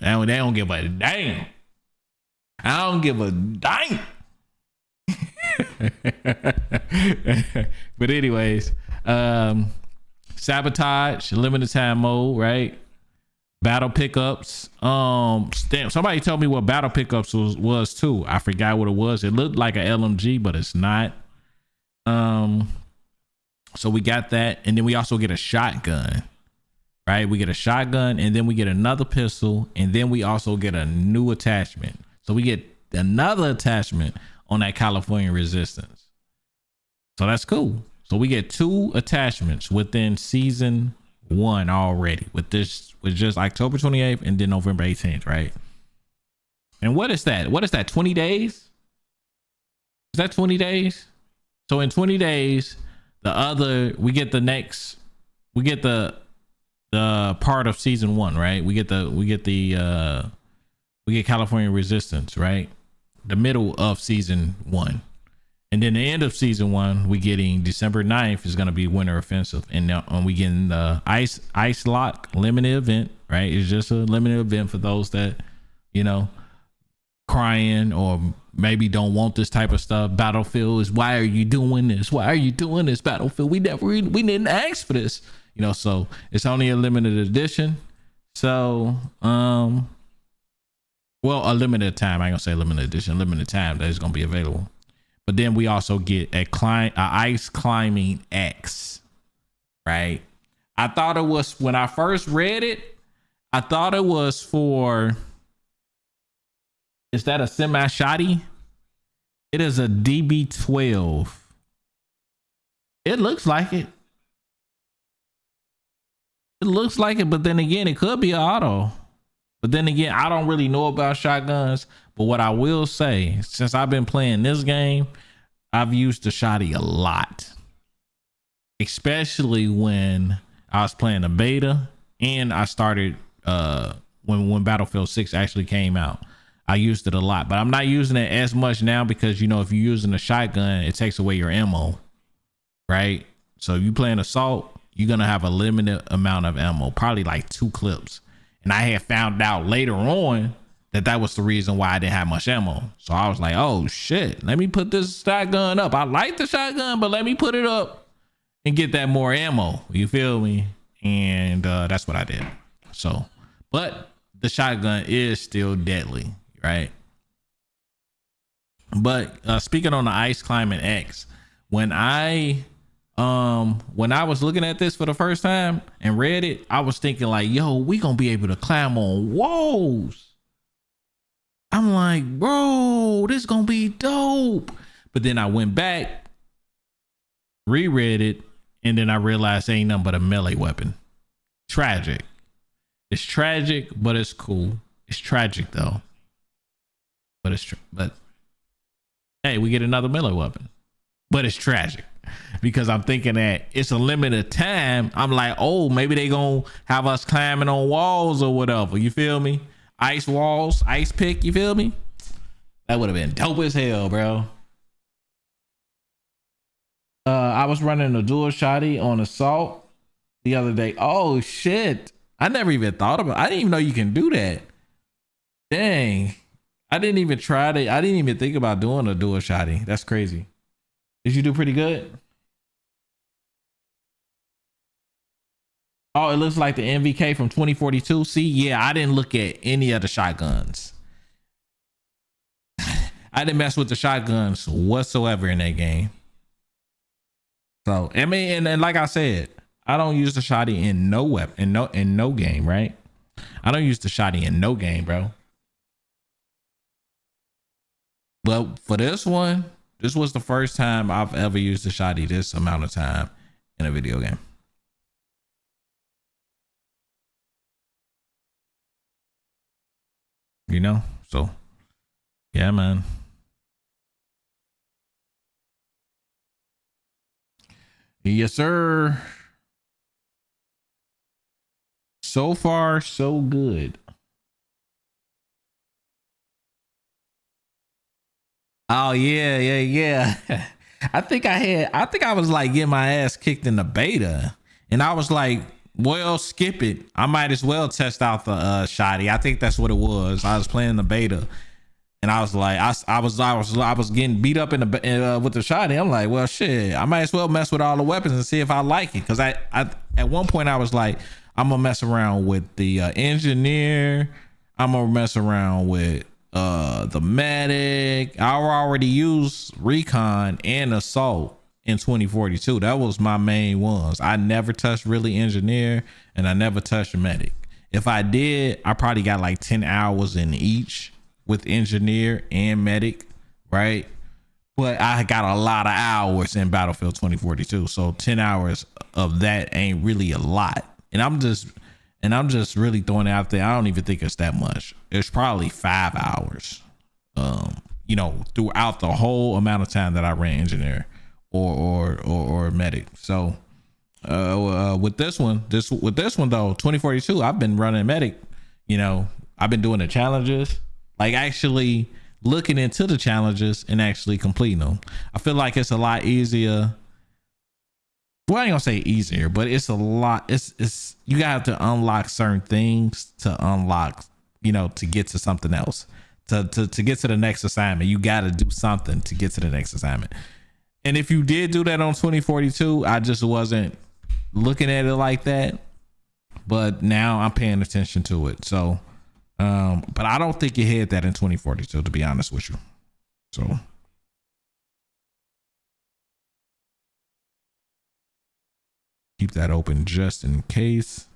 And they don't give a damn. I don't give a damn. But anyways, sabotage, limited time mode, right? Battle pickups. Somebody told me what battle pickups was too. I forgot what it was. It looked like an LMG, but it's not. So we got that, and then we also get a shotgun. Right? We get a shotgun, and then we get another pistol, and then we also get a new attachment. So we get another attachment on that California Resistance. So that's cool. So we get 2 attachments within season 1 already with just October 28th and then November 18th, right? And what is that? 20 days? Is that 20 days? So in 20 days, we get the part of season 1, right? We get California Resistance, right? The middle of season 1. And then the end of season 1, we getting December 9th is going to be Winter Offensive. And now we getting the Ice Lock limited event, right? It's just a limited event for those that, you know, crying or maybe don't want this type of stuff. Battlefield is, why are you doing this? Why are you doing this, Battlefield? We didn't ask for this. You know, so it's only a limited edition. So, well, a limited time. I ain't gonna say limited edition, limited time that is gonna be available. But then we also get a ice climbing X, right? I thought it was, when I first read it, I thought it was for, is that a semi-shotty? It is a DB12. It looks like it. It looks like it, but then again, it could be an auto. But then again, I don't really know about shotguns. But what I will say, since I've been playing this game, I've used the shotty a lot. Especially when I was playing the beta and I started when Battlefield 6 actually came out. I used it a lot, but I'm not using it as much now because, you know, if you're using a shotgun, it takes away your ammo, right? So if you playing assault, you're going to have a limited amount of ammo, probably like 2 clips. And I had found out later on that was the reason why I didn't have much ammo. So I was like, oh shit, let me put this shotgun up. I like the shotgun, but let me put it up and get that more ammo. You feel me? And that's what I did. So, but the shotgun is still deadly, right? But speaking on the Ice Climbing X, when I was looking at this for the first time and read it, I was thinking like, yo, we gonna be able to climb on walls. I'm like, bro, this gonna be dope. But then I went back, reread it, and then I realized it ain't nothing but a melee weapon. Tragic. It's tragic, but it's cool. It's tragic though. But hey, we get another melee weapon. But it's tragic. Because I'm thinking that it's a limited time. I'm like, oh, maybe they gonna have us climbing on walls or whatever. You feel me? Ice walls, ice pick. You feel me? That would have been dope as hell, bro. I was running a dual shotty on assault the other day. Oh shit! I never even thought about. I didn't even know you can do that. Dang, I didn't even try to. I didn't even think about doing a dual shotty. That's crazy. Did you do pretty good? Oh, it looks like the MVK from 2042. See, yeah, I didn't look at any of the shotguns. I didn't mess with the shotguns whatsoever in that game. So I mean, and like I said, I don't use the shotty in no weapon, in no game, right? I don't use the shotty in no game, bro. But for this one, this was the first time I've ever used the shotty this amount of time in a video game. You know, so yeah, man. Yes, sir. So far, so good. Oh yeah, yeah. I think I was like getting my ass kicked in the beta, and I was like, well, skip it. I might as well test out the shotty. I think that's what it was. I was playing the beta, and I was like, I was getting beat up in the with the shotty. I'm like, well, shit, I might as well mess with all the weapons and see if I like it. Cause I at one point I was like, I'm gonna mess around with the engineer. I'm gonna mess around with the medic. I already used recon and assault in 2042. That was my main ones. I never touched really engineer, and I never touched medic. If I did, I probably got like 10 hours in each with engineer and medic, right? But I got a lot of hours in Battlefield 2042, so 10 hours of that ain't really a lot. And I'm just really throwing it out there. I don't even think it's that much. It's probably 5 hours, you know, throughout the whole amount of time that I ran engineer or medic. So with this one though, 2042, I've been running medic. You know, I've been doing the challenges, like actually looking into the challenges and actually completing them. I feel like it's a lot easier. Well, I ain't gonna say easier, but it's a lot. It's you got to unlock certain things to unlock, you know, to get to something else. To get to the next assignment, you got to do something to get to the next assignment. And if you did do that on 2042, I just wasn't looking at it like that. But now I'm paying attention to it. So, but I don't think you had that in 2042, to be honest with you. So. Keep that open just in case.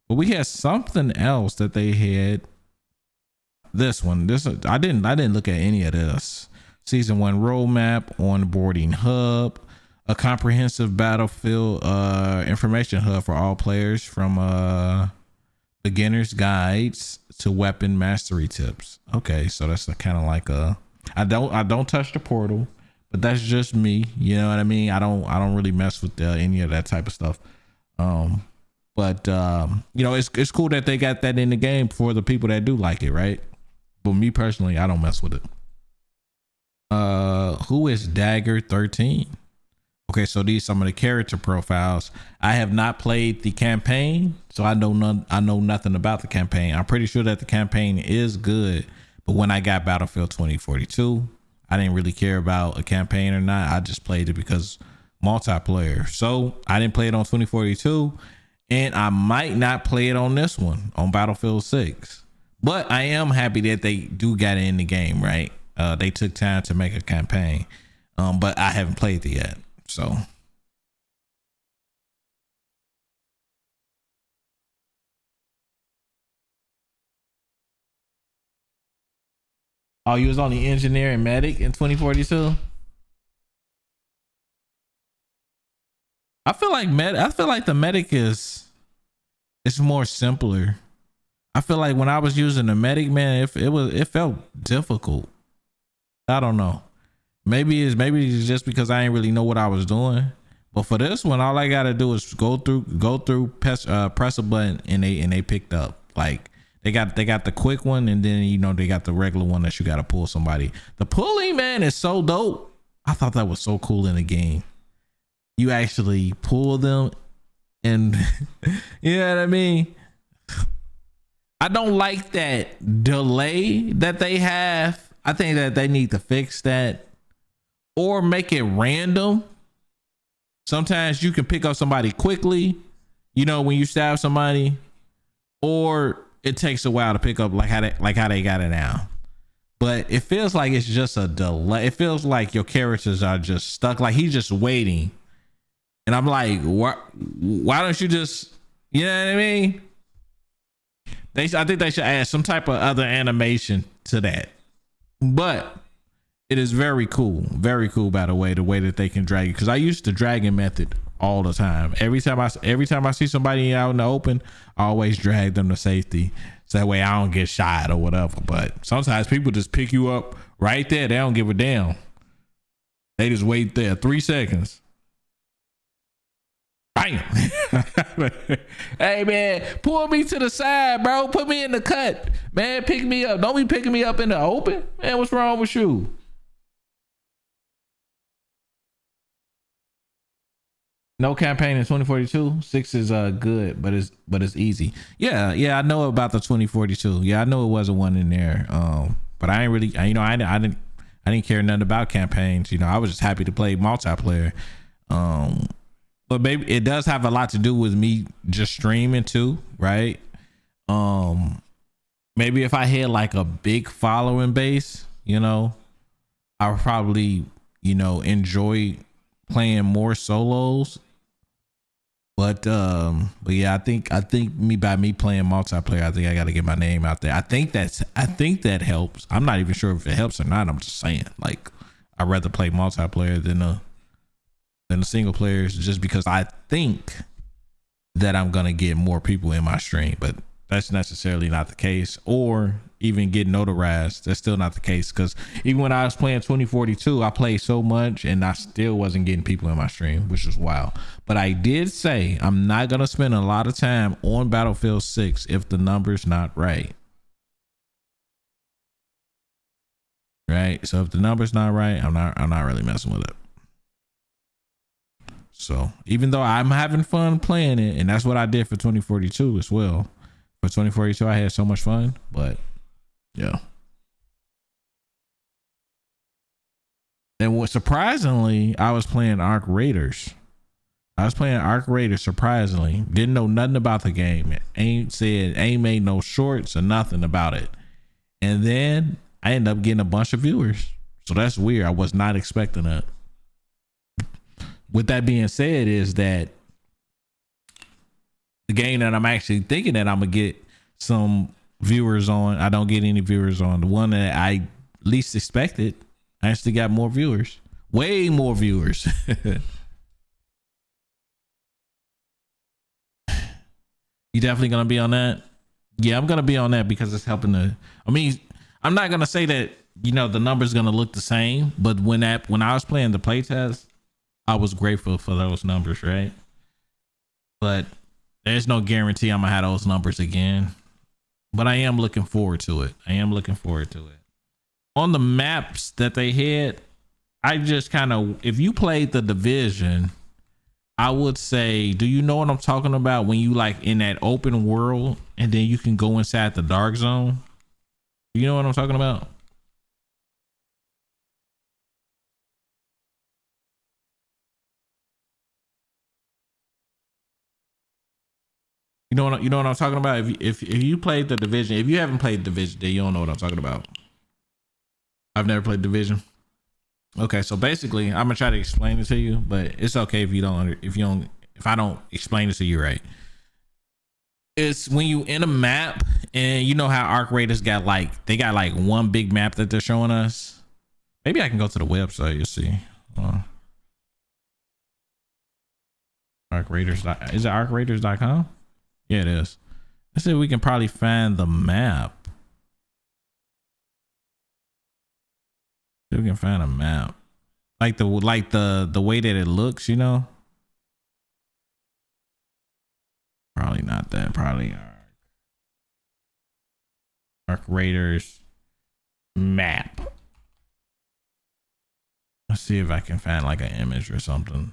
But we had something else that they had. This I didn't look at any of this. Season 1 roadmap, onboarding hub, a comprehensive battlefield information hub for all players, from beginners guides to weapon mastery tips. Okay, so that's kind of like I don't touch the portal, but that's just me. You know what I mean? I don't really mess with any of that type of stuff. But you know, it's cool that they got that in the game for the people that do like it, right? But me personally, I don't mess with it. Who is Dagger 13? Okay, so these some of the character profiles. I have not played the campaign, so I know nothing about the campaign. I'm pretty sure that the campaign is good, but when I got Battlefield 2042, I didn't really care about a campaign or not. I just played it because multiplayer. So I didn't play it on 2042, and I might not play it on this one, on Battlefield 6. But I am happy that they do got it in the game, right? They took time to make a campaign, but I haven't played it yet. So oh, you was only engineer and medic in 2042? I feel like the medic is it's more simpler. I feel like when I was using the medic, man, it felt difficult. I don't know. Maybe it's just because I didn't really know what I was doing. But for this one, all I gotta do is go through, press a button, and they picked up. Like they got the quick one, and then you know they got the regular one that you gotta pull somebody. The pulling, man, is so dope. I thought that was so cool in the game. You actually pull them, and you know what I mean. I don't like that delay that they have. I think that they need to fix that or make it random. Sometimes you can pick up somebody quickly, you know, when you stab somebody, or it takes a while to pick up like how they got it now. But it feels like it's just a delay. It feels like your characters are just stuck, like he's just waiting. And I'm like, why don't you just, you know what I mean? I think they should add some type of other animation to that. But it is very cool by the way that they can drag it, because I used the dragging method all the time. Every time I see somebody out in the open, I always drag them to safety so that way I don't get shot or whatever. But sometimes people just pick you up right there. They don't give a damn. They just wait there 3 seconds. Bam. Hey man, pull me to the side, bro. Put me in the cut, man. Pick me up. Don't be picking me up in the open, man. What's wrong with you? No campaign in 2042. 6 is good, but it's easy. Yeah, I know about the 2042. Yeah, I know it wasn't one in there. But I ain't really, you know, I didn't care nothing about campaigns. You know, I was just happy to play multiplayer. But maybe it does have a lot to do with me just streaming too, right? Maybe if I had like a big following base, you know, I would probably, you know, enjoy playing more solos. But yeah, I think by me playing multiplayer, I think I got to get my name out there. I think that helps. I'm not even sure if it helps or not. I'm just saying, like, I'd rather play multiplayer than the single players, just because I think that I'm gonna get more people in my stream, but that's necessarily not the case, or even get notarized. That's still not the case, because even when I was playing 2042, I played so much and I still wasn't getting people in my stream, which is wild. But I did say I'm not gonna spend a lot of time on Battlefield 6 if the number's not right. Right? So if the number's not right, I'm not really messing with it. So even though I'm having fun playing it, and that's what I did for 2042 as well. For 2042, I had so much fun, but yeah. And what surprisingly, I was playing Arc Raiders. Surprisingly. Didn't know nothing about the game. Ain't made no shorts or nothing about it. And then I ended up getting a bunch of viewers. So that's weird. I was not expecting that. With that being said, is that the game that I'm actually thinking that I'm gonna get some viewers on, I don't get any viewers on. The one that I least expected, I actually got more viewers, way more viewers. You definitely gonna be on that? Yeah, I'm gonna be on that because it's helping I mean, I'm not gonna say that, you know, the number's gonna look the same, but when I was playing the playtest, I was grateful for those numbers, right? But there's no guarantee I'm gonna have those numbers again. But I am looking forward to it. On the maps that they had, I just kind of, if you played the Division, I would say, do you know what I'm talking about when you like in that open world and then you can go inside the dark zone? You know what I'm talking about? You know what I'm talking about? If you played the Division, if you haven't played Division, then you don't know what I'm talking about. I've never played Division. Okay, so basically, I'm gonna try to explain it to you, but it's okay if I don't explain it to you right. It's when you in a map, and you know how Arc Raiders got like one big map that they're showing us. Maybe I can go to the website. You see, Arc Raiders. Is it arcraiders.com? Yeah, it is. Let's see if we can probably find the map. See if we can find a map. Like the way that it looks, you know? Probably not that. Probably Arc Raiders map. Let's see if I can find like an image or something.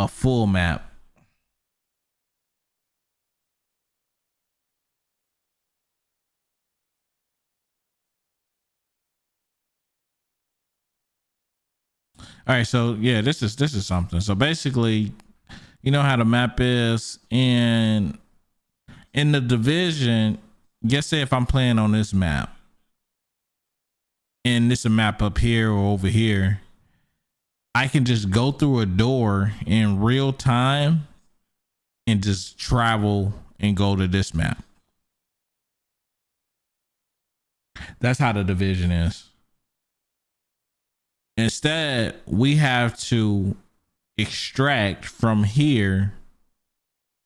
Full map. All right, so yeah, this is something. So basically, you know how the map is in the division. Just say if I'm playing on this map, and this is a map up here or over here, I can just go through a door in real time and just travel and go to this map. That's how the division is. Instead, we have to extract from here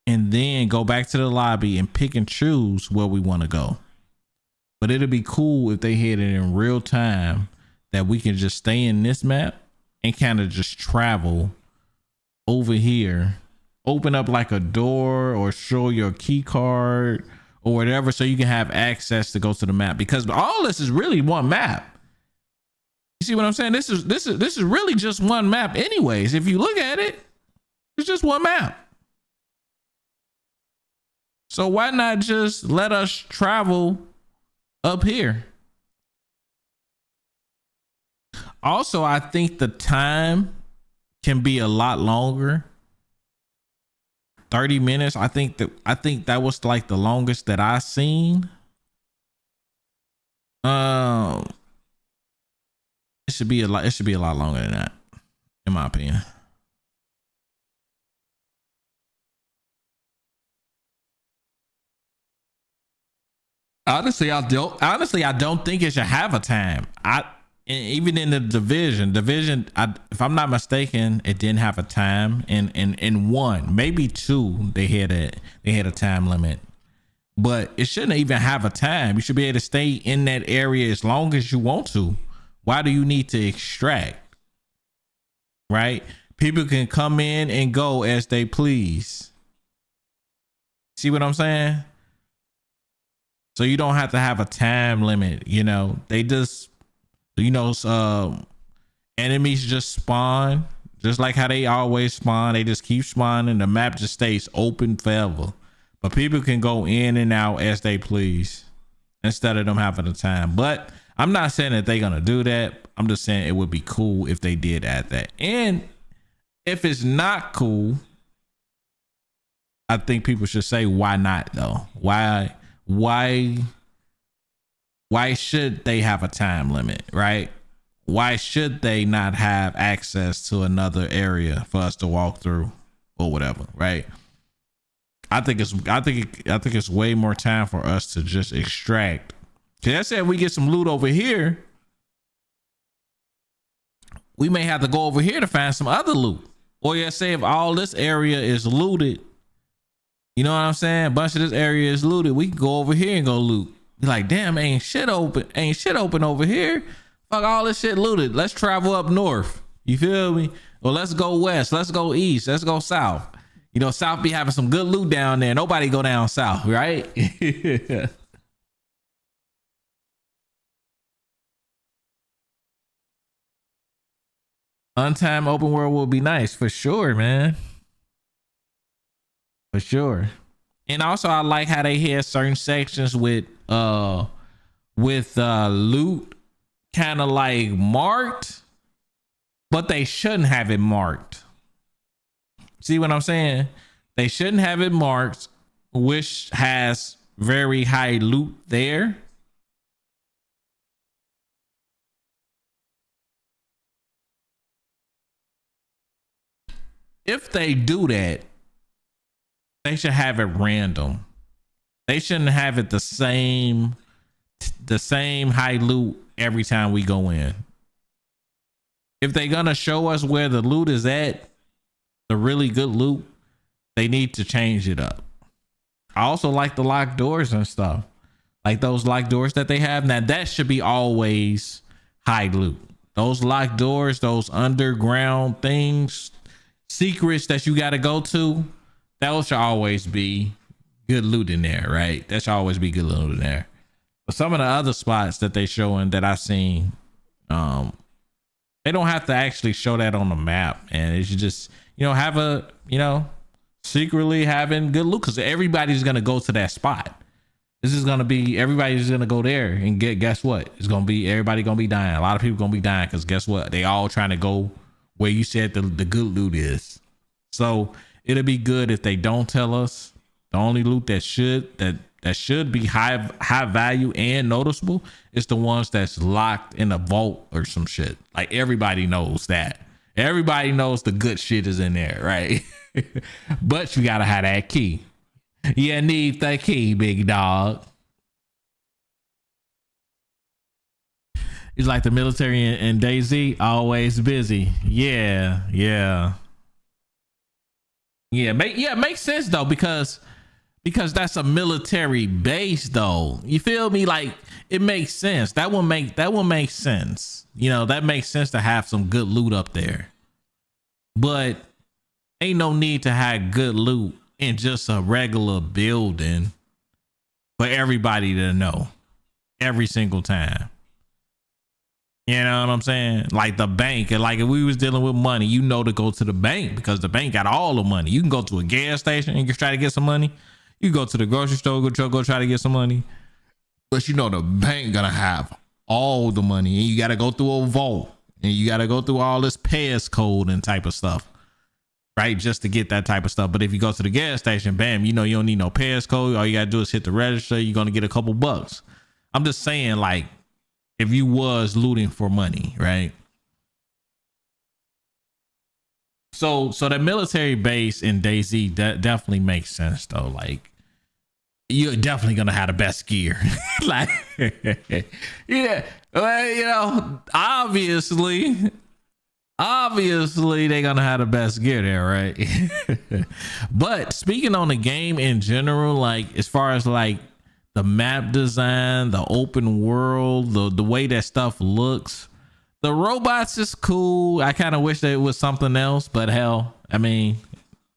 and then go back to the lobby and pick and choose where we want to go. But it'll be cool if they hit it in real time, that we can just stay in this map and kind of just travel over here, open up like a door or show your key card or whatever, so you can have access to go to the map, because all this is really one map. You see what I'm saying? This is really just one map anyways. If you look at it, it's just one map. So why not just let us travel up here? Also, I think the time can be a lot longer. 30 minutes. I think that was like the longest that I seen. It should be a lot longer than that, in my opinion. Honestly, I don't think it should have a time. Even in the division, if I'm not mistaken, it didn't have a time. In one, maybe two, they had a time limit, but it shouldn't even have a time. You should be able to stay in that area as long as you want to. Why do you need to extract? Right? People can come in and go as they please. See what I'm saying? So you don't have to have a time limit. You know, they just, enemies just spawn just like how they always spawn. They just keep spawning. The map just stays open forever, but people can go in and out as they please instead of them having a time. But I'm not saying that they're gonna do that. I'm just saying it would be cool if they did add that. And if it's not cool, I think people should say, why not though? Why should they have a time limit, right? Why should they not have access to another area for us to walk through or whatever, right? I think it's way more time for us to just extract. Cause I said, we get some loot over here, we may have to go over here to find some other loot. Or yeah, say if all this area is looted, you know what I'm saying? A bunch of this area is looted, we can go over here and go loot. Be like, damn, ain't shit open over here. Fuck, all this shit looted. Let's travel up north. You feel me? Well, let's go west. Let's go east. Let's go south. You know, south be having some good loot down there. Nobody go down south, right? Untimed open world will be nice for sure, man. For sure. And also I like how they had certain sections with loot kind of like marked, but they shouldn't have it marked. See what I'm saying? They shouldn't have it marked, which has very high loot there. If they do that, they should have it random. They shouldn't have it the same high loot every time we go in. If they're gonna show us where the loot is at, the really good loot, they need to change it up. I also like the locked doors and stuff, like those locked doors that they have now. That should be always high loot. Those locked doors, those underground things, secrets that you got to go to, that should always be good loot in there, right? That should always be good loot in there. But some of the other spots that they showing that I've seen, they don't have to actually show that on the map, and it should just, have a, secretly having good loot, because everybody's gonna go to that spot. This is gonna be, everybody's gonna go there and guess what? It's gonna be, everybody gonna be dying. A lot of people gonna be dying because guess what? They all trying to go where you said the good loot is. So it'll be good if they don't tell us. The only loot that should be high value and noticeable is the ones that's locked in a vault or some shit. Like everybody knows that. Everybody knows the good shit is in there, right? But you gotta have that key. You need the key, big dog. It's like the military in DayZ, always busy. Yeah. Makes sense though, because that's a military base though. You feel me? Like it makes sense. That will make sense. You know, that makes sense to have some good loot up there. But ain't no need to have good loot in just a regular building for everybody to know every single time. You know what I'm saying? Like the bank, and like if we was dealing with money, you know to go to the bank because the bank got all the money. You can go to a gas station and try to get some money. You go to the grocery store, go try to get some money. But you know the bank gonna have all the money, and you gotta go through a vault, and you gotta go through all this passcode and type of stuff, right? Just to get that type of stuff. But if you go to the gas station, bam, you know you don't need no passcode. All you gotta do is hit the register. You're gonna get a couple bucks. I'm just saying, like, if you was looting for money, right? So the military base in DayZ definitely makes sense though. Like you're definitely gonna have the best gear. Like yeah, well, you know, obviously they're gonna have the best gear there, right? But speaking on the game in general, like as far as like the map design, the open world, the way that stuff looks, the robots is cool. I kind of wish that it was something else, but hell, I mean,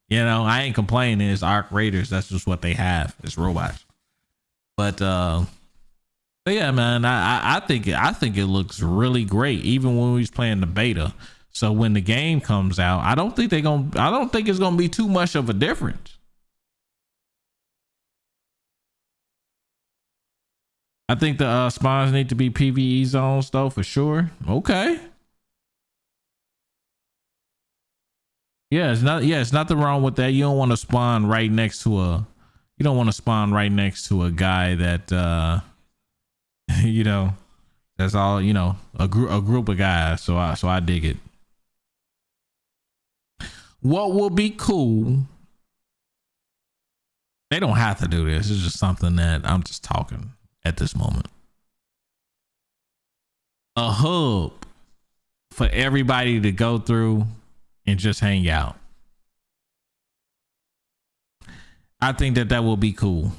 you know, I ain't complaining. It's Arc Raiders. That's just what they have. It's robots. But yeah, man, I think it looks really great, even when we was playing the beta. So when the game comes out, I don't think it's gonna be too much of a difference. I think the spawns need to be PvE zones though, for sure. Okay. Yeah, it's nothing wrong with that. You don't want to spawn right next to a guy that you know, that's all, you know, a group of guys. So I dig it. What will be cool? They don't have to do this. It's just something that I'm just talking at this moment. A hub for everybody to go through and just hang out. I think that will be cool.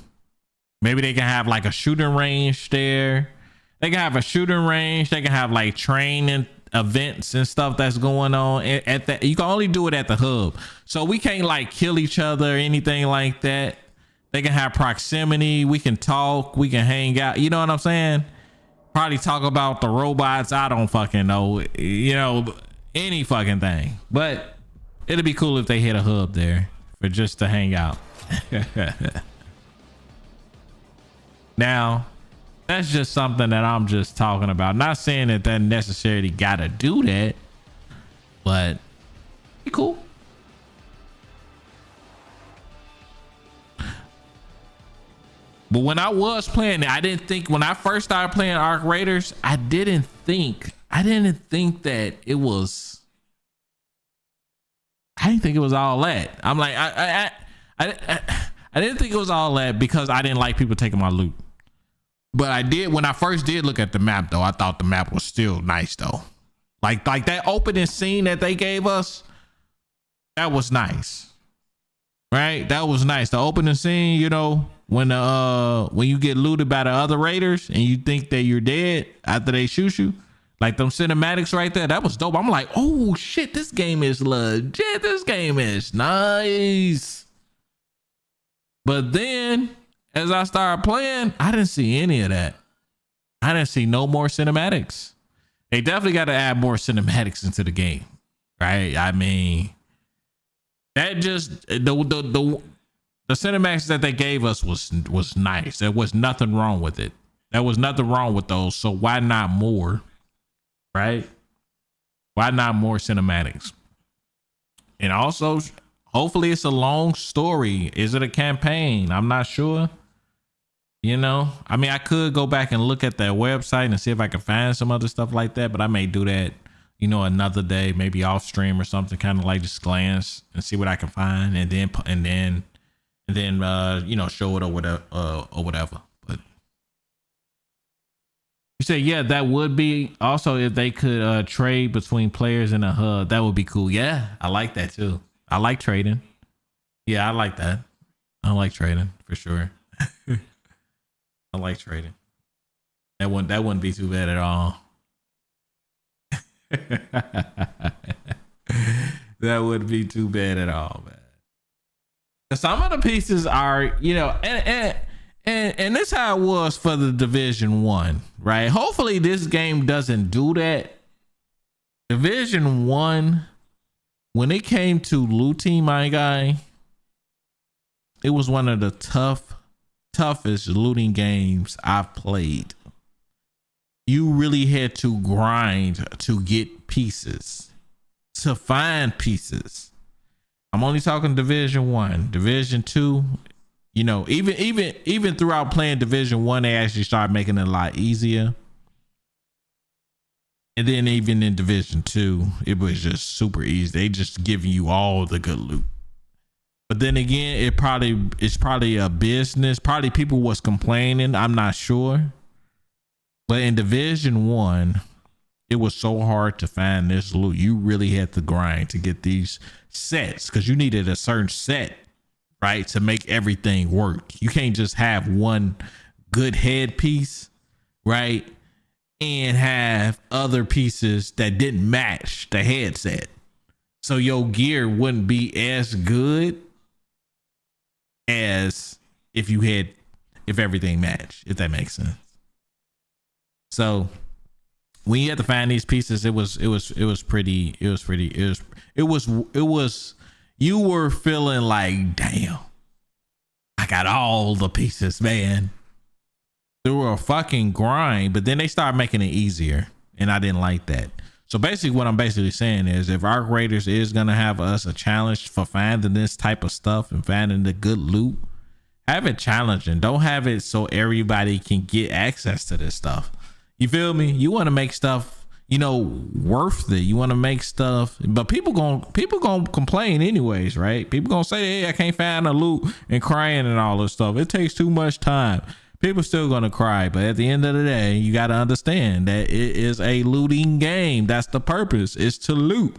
Maybe they can have like a shooting range there. They can have a shooting range. They can have like training events and stuff that's going on at that. You can only do it at the hub, so we can't like kill each other or anything like that. They can have proximity. We can talk. We can hang out. You know what I'm saying? Probably talk about the robots. I don't fucking know. You know, any fucking thing. But it'd be cool if they hit a hub there for just to hang out. Now, that's just something that I'm just talking about. Not saying that necessarily gotta do that, but be cool. But when I was playing it, I didn't think, when I first started playing Arc Raiders, I didn't think that it was, I didn't think it was all that. I'm like, I didn't think it was all that because I didn't like people taking my loot. But I did, when I first did look at the map though, I thought the map was still nice though. Like that opening scene that they gave us, that was nice. Right? That was nice. The opening scene, you know, when you get looted by the other raiders and you think that you're dead after they shoot you, like them cinematics right there, that was dope. I'm like, oh shit, this game is legit. This game is nice. But then as I started playing, I didn't see any of that. I didn't see no more cinematics. They definitely got to add more cinematics into the game, right? I mean, that just the cinematics that they gave us was nice. There was nothing wrong with it. There was nothing wrong with those. So why not more? Right? Why not more cinematics? And also, hopefully it's a long story. Is it a campaign? I'm not sure. You know, I mean, I could go back and look at that website and see if I can find some other stuff like that, but I may do that, you know, another day, maybe off stream or something, kind of like just glance and see what I can find, and then you know, show it or whatever. But you say, yeah, that would be also if they could trade between players in a hub, that would be cool. Yeah, I like that too. I like trading. Yeah, I like that. I like trading for sure. I like trading. That wouldn't be too bad at all. That wouldn't be too bad at all, man. Some of the pieces are, you know, and this how it was for the Division 1, right? Hopefully this game doesn't do that. Division 1, when it came to looting, my guy, it was one of the toughest looting games I've played. You really had to grind to get pieces, to find pieces. I'm only talking Division 1. Division 2, you know, even throughout playing Division 1, they actually started making it a lot easier. And then even in Division 2, it was just super easy. They just giving you all the good loot. But then again, it's probably a business. Probably people was complaining. I'm not sure. But in Division 1, it was so hard to find this loot. You really had to grind to get these sets because you needed a certain set, right, to make everything work. You can't just have one good headpiece, right, and have other pieces that didn't match the headset. So your gear wouldn't be as good as if everything matched, if that makes sense. So when you had to find these pieces, it was you were feeling like, damn, I got all the pieces, man. They were a fucking grind, but then they started making it easier, and I didn't like that. So basically what I'm basically saying is if Arc Raiders is going to have us a challenge for finding this type of stuff and finding the good loot, have it challenging. Don't have it so everybody can get access to this stuff. You feel me? You want to make stuff, you know, worth it. You want to make stuff, but people gonna complain anyways, right? People gonna say, hey, I can't find a loot and crying and all this stuff. It takes too much time. People still gonna cry, but at the end of the day, you got to understand that it is a looting game. That's the purpose. It's to loot,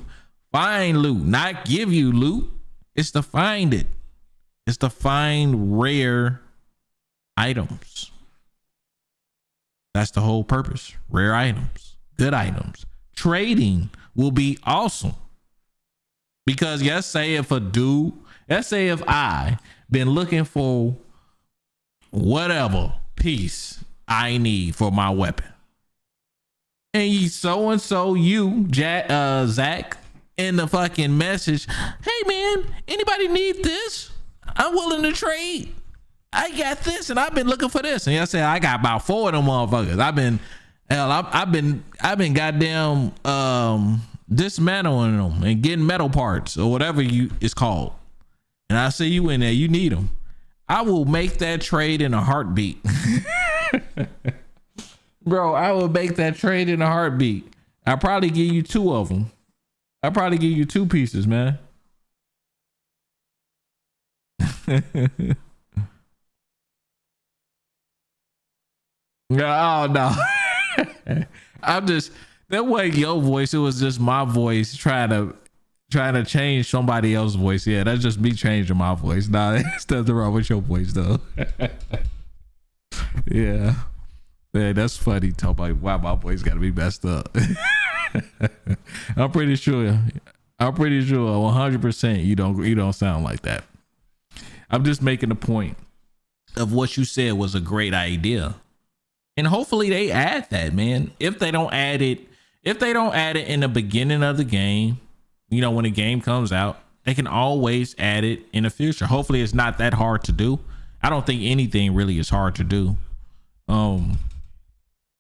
find loot, not give you loot. It's to find it. It's to find rare items. That's the whole purpose. Rare items, good items. Trading will be awesome because let's say if I been looking for whatever piece I need for my weapon, and you Zach in the fucking message, hey man, anybody need this? I'm willing to trade. I got this and I've been looking for this. And I said, I got about 4 of them motherfuckers. I've been goddamn dismantling them and getting metal parts or whatever it's called. And I see you in there, you need them. I will make that trade in a heartbeat. Bro, I will make that trade in a heartbeat. I'll probably give you 2 of them. I'll probably give you 2 pieces, man. Oh no. I'm just that way your voice, it was just my voice trying to change somebody else's voice. Yeah, that's just me changing my voice. Nah, there's nothing wrong with your voice though. Yeah. Man, that's funny. Talk about why my voice gotta be messed up. I'm pretty sure 100% you don't sound like that. I'm just making the point of what you said was a great idea. And hopefully they add that, man. If they don't add it in the beginning of the game, you know, when the game comes out, they can always add it in the future. Hopefully it's not that hard to do. I don't think anything really is hard to do.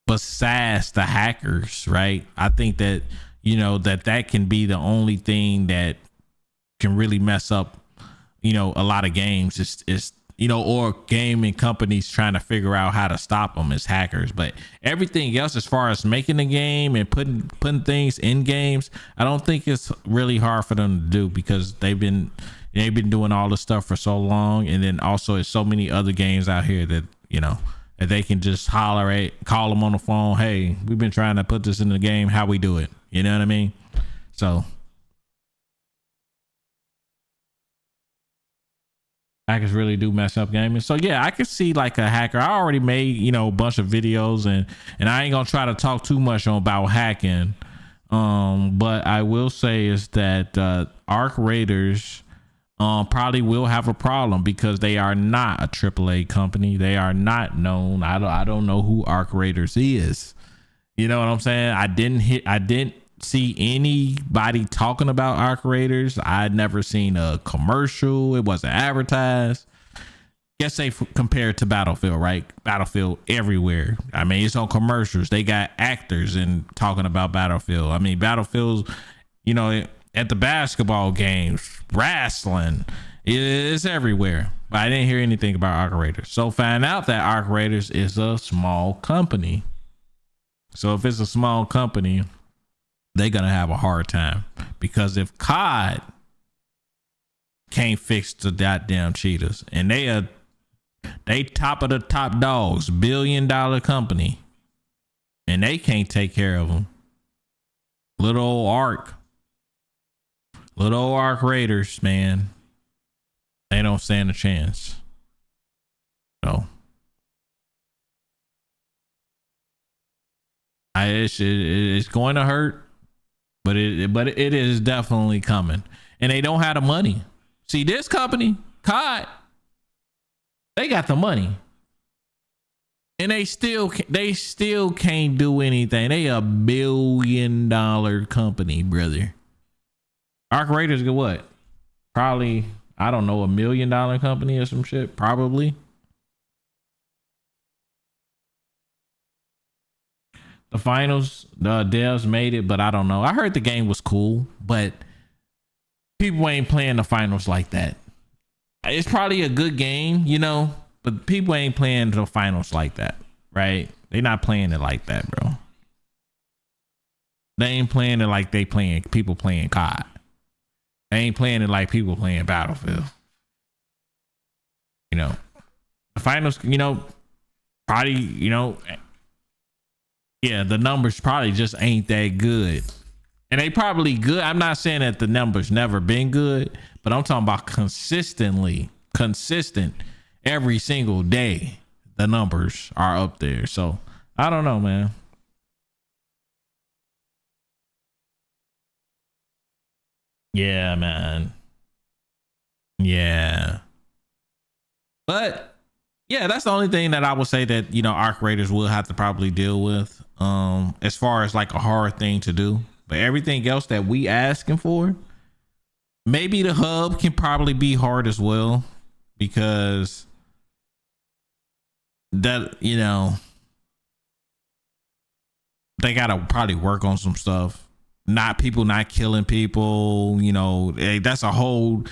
Besides the hackers, right? I think that, you know, that can be the only thing that can really mess up, you know, a lot of games. It's you know, or gaming companies trying to figure out how to stop them as hackers. But everything else, as far as making a game and putting things in games, I don't think it's really hard for them to do, because they've been doing all this stuff for so long. And then also there's so many other games out here that, you know, that they can just call them on the phone. Hey, we've been trying to put this in the game. How we do it? You know what I mean? So hackers really do mess up gaming. So yeah, I could see like a hacker. I already made, you know, a bunch of videos, and I ain't gonna try to talk too much about hacking. But I will say is that Arc Raiders probably will have a problem, because they are not a AAA company. They are not known. I don't know who Arc Raiders is. You know what I'm saying? I didn't see anybody talking about Arc Raiders. I'd never seen a commercial. It wasn't advertised. Guess they compared to Battlefield, right? Battlefield everywhere. I mean, it's on commercials. They got actors and talking about Battlefield. I mean, Battlefield's, you know, at the basketball games, wrestling, it's everywhere. But I didn't hear anything about Arc Raiders. So find out that Arc Raiders is a small company. So if it's a small company, they're gonna have a hard time, because if COD can't fix the goddamn cheaters, and they top of the top dogs, $1 billion company, and they can't take care of them, little old Arc Raiders, man, they don't stand a chance. So it's going to hurt. But it is definitely coming, and they don't have the money. See, this company, COD, they got the money, and they still can't do anything. They a $1 billion company, brother. Arc Raiders get what? Probably, I don't know, $1 million company or some shit. Probably. The finals, the devs made it, but I don't know. I heard the game was cool, but people ain't playing the finals like that. It's probably a good game, you know, but people ain't playing the finals like that, right? They not playing it like that, bro. They ain't playing it like people playing COD. They ain't playing it like people playing Battlefield. You know, the finals, you know, probably, you know, yeah, the numbers probably just ain't that good. And they probably good. I'm not saying that the numbers never been good, but I'm talking about consistent every single day. The numbers are up there. So I don't know, man. Yeah, man. Yeah. But yeah, that's the only thing that I would say that, you know, Arc Raiders will have to probably deal with, as far as like a hard thing to do. But everything else that we asking for, maybe the hub can probably be hard as well, because that, you know, they gotta probably work on some stuff. Not killing people, you know. That's a whole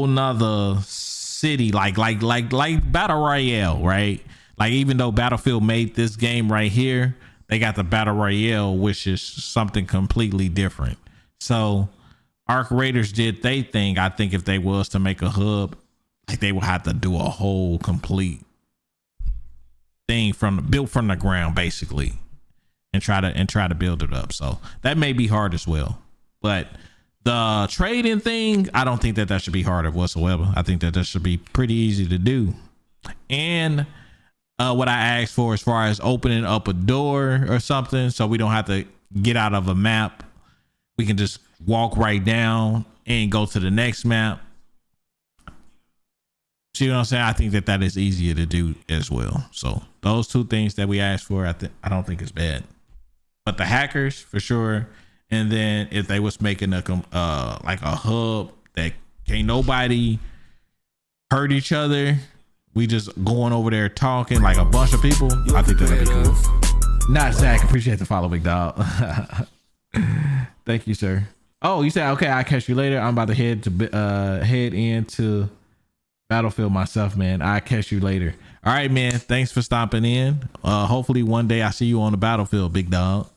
nother city, like battle royale, right? Like, even though Battlefield made this game right here, they got the battle royale, which is something completely different. So Arc Raiders did they thing. I think if they was to make a hub, like, they would have to do a whole complete thing built from the ground, basically, and try to build it up. So that may be hard as well. But the trading thing, I don't think that should be harder whatsoever. I think that should be pretty easy to do. And what I asked for as far as opening up a door or something, so we don't have to get out of a map. We can just walk right down and go to the next map. See what I'm saying? I think that is easier to do as well. So those two things that we asked for, I don't think it's bad. But the hackers, for sure. And then if they was making like a hub that can't nobody hurt each other, we just going over there talking like a bunch of people, I think that'd be cool. Not Zach. Appreciate the follow, big dog. Thank you, sir. Oh, you said, okay, I'll catch you later. I'm about to head into Battlefield myself, man. I'll catch you later. All right, man. Thanks for stopping in. Hopefully one day I see you on the battlefield, big dog.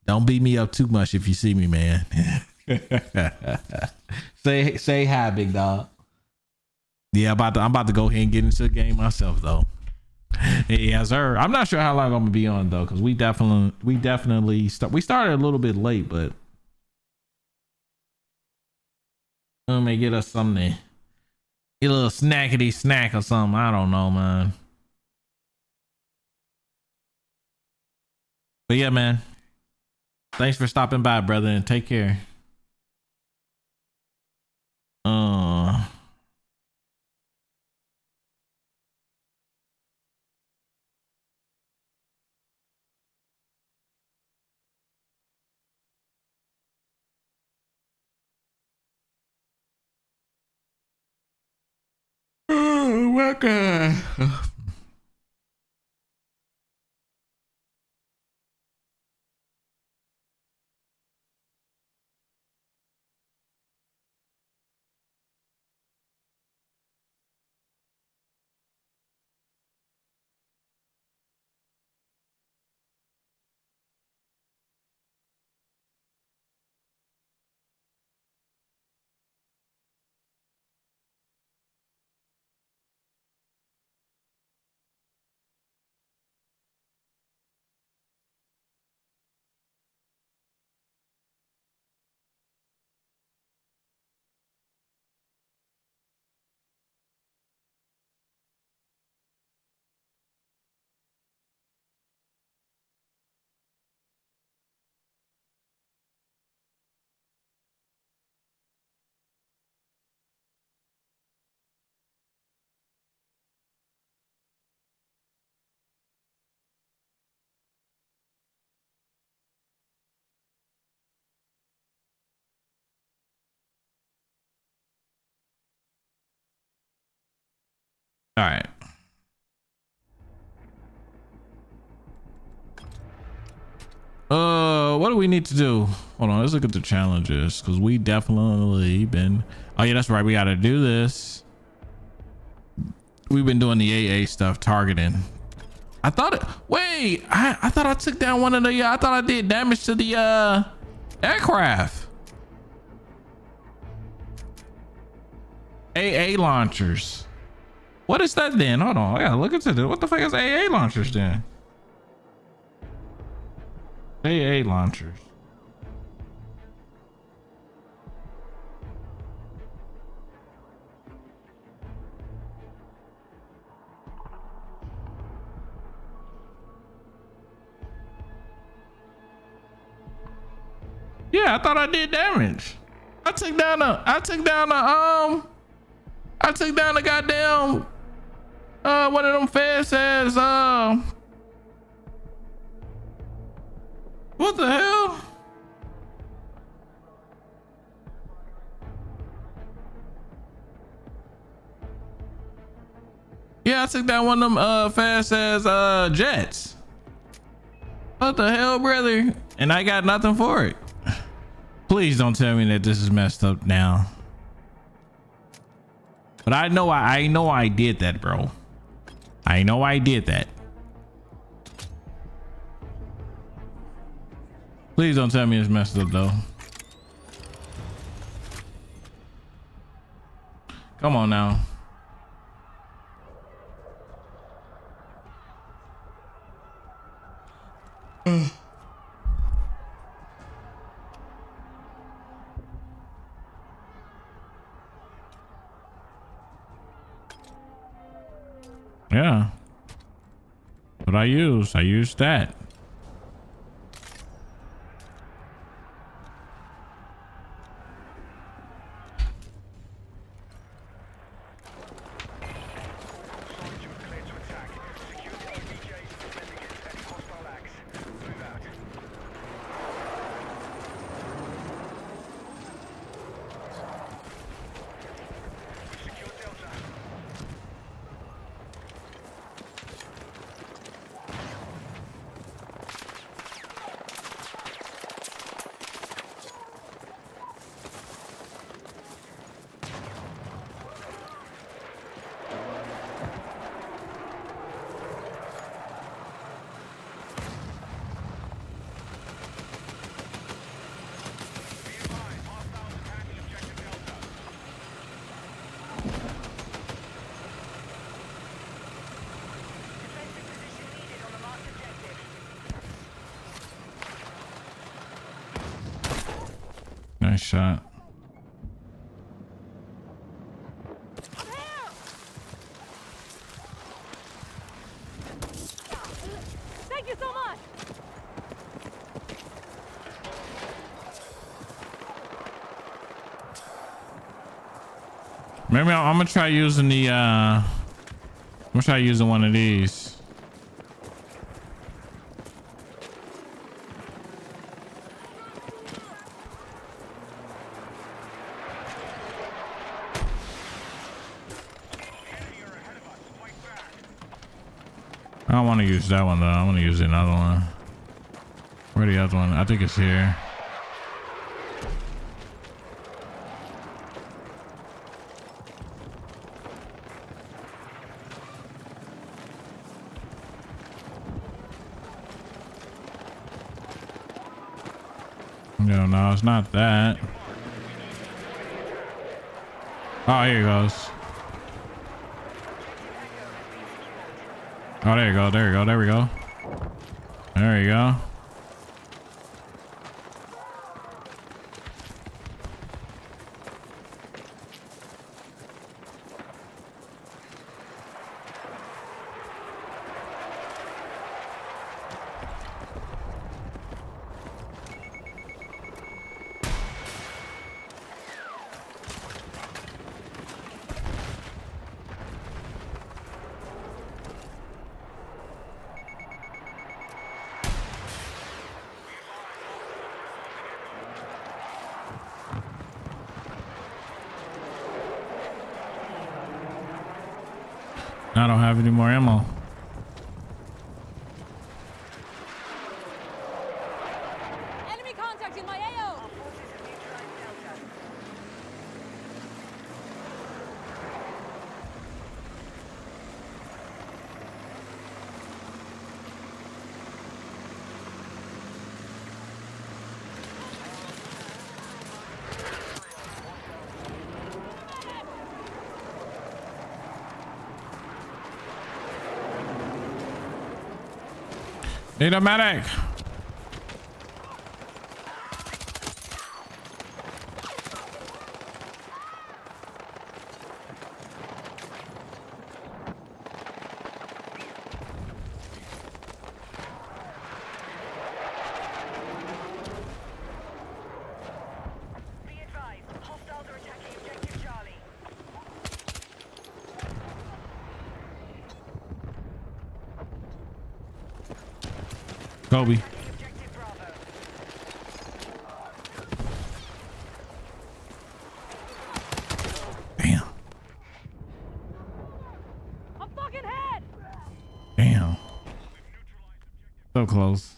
Don't beat me up too much if you see me, man. Say hi, big dog. Yeah, I'm about to go ahead and get into the game myself, though. Yes, sir. I'm not sure how long I'm gonna be on though, because we definitely started a little bit late, but I'm gonna get us something, get a little snackety snack or something. I don't know, man. But yeah, man. Thanks for stopping by, brother, and take care. Oh my God. All right. What do we need to do? Hold on, let's look at the challenges, because we definitely been. Oh yeah, that's right. We got to do this. We've been doing the AA stuff, targeting. I thought it. Wait, I thought I took down one of the. I thought I did damage to the aircraft. AA launchers. What is that then? Hold on, I gotta look into this. What the fuck is AA launchers then? AA launchers. Yeah, I thought I did damage. I took down the goddamn one of them feds says what the hell? Yeah, I took down one of them fast as jets. What the hell, brother? And I got nothing for it. Please don't tell me that this is messed up now. But I know I did that, bro. I know I did that. Please don't tell me it's messed up though. Come on now. Yeah. What I used that. shot. Thank you so much. Maybe I'm gonna try using the I'm gonna try using one of these. I don't want to use that one though. I want to use another one. Where the other one? I think it's here. No, it's not that. Oh, here it goes. Oh, there you go. There you go. There we go. There you go. I don't have any more ammo. Enemy contact in my AO. Need a medic. Be advised, hostiles are attacking objective Charlie. Kobe. Attacking objective Bravo. Damn. I'm fucking hit. Damn. So close.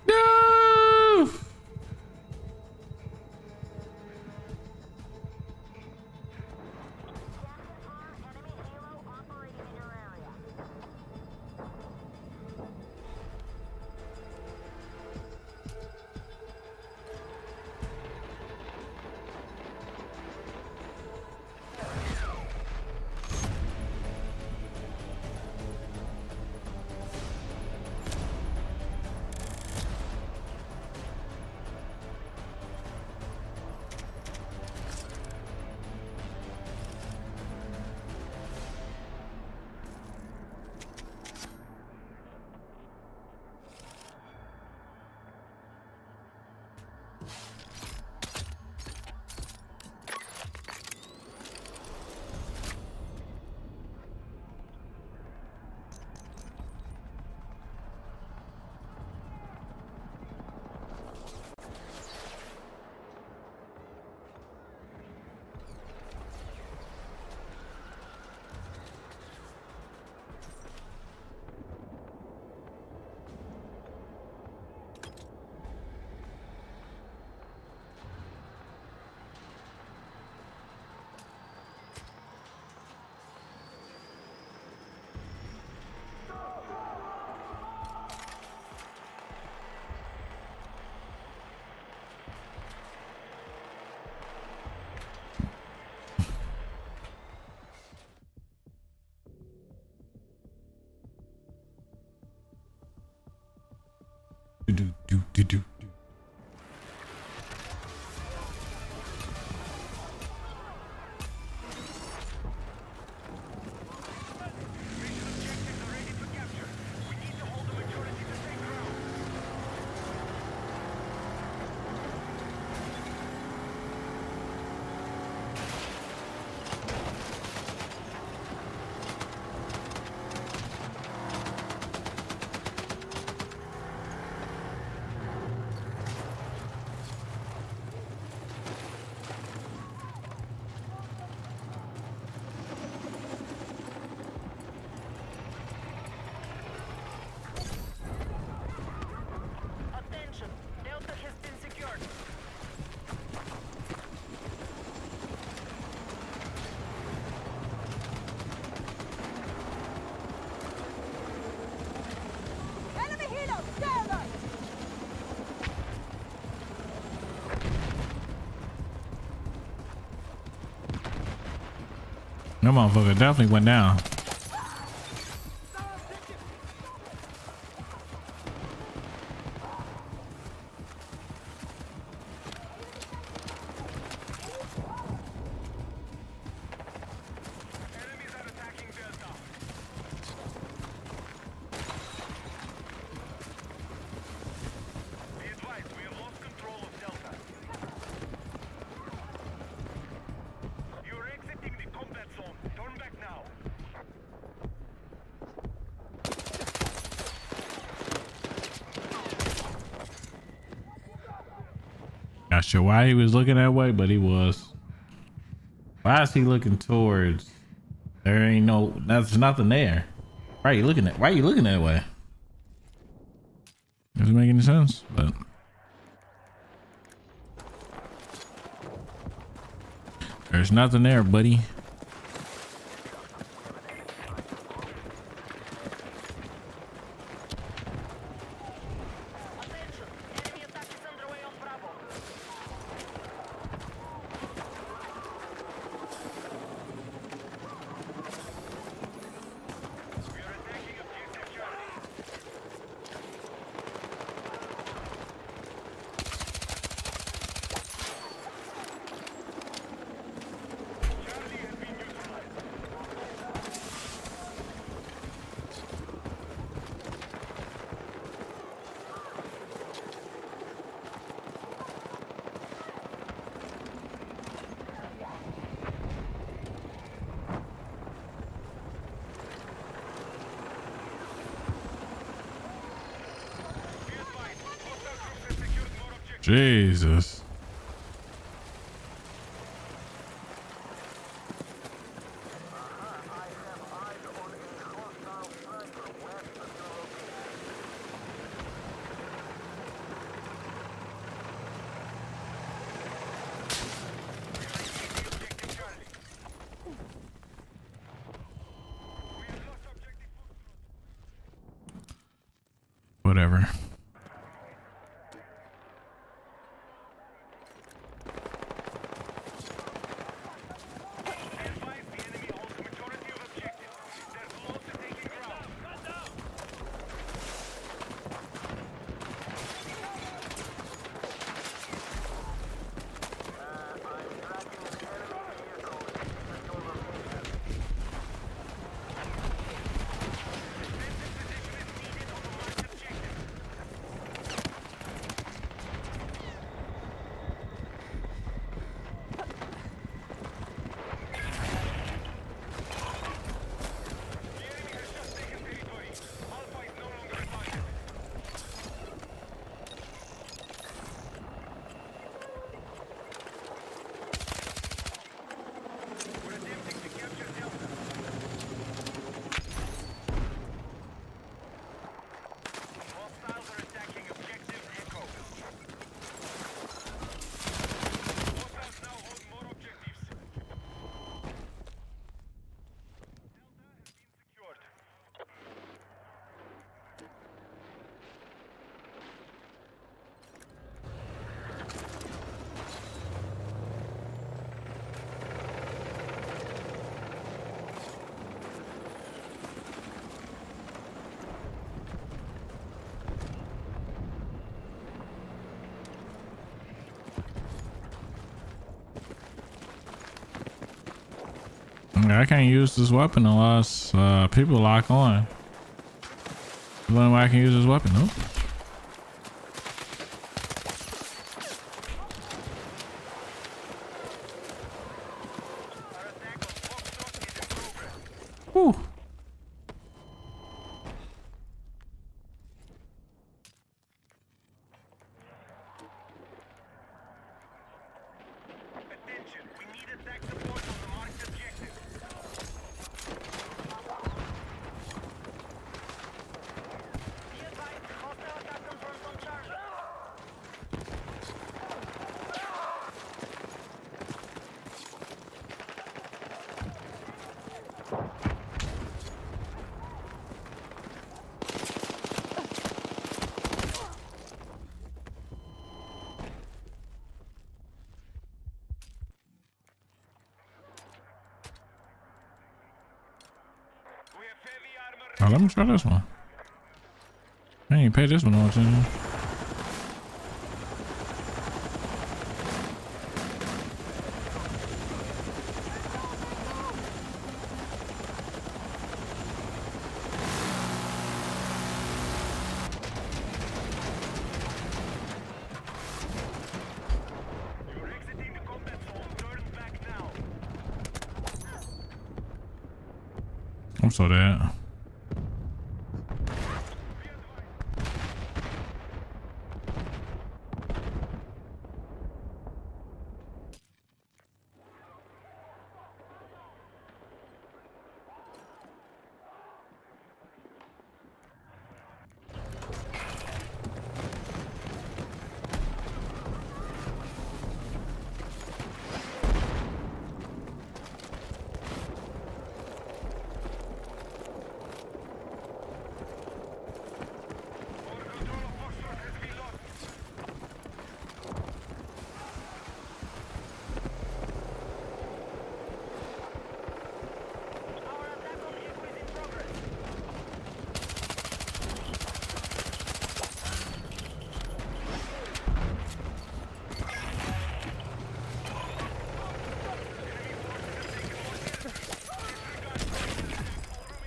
No! Enemy halo operating in your area. Do. Attention! Delta has been secured. Enemy helo! Stay alert! That motherfucker definitely went down. Enemies are attacking Delta. Be advised, we have lost control of Delta. You're exiting the combat zone. Turn back now. Not sure why he was looking that way, but he was. Why is he looking towards? There ain't no. That's nothing there. Why are you looking at? Why are you looking that way? Doesn't make any sense, but. There's nothing there, buddy. Attention! Enemy attack is underway on Bravo. Jesus. Whatever. I can't use this weapon unless people lock on. The only way I can use this weapon, no? Whew. Oh, let me try this one. I ain't pay this one no attention. I'm so dead.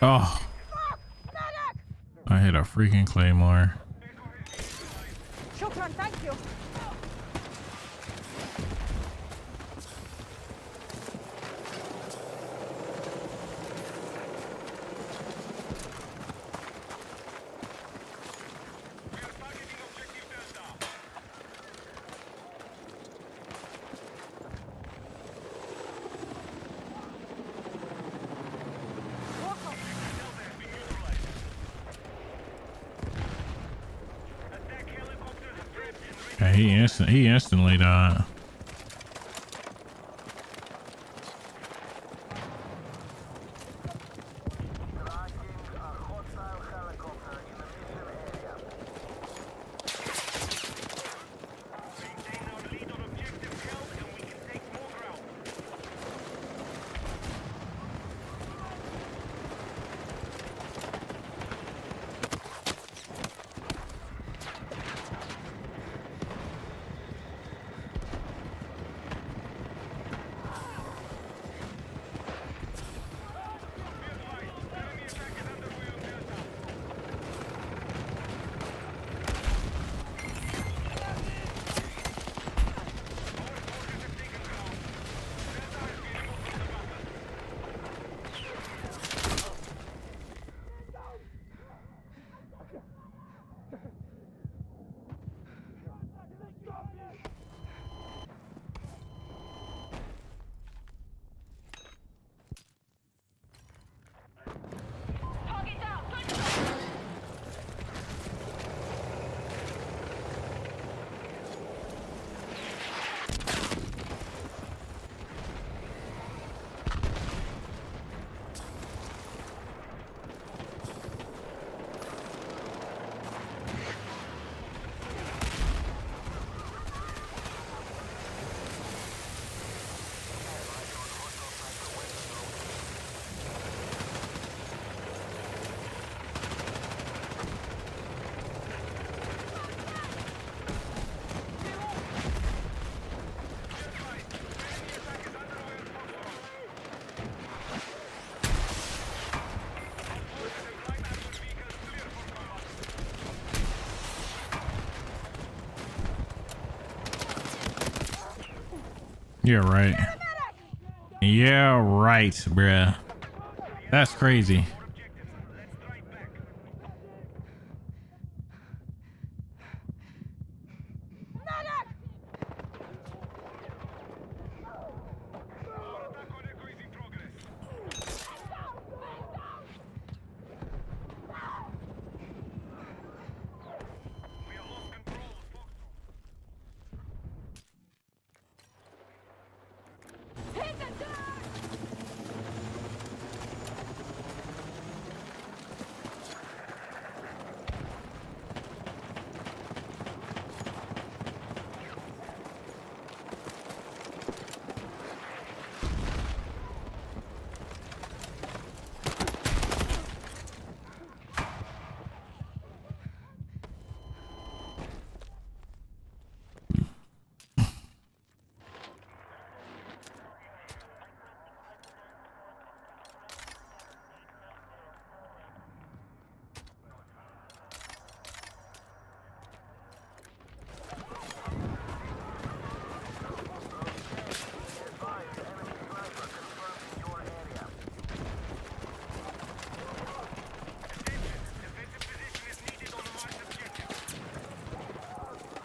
Oh, I hit a freaking claymore. Shukran, thank you. Yeah, he instantly died. Tracking a hostile helicopter in the mission area. Maintain our lead on objective held and we can take more ground. Yeah, right. Yeah, right, bruh. That's crazy. Hit the door!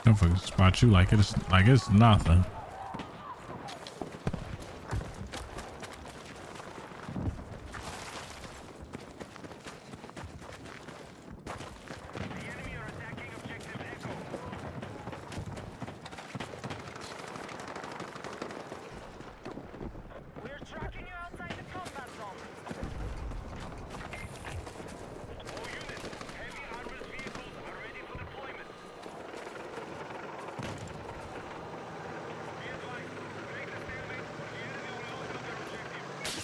Don't fucking spot you like it's nothing. We're tracking you outside the combat zone. All units, heavy armored vehicles are ready for deployment. Be advised, break the stalemate or the enemy will lose their objective.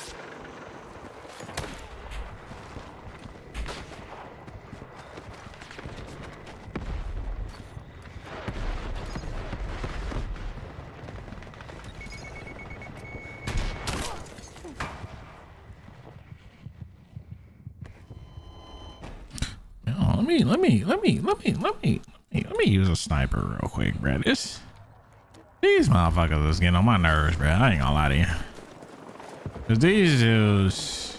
Oh, let me use a sniper real quick, bro. These motherfuckers is getting on my nerves, bro. I ain't gonna lie to you. Cause these dudes,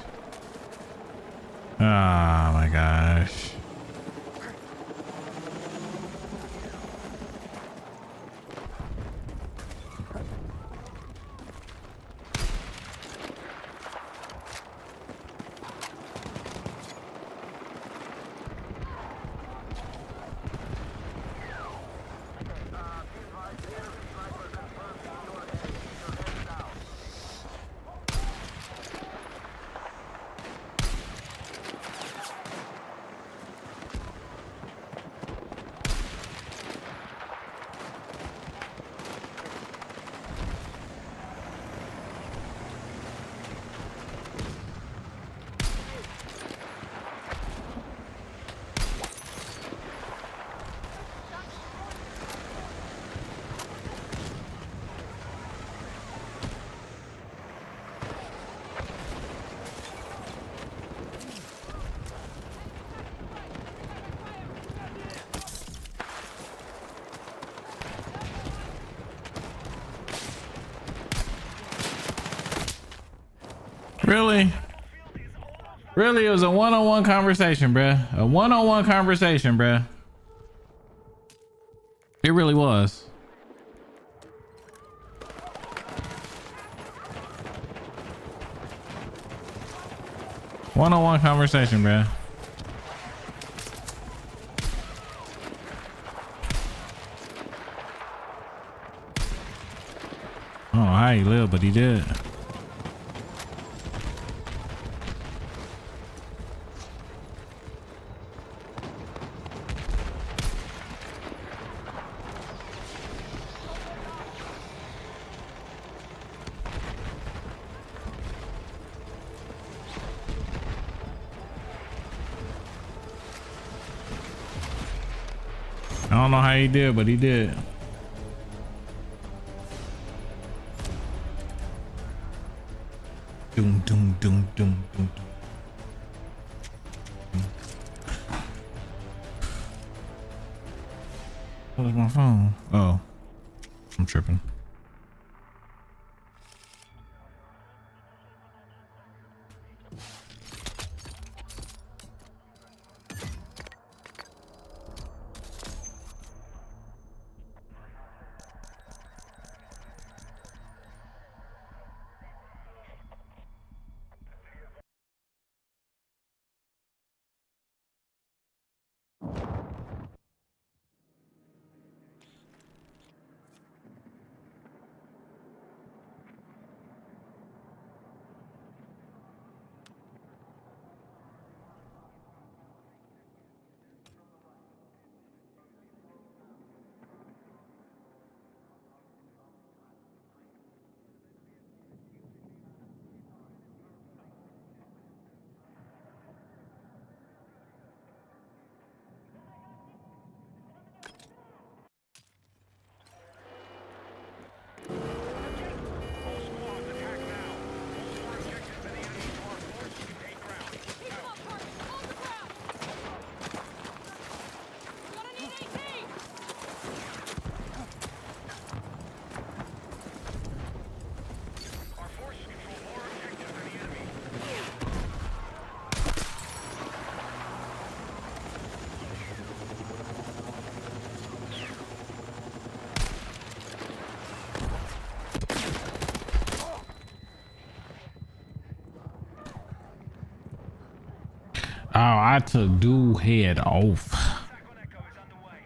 oh my gosh. Really? Really, it was a one-on-one conversation, bruh. A one-on-one conversation, bruh. It really was. One-on-one conversation, bruh. I don't know how he lived, but he did. I don't know how he did, but he did. Doom, doom, doom, doom, doom, doom. Where's my phone? Oh, I'm tripping. Keep them up, Kurt. On the ground. Got an EAT. Our forces control more objectives than the enemy. Oh, I took dude head off. Attack on Echo is underway.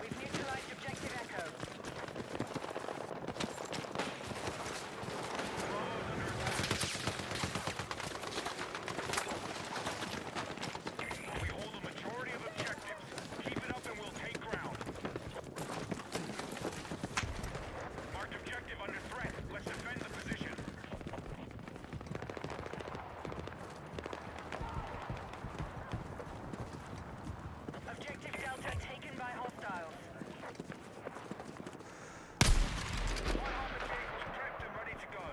We've neutralized objective Echo. We hold a majority of objectives. Keep it up and we'll take ground. Marked objective under threat. Let's defend the position. Objective Delta taken by hostiles. One armored vehicle's prepped and ready to go.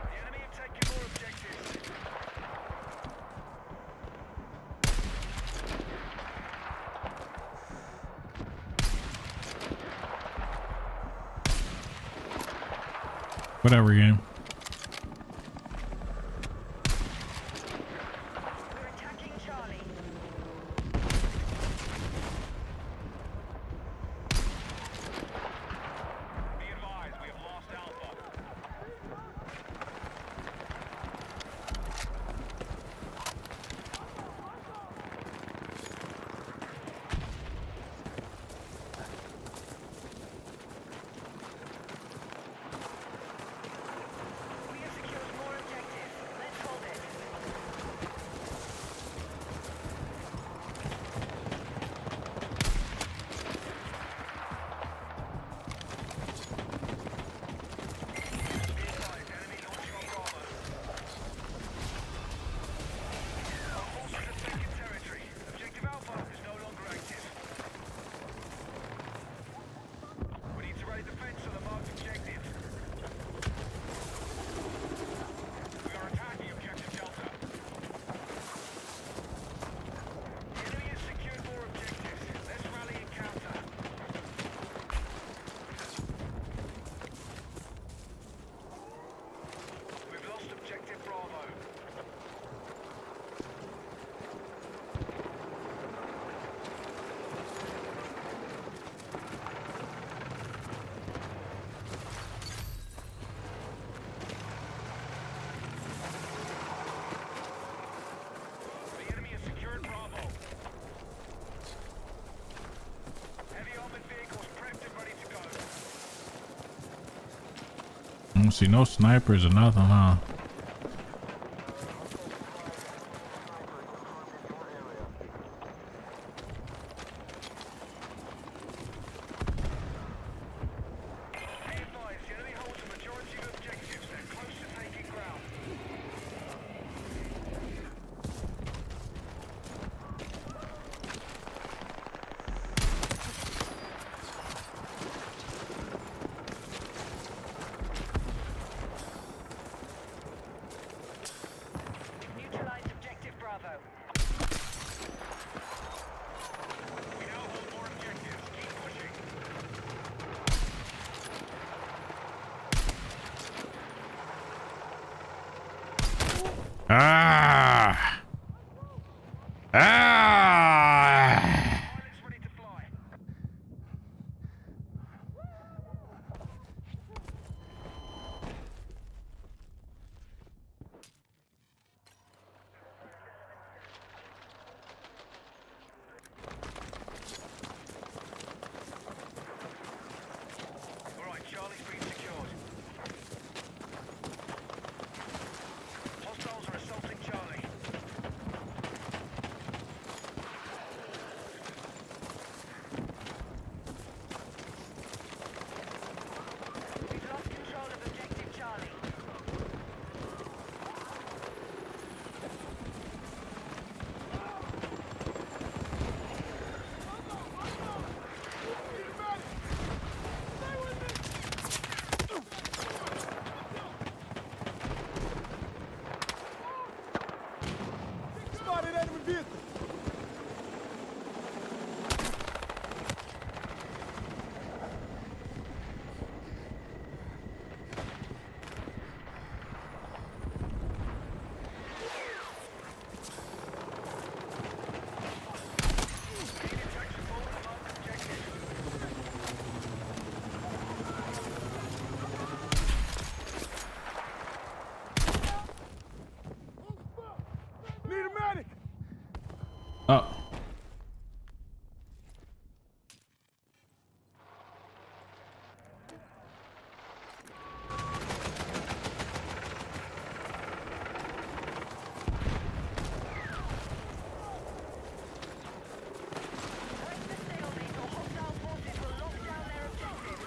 The enemy have taken more objectives. Whatever game. We're attacking Charlie. Be advised, we have lost Alpha. don't see no snipers or nothing, huh? Neutralized objective Bravo. We now hold more objectives. Keep pushing. Ah! Ah! Pilots ready to fly. All right, Charlie's been secured. Hostiles are assaulting Charlie. We've lost control of objective Charlie. Spotted enemy vehicle. Need a medic. Oh. Press the stalemate or hostile forces will lock down their objective.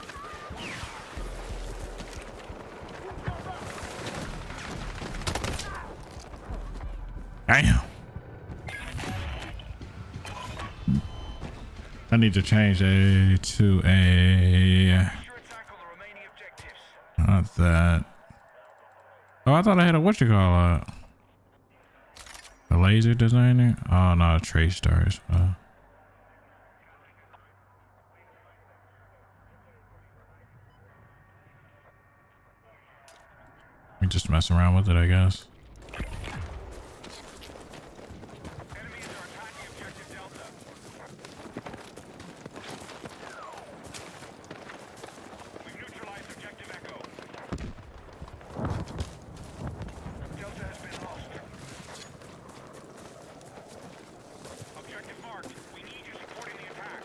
Damn. I need to change A to a. Sure tackle the remaining objectives. Not that. Oh, I thought I had a what you call it? A laser designer? Oh no, trace stars. We just mess around with it, I guess. Enemies are attacking objective Delta. We've neutralized objective Echo. Delta has been lost. Objective marked. We need you supporting the attack.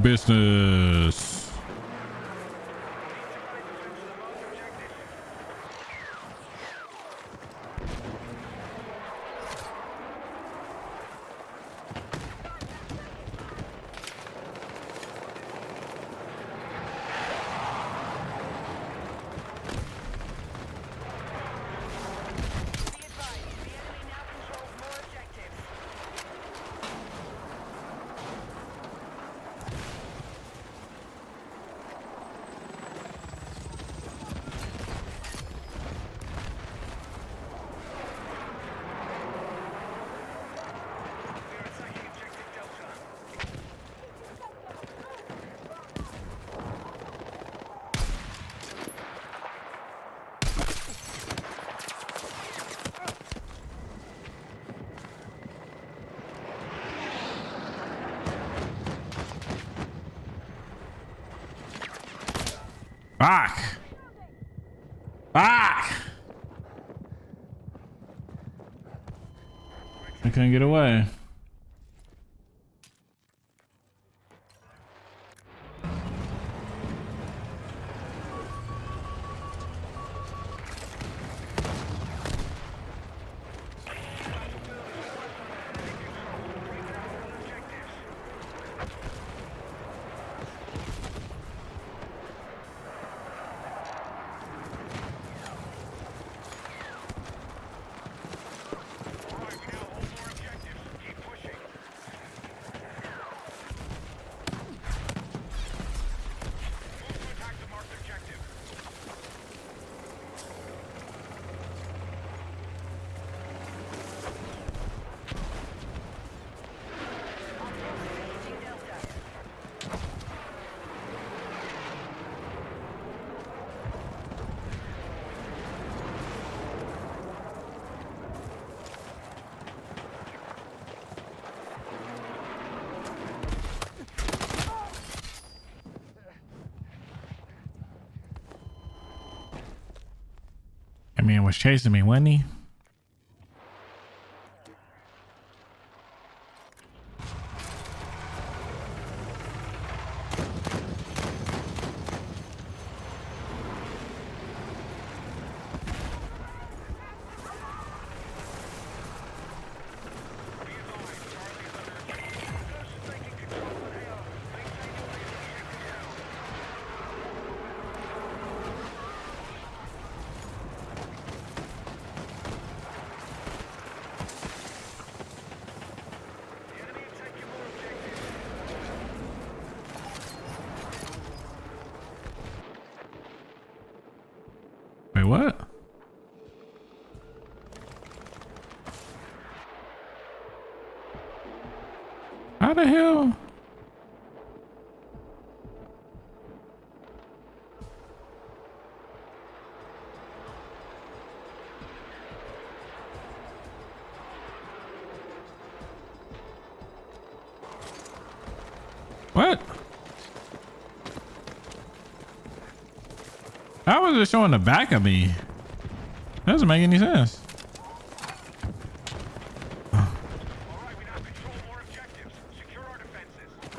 business. Be advised, the enemy now controls more objectives. Fuck. Fuck. I couldn't get away. That man was chasing me, wasn't he? Wait, what? How the hell? What? How was it showing the back of me? That doesn't make any sense.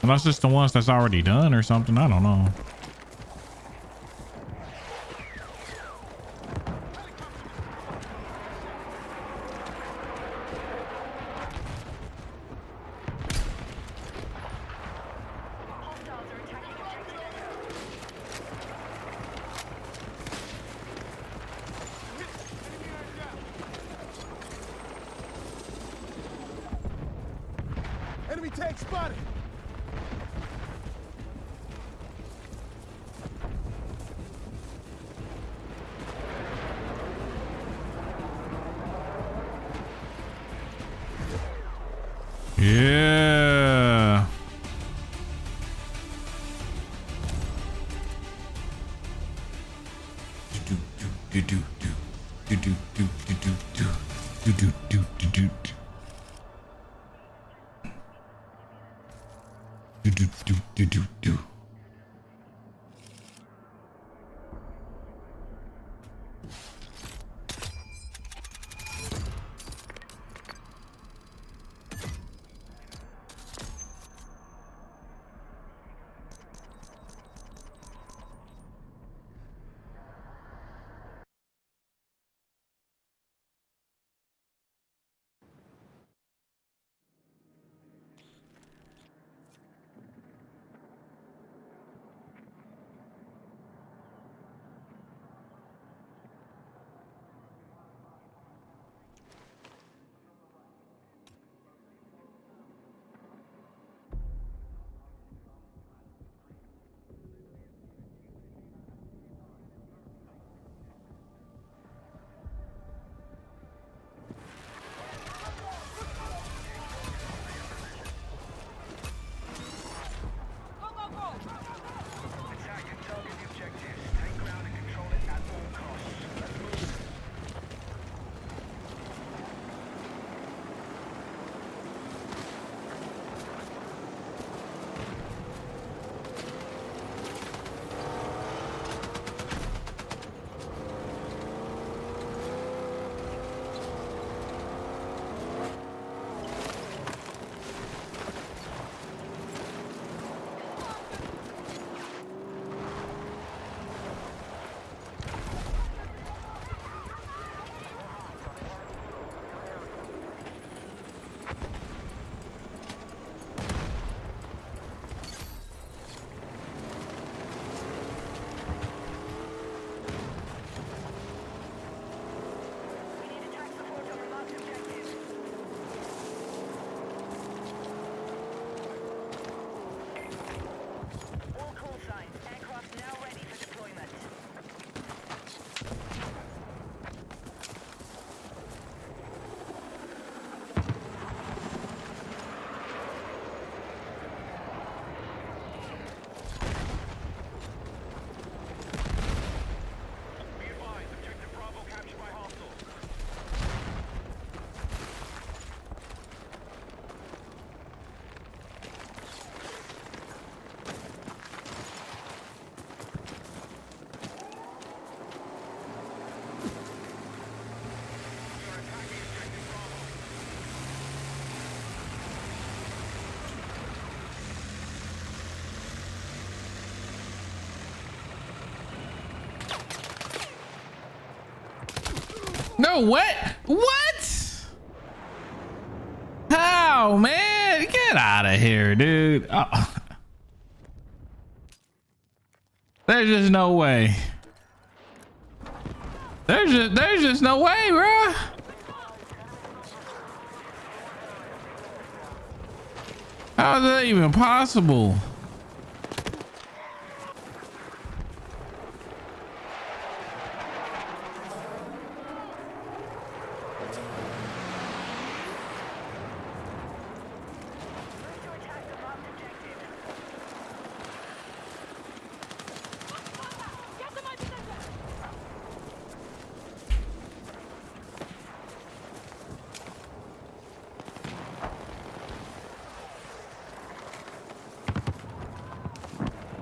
Unless it's the ones that's already done or something. I don't know. Hostiles are attacking objective Echo. Enemy tank spotted. Yeah. No, what? What? How, man? Get out of here, dude. Oh. There's just no way. There's just no way, bro. How is that even possible? Get to my position!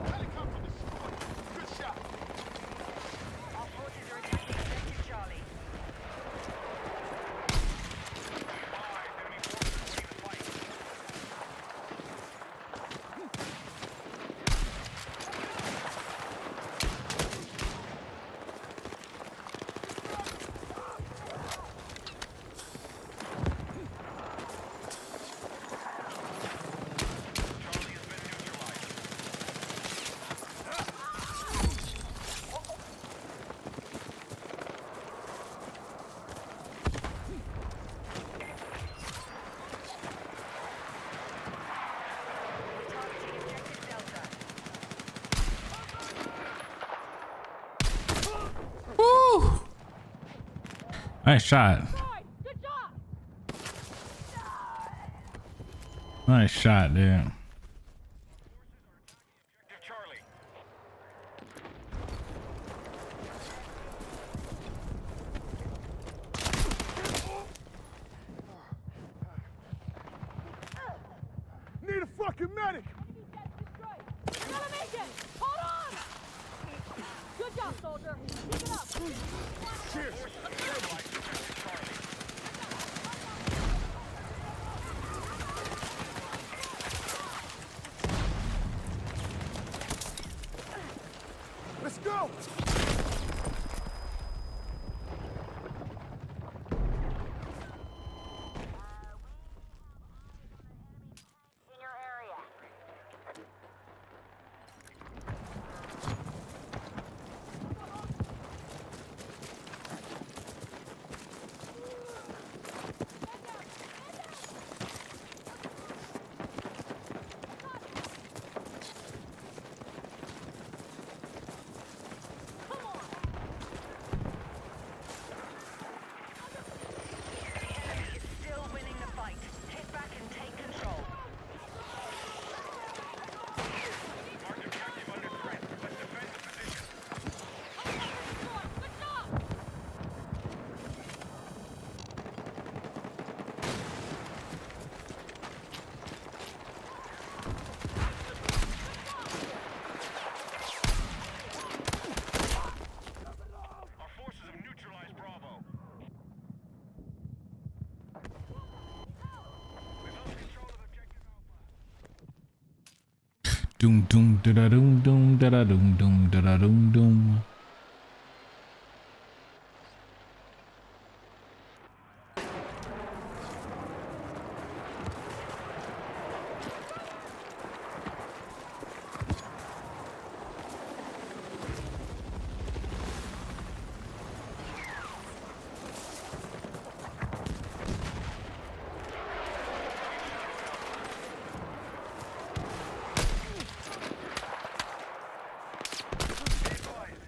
Helicopter destroyed. Good shot. Our forces are attacking objective Charlie. Targeting objective Delta. Woo! Nice shot. Right, good job! Nice shot, dude. Objective Charlie. Need a fucking medic. You're gonna make it! Hold on! Good job, soldier. Keep it up. Cheers. Let's go. In your area. Still winning the fight. Hit back and take control. Marked objective under threat. Let's defend the position. Good job! Our forces have neutralized Bravo. We've held control of objective Alpha. Doom doom da da doom doom da da doom doom da da doom doom. Be advised,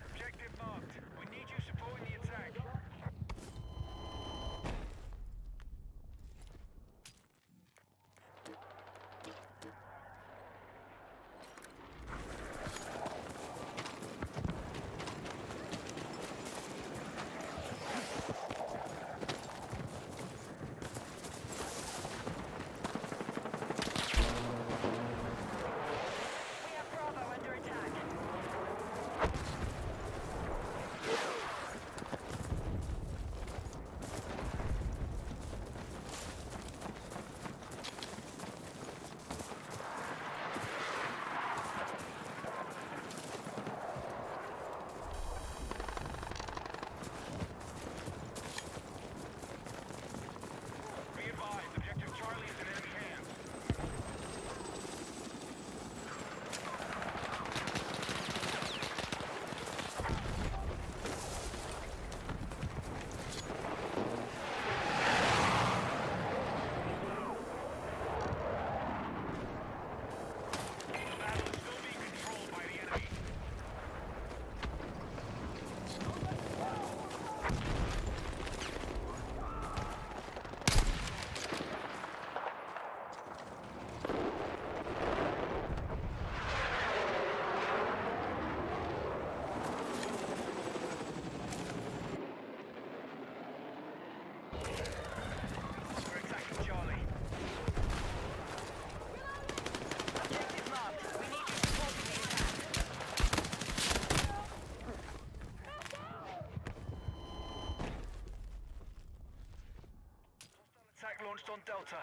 outpost on Delta.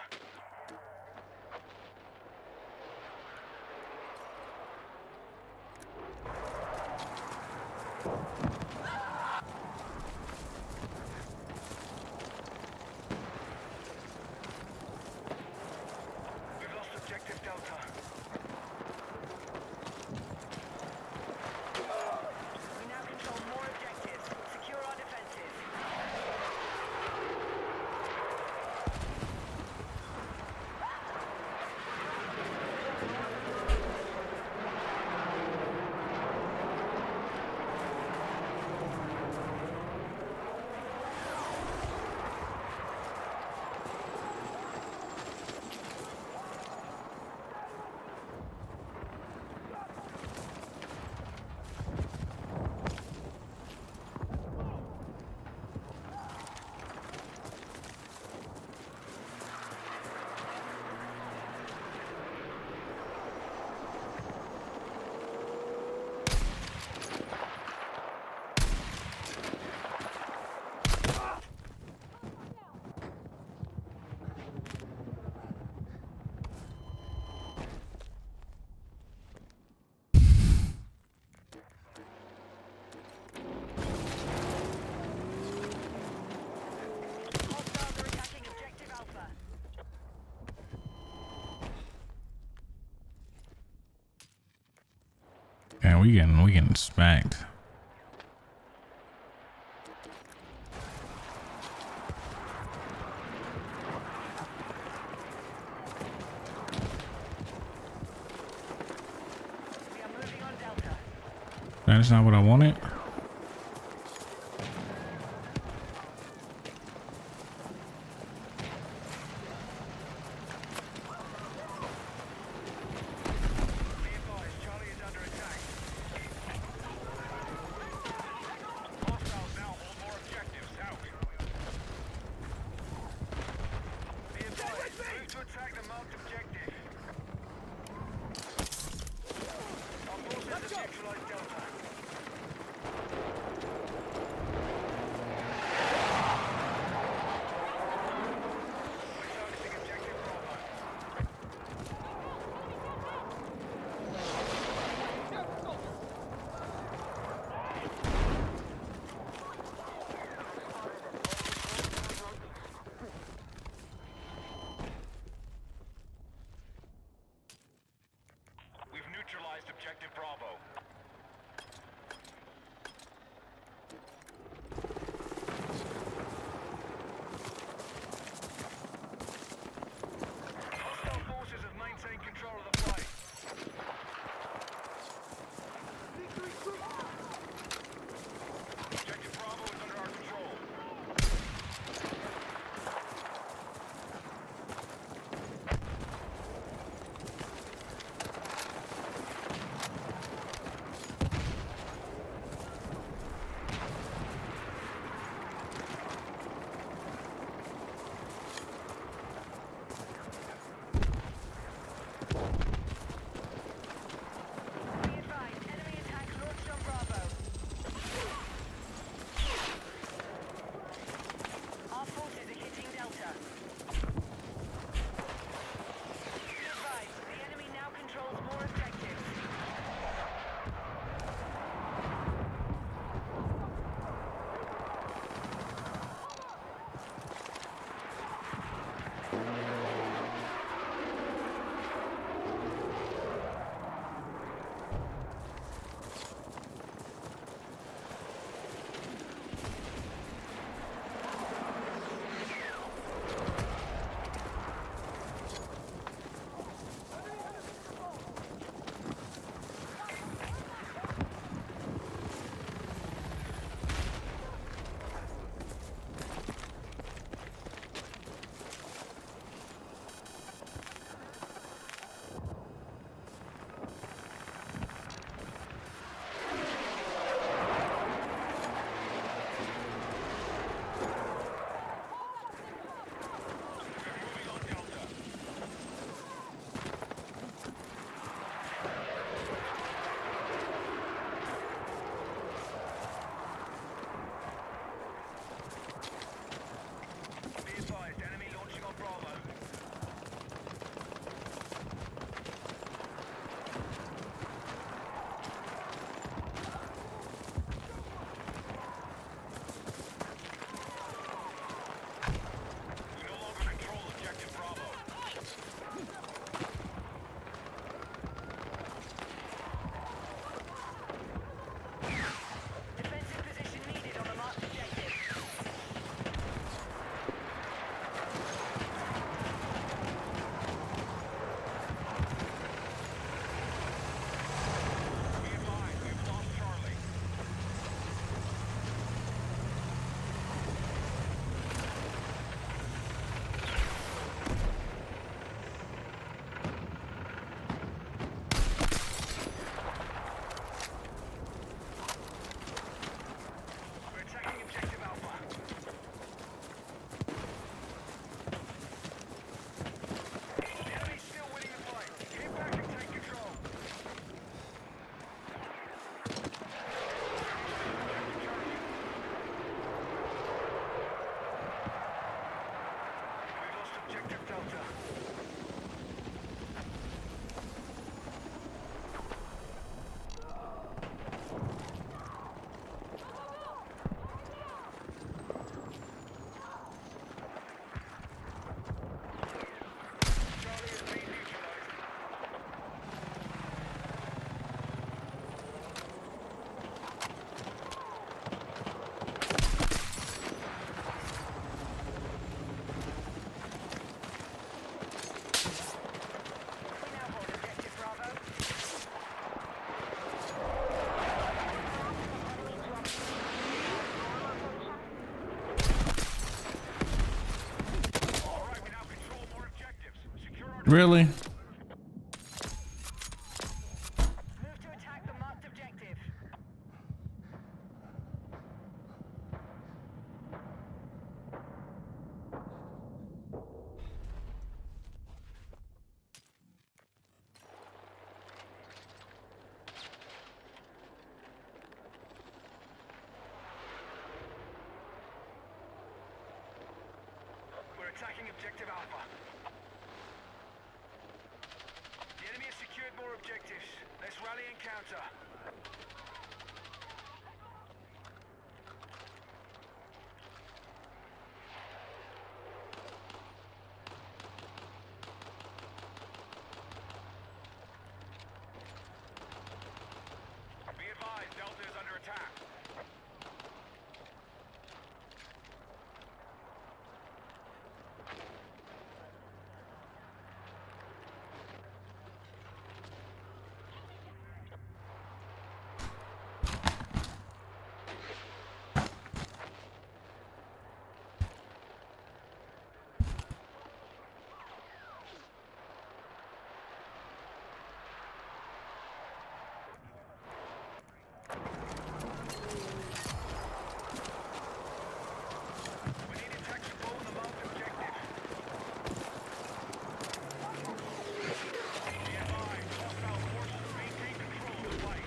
We've lost objective Delta. We now control more objectives. Secure our defenses. Hostiles are attacking objective Alpha. Man, we getting smacked. We are moving on Delta. That's not what I wanted. Be advised, Charlie is under attack. Hostiles now hold more objectives south. Be advised, move to attack the marked objective. Our forces have neutralized Delta. Really? Move to attack the marked objective. We're attacking objective Alpha. The enemy has secured more objectives. Let's rally and counter. Be advised, Delta is under attack. We need to take control of the marked objective. Be advised, hostile forces maintain control of the fight.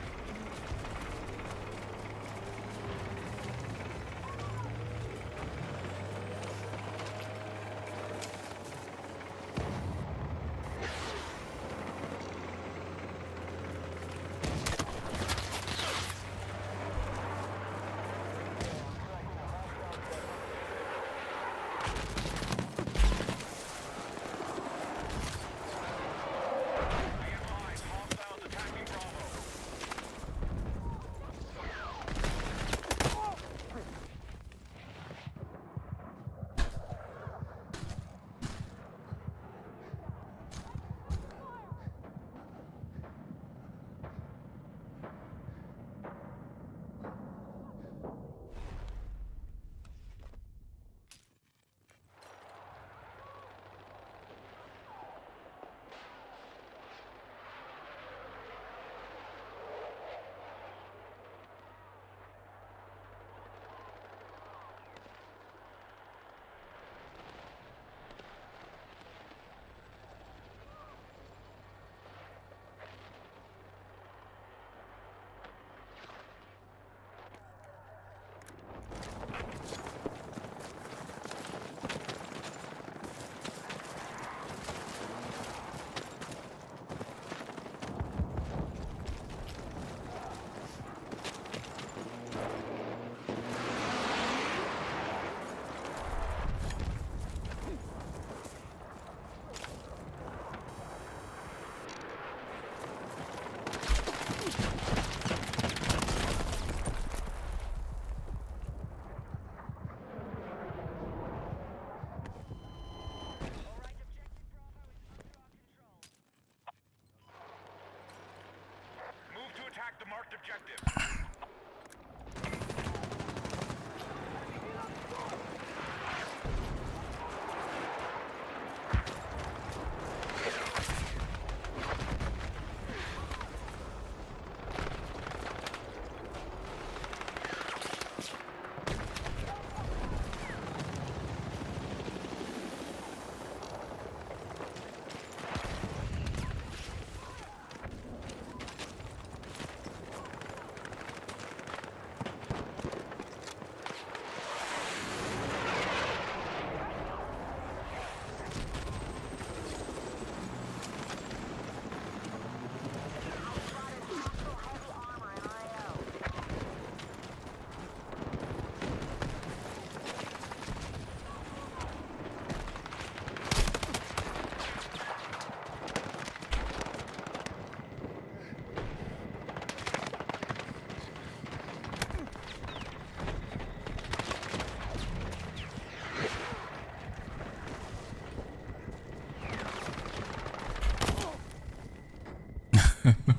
Be advised, hostiles attacking Bravo. Move to attack the marked objective.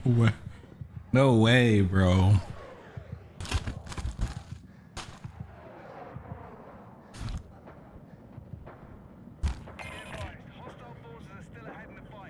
What? No way, bro. Be advised, hostile forces are still ahead in the fight.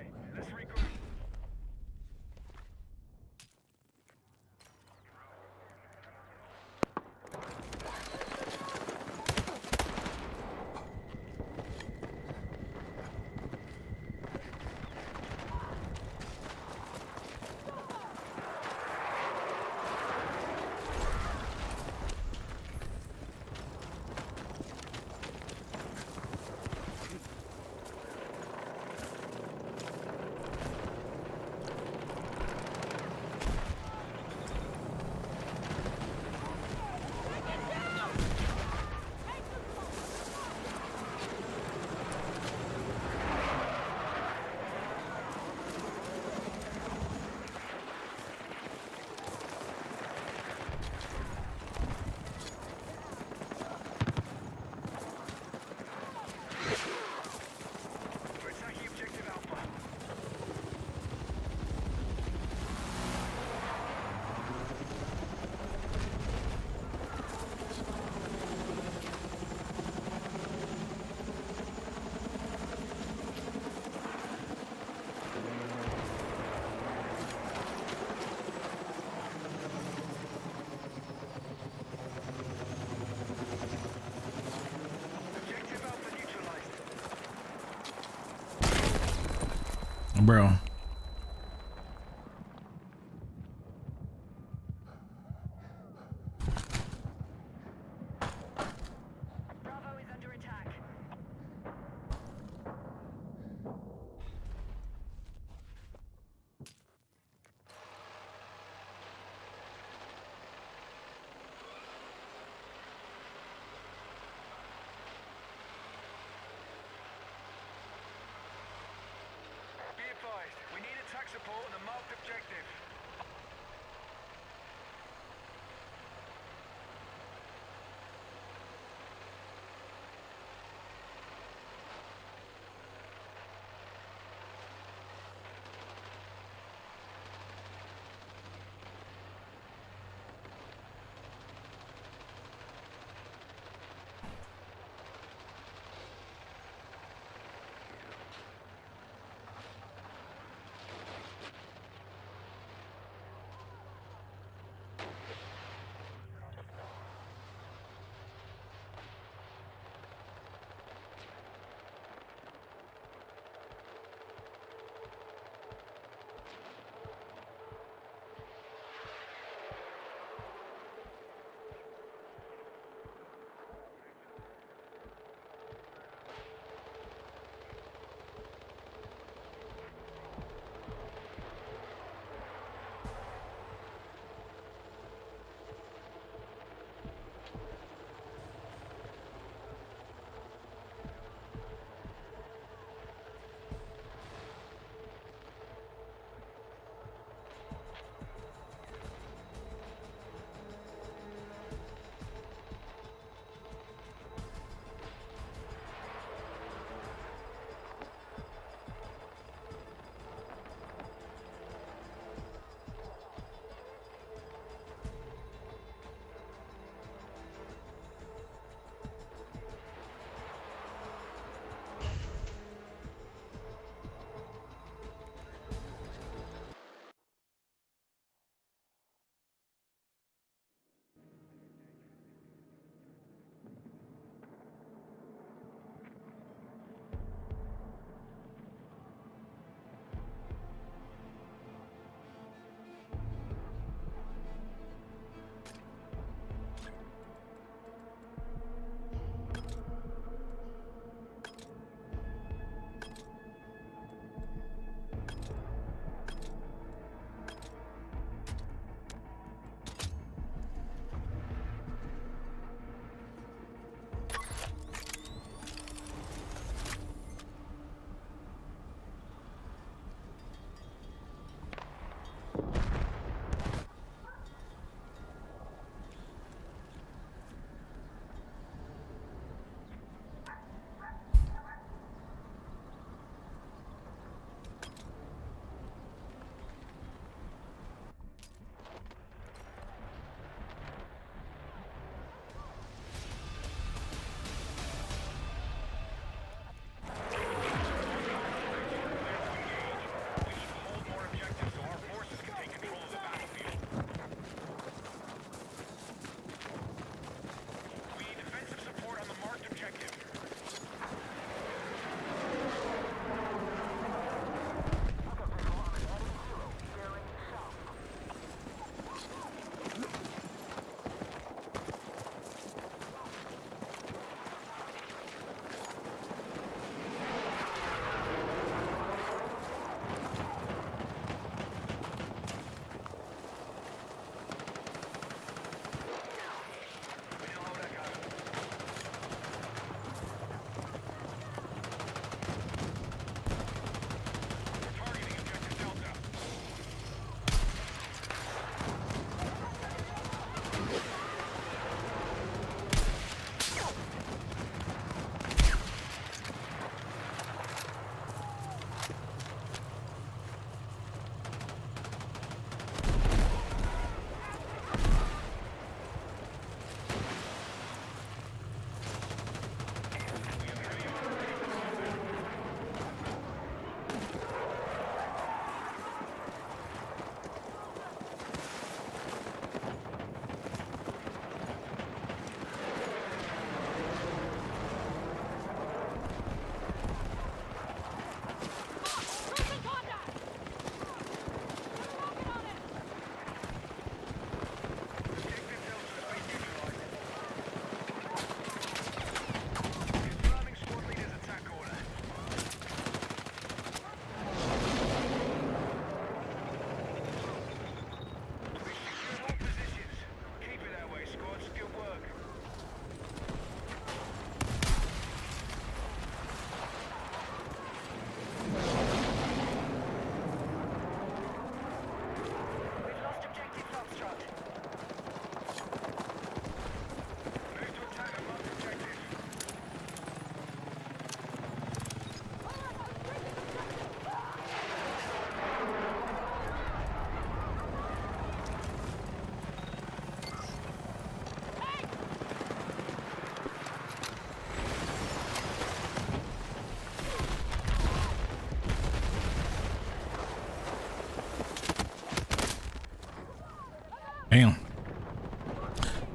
Bro. Bravo is under attack. Be advised, we need attack support on the marked objective.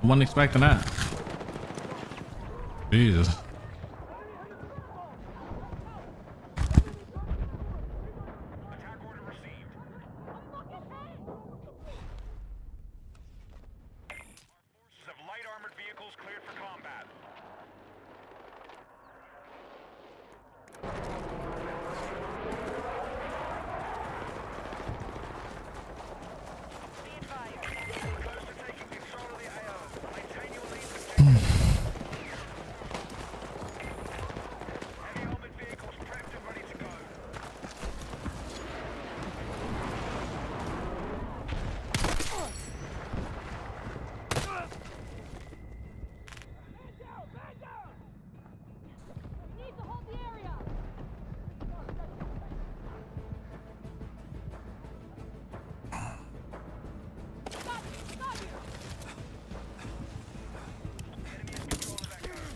I wasn't expecting that. Jesus. Attack order received. Forces of light armored vehicles cleared for combat. Be advised. Close to taking control of the AO. Maintain your lead objective. Heavy armored vehicles prepped and ready to go. We need to hold the area.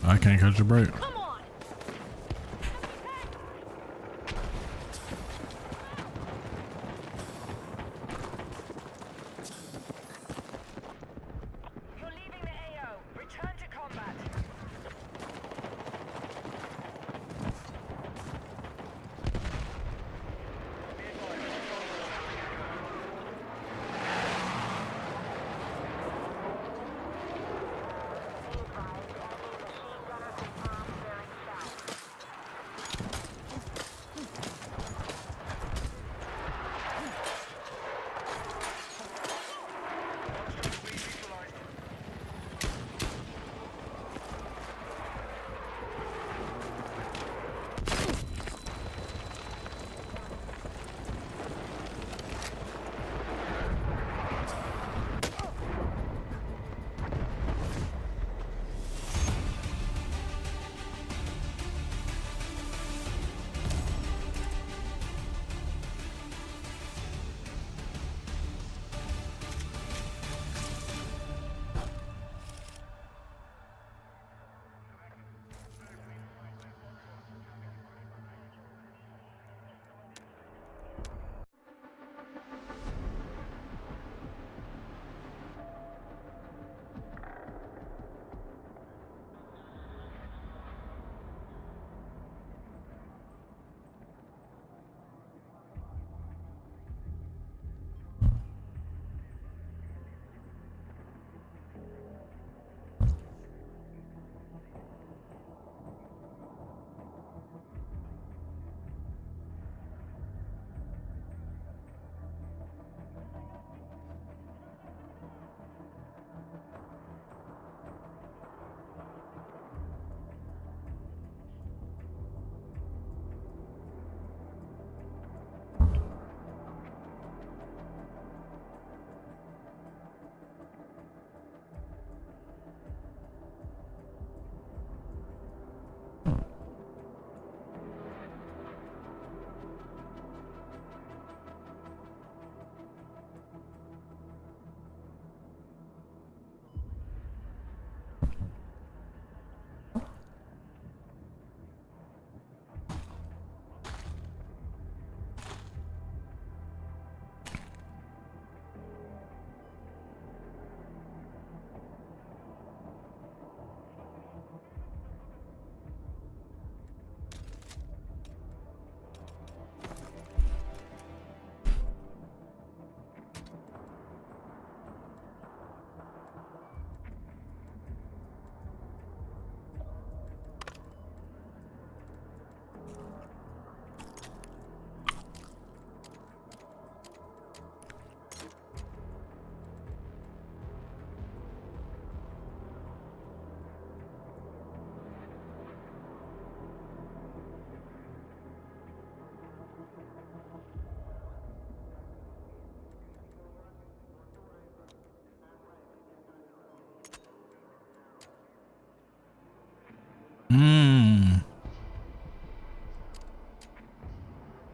I can't catch a break. Come on. You're leaving the AO. Return to combat.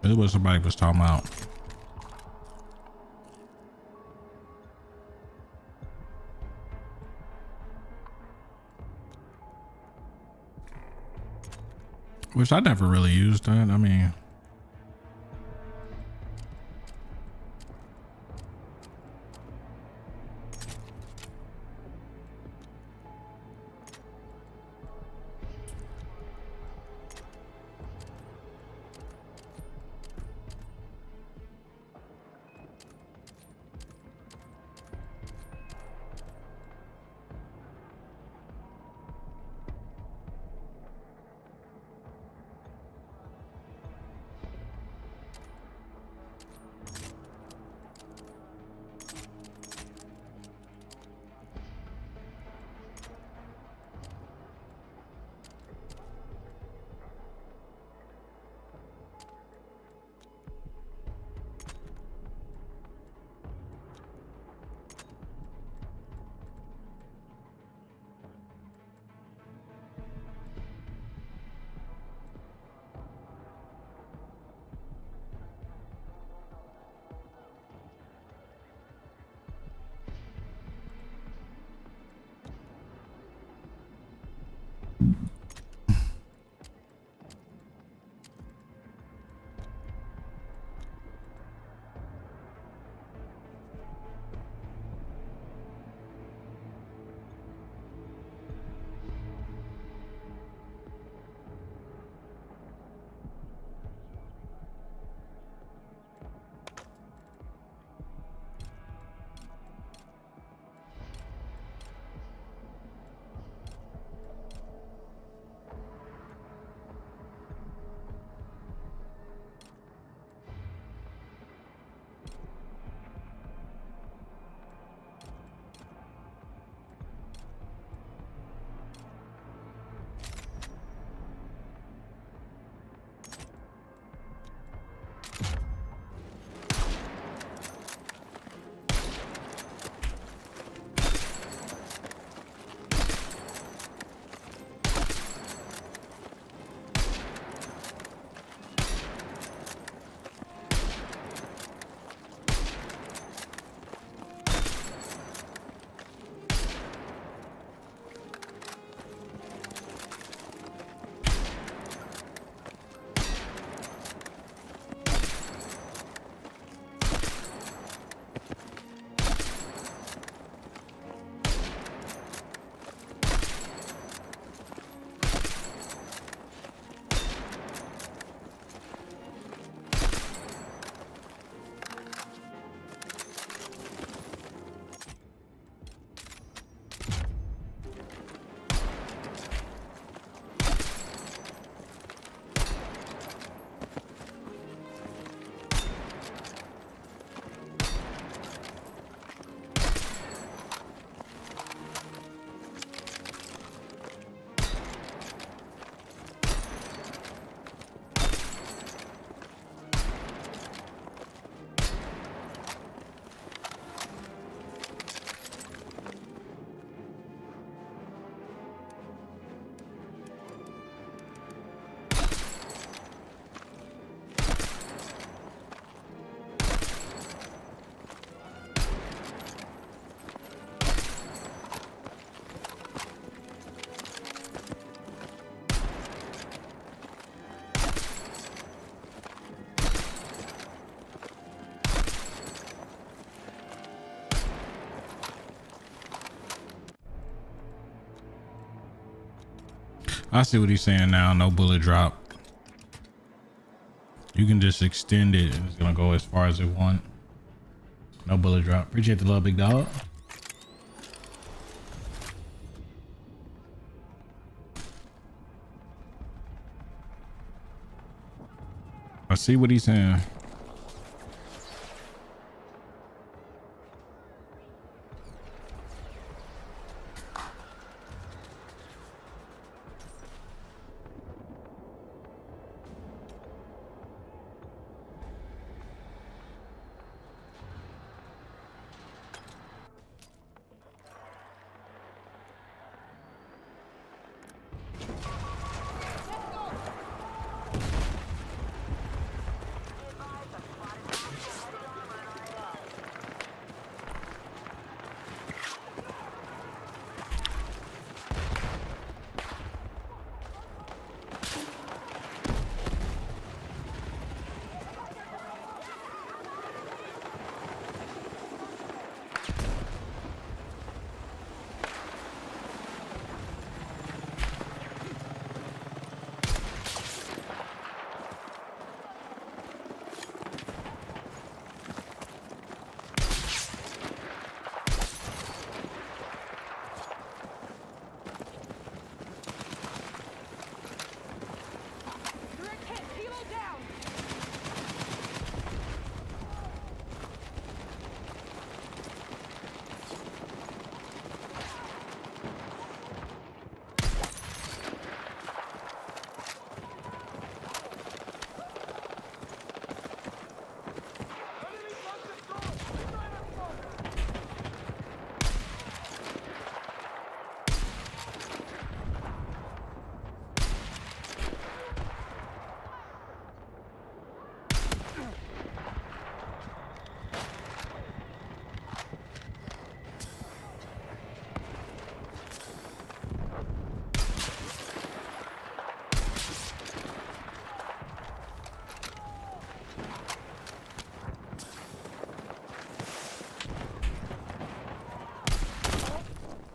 That's what somebody was talking about. Which I never really used that. I mean, I see what he's saying now. No bullet drop. You can just extend it and it's gonna go as far as it want. No bullet drop. Appreciate the love, big dog. I see what he's saying.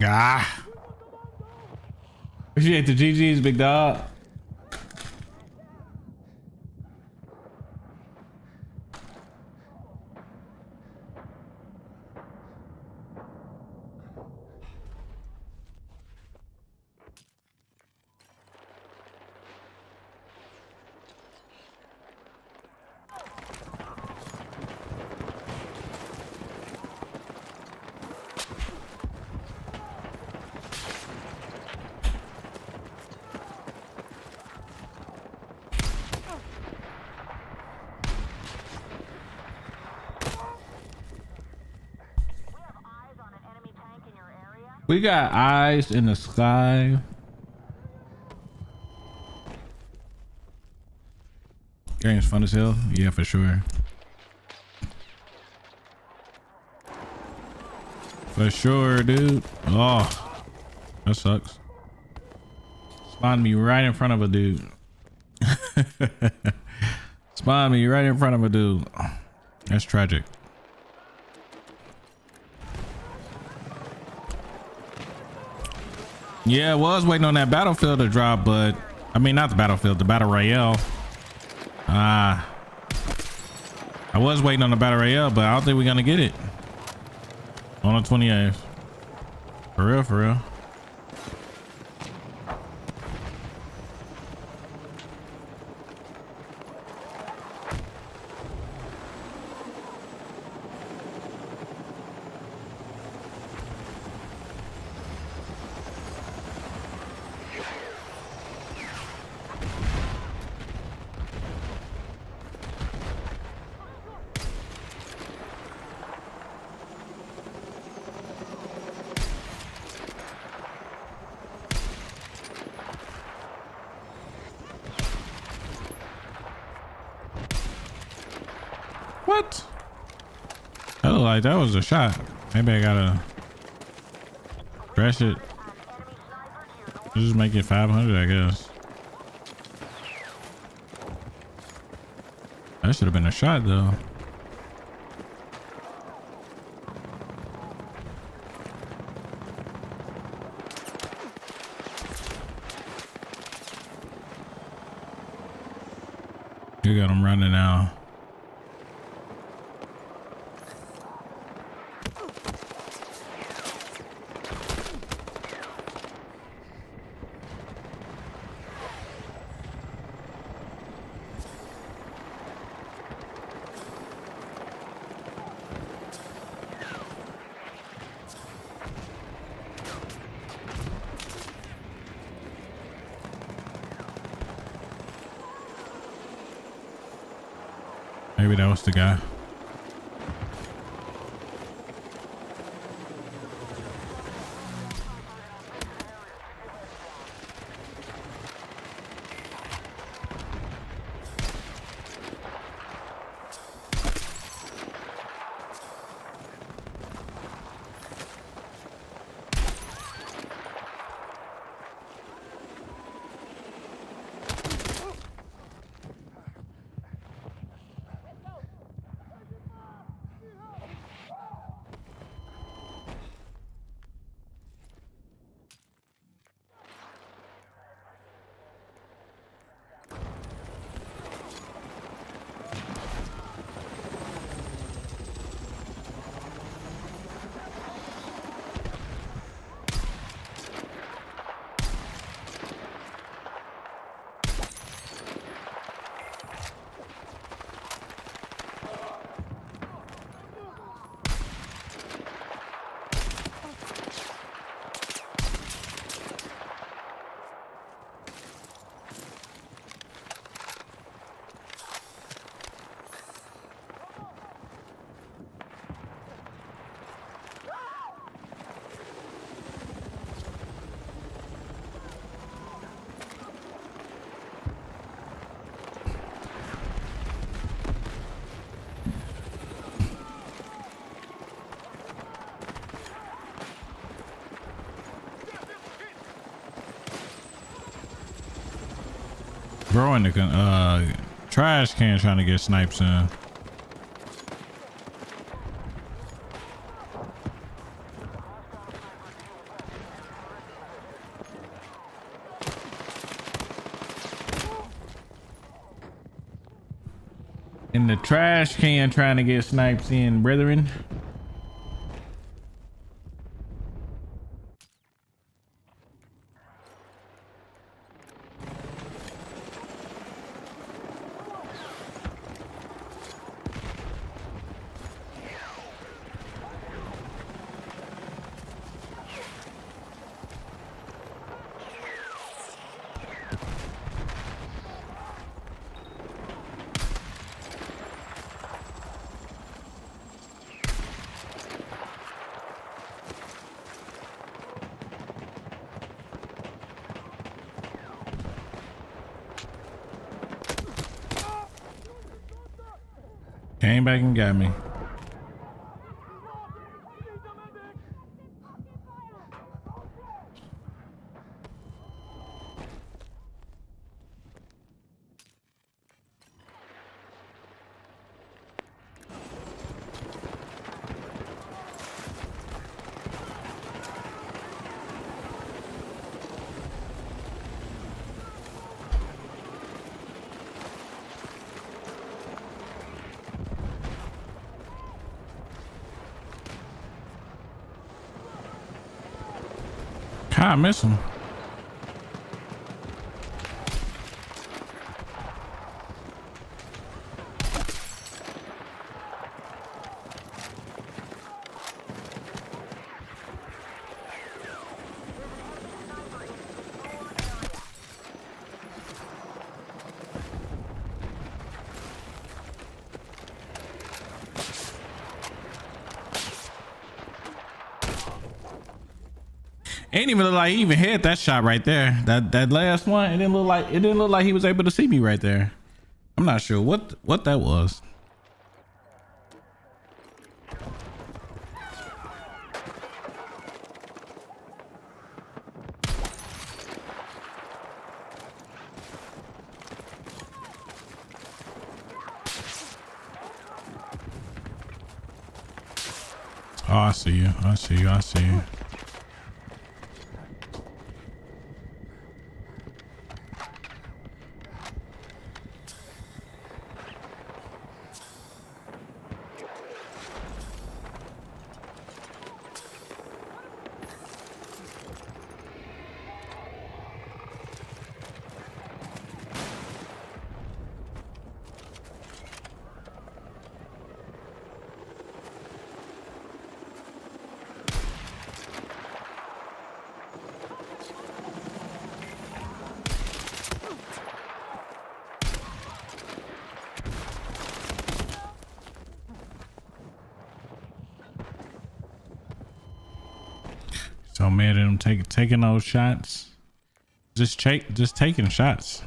Ah. Appreciate the GGs, big dog. We got eyes in the sky. Game's fun as hell. Yeah, for sure. For sure, dude. Oh, that sucks. Spawned me right in front of a dude. Spawned me right in front of a dude. That's tragic. Yeah, I was waiting on that Battlefield to drop, but I mean, not the Battlefield, the Battle Royale. I was waiting on the Battle Royale, but I don't think we're gonna get it on the 28th. For real, for real. What? That looked like that was a shot. Maybe I gotta crash it. Just make it 500, I guess. That should have been a shot though. You got him running now. Maybe that was the guy. Bro in the trash can trying to get snipes in. In the trash can trying to get snipes in, brethren. Came back and got me. I miss him. Ain't even look like he even had that shot right there. That last one, it didn't look like he was able to see me right there. I'm not sure what that was. Oh, I see you. I see you. I see you. So mad at him taking those shots. Just taking shots.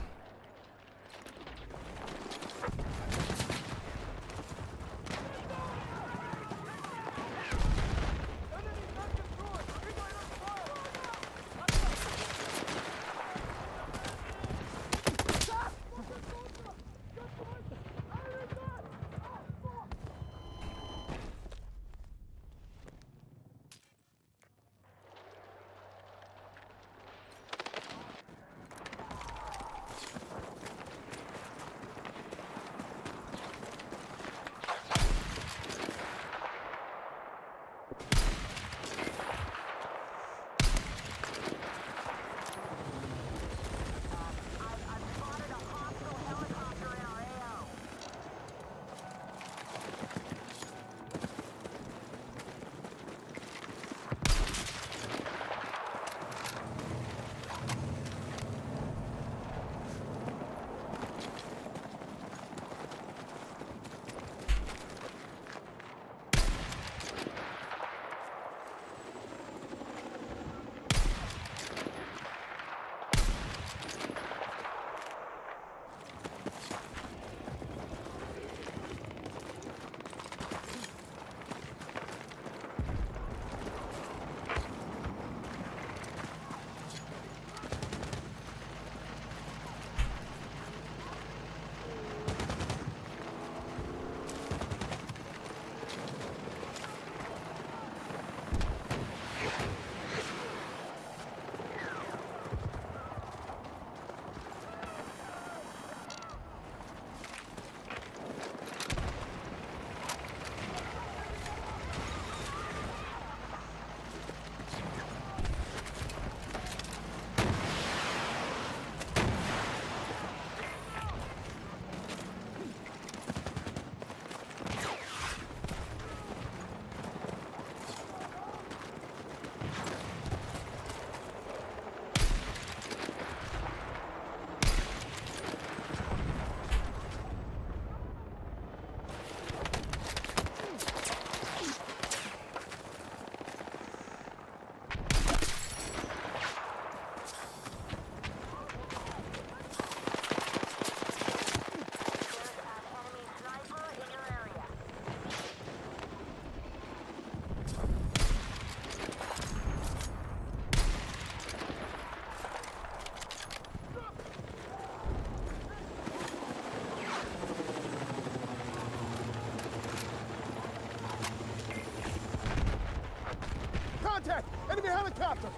Helicopter!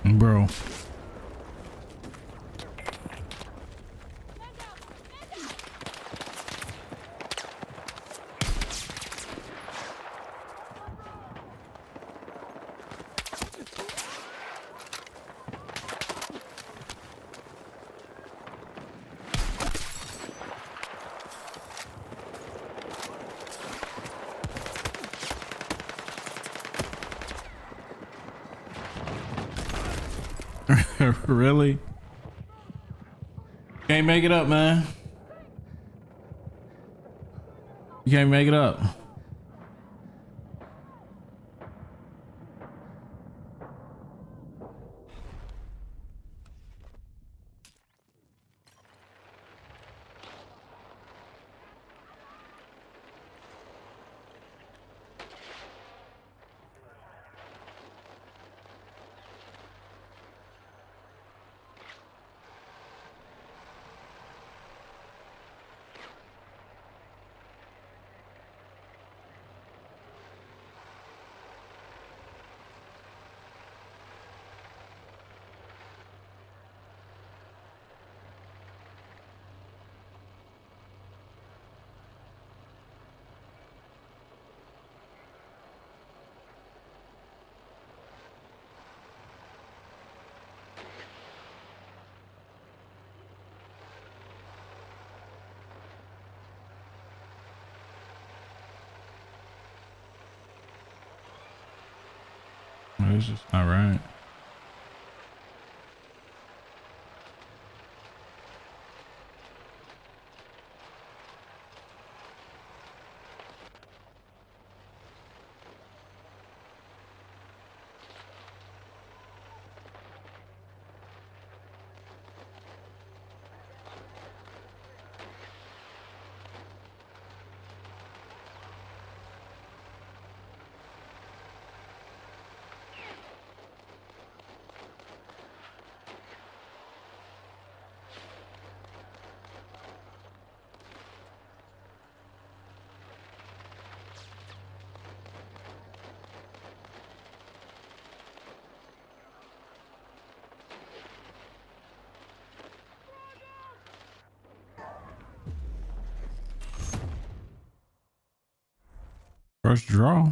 Bro. Really? Can't make it up, man. You can't make it up. It's just not right. First draw.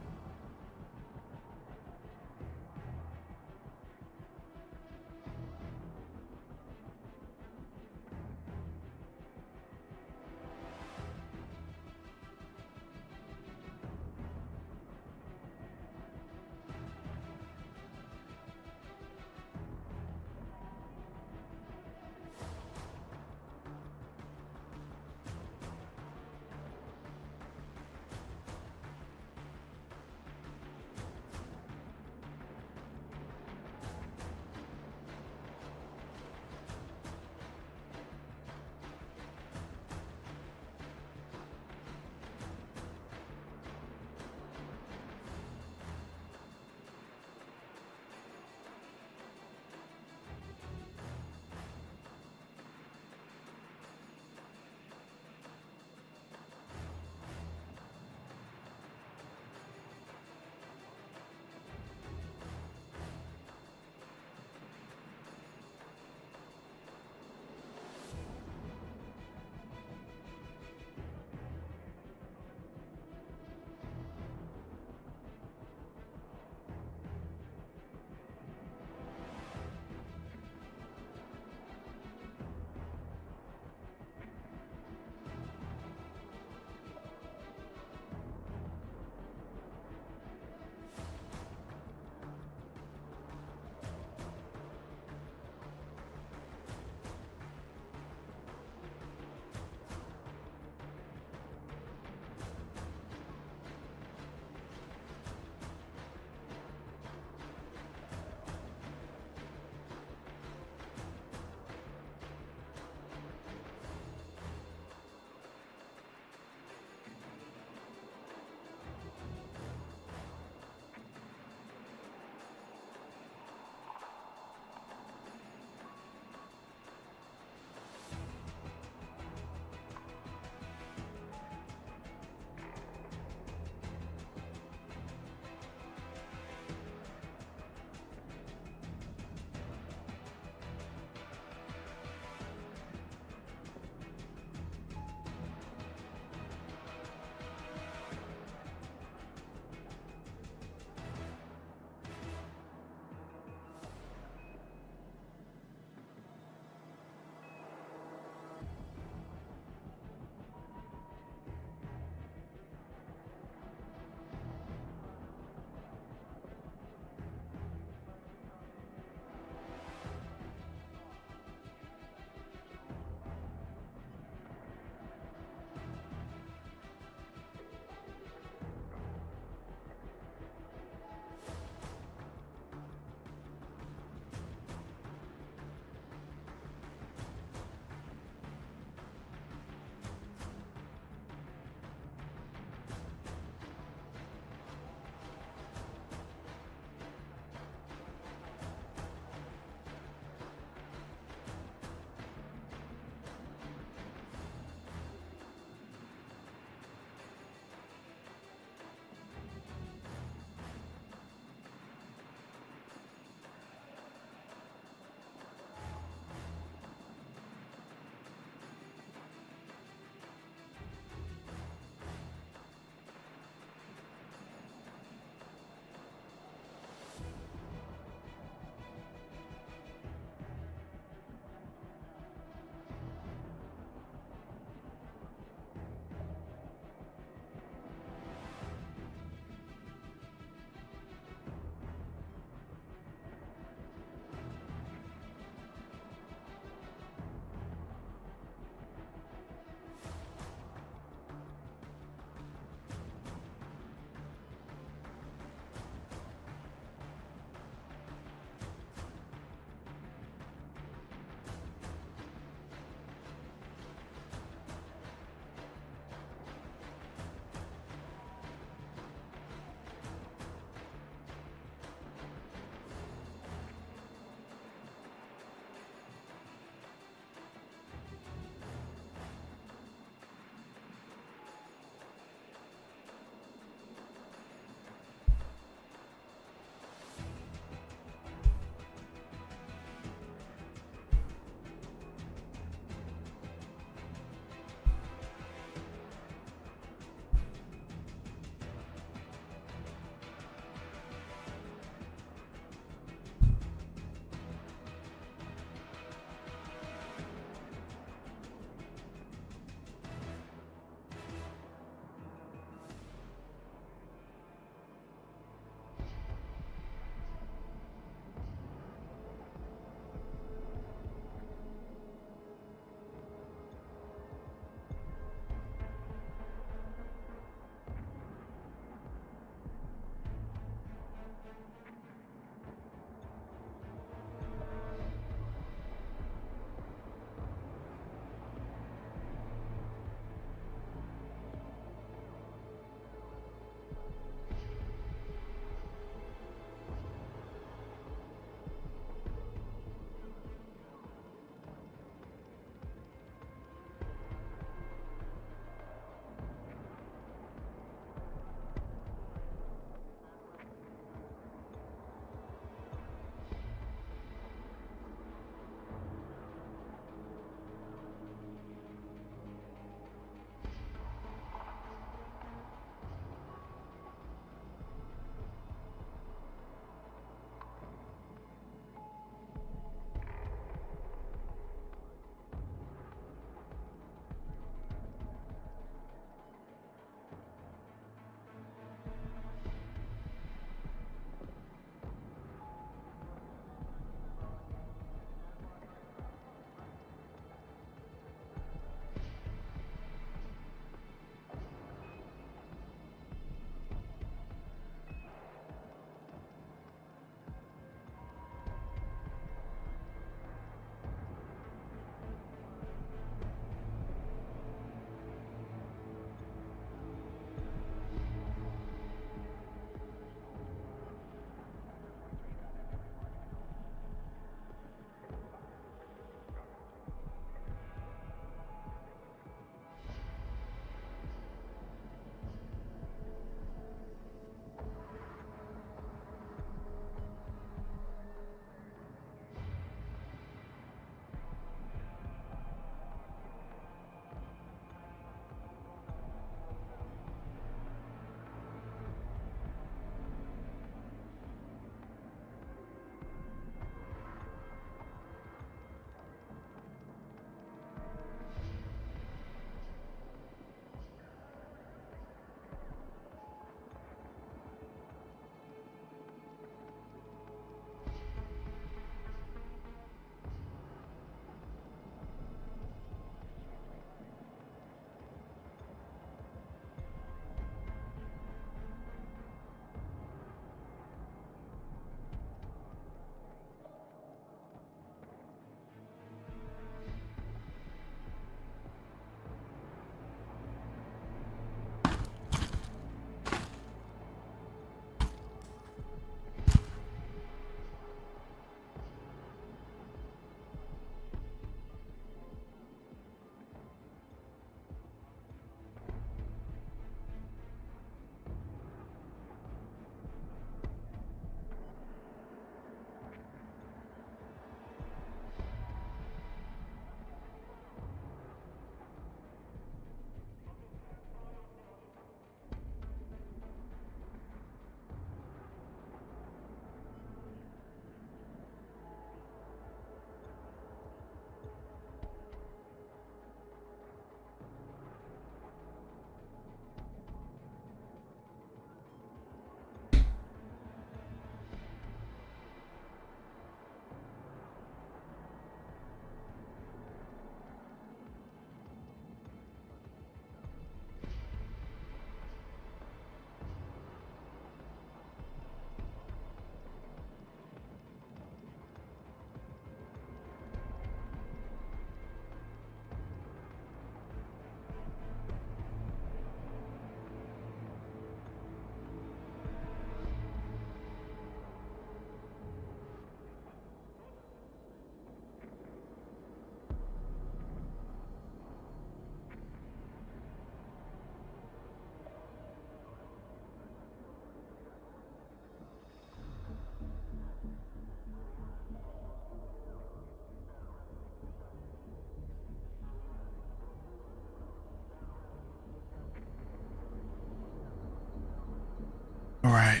All right.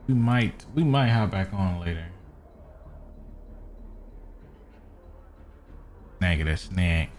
We might hop back on later. Snag it, a snack.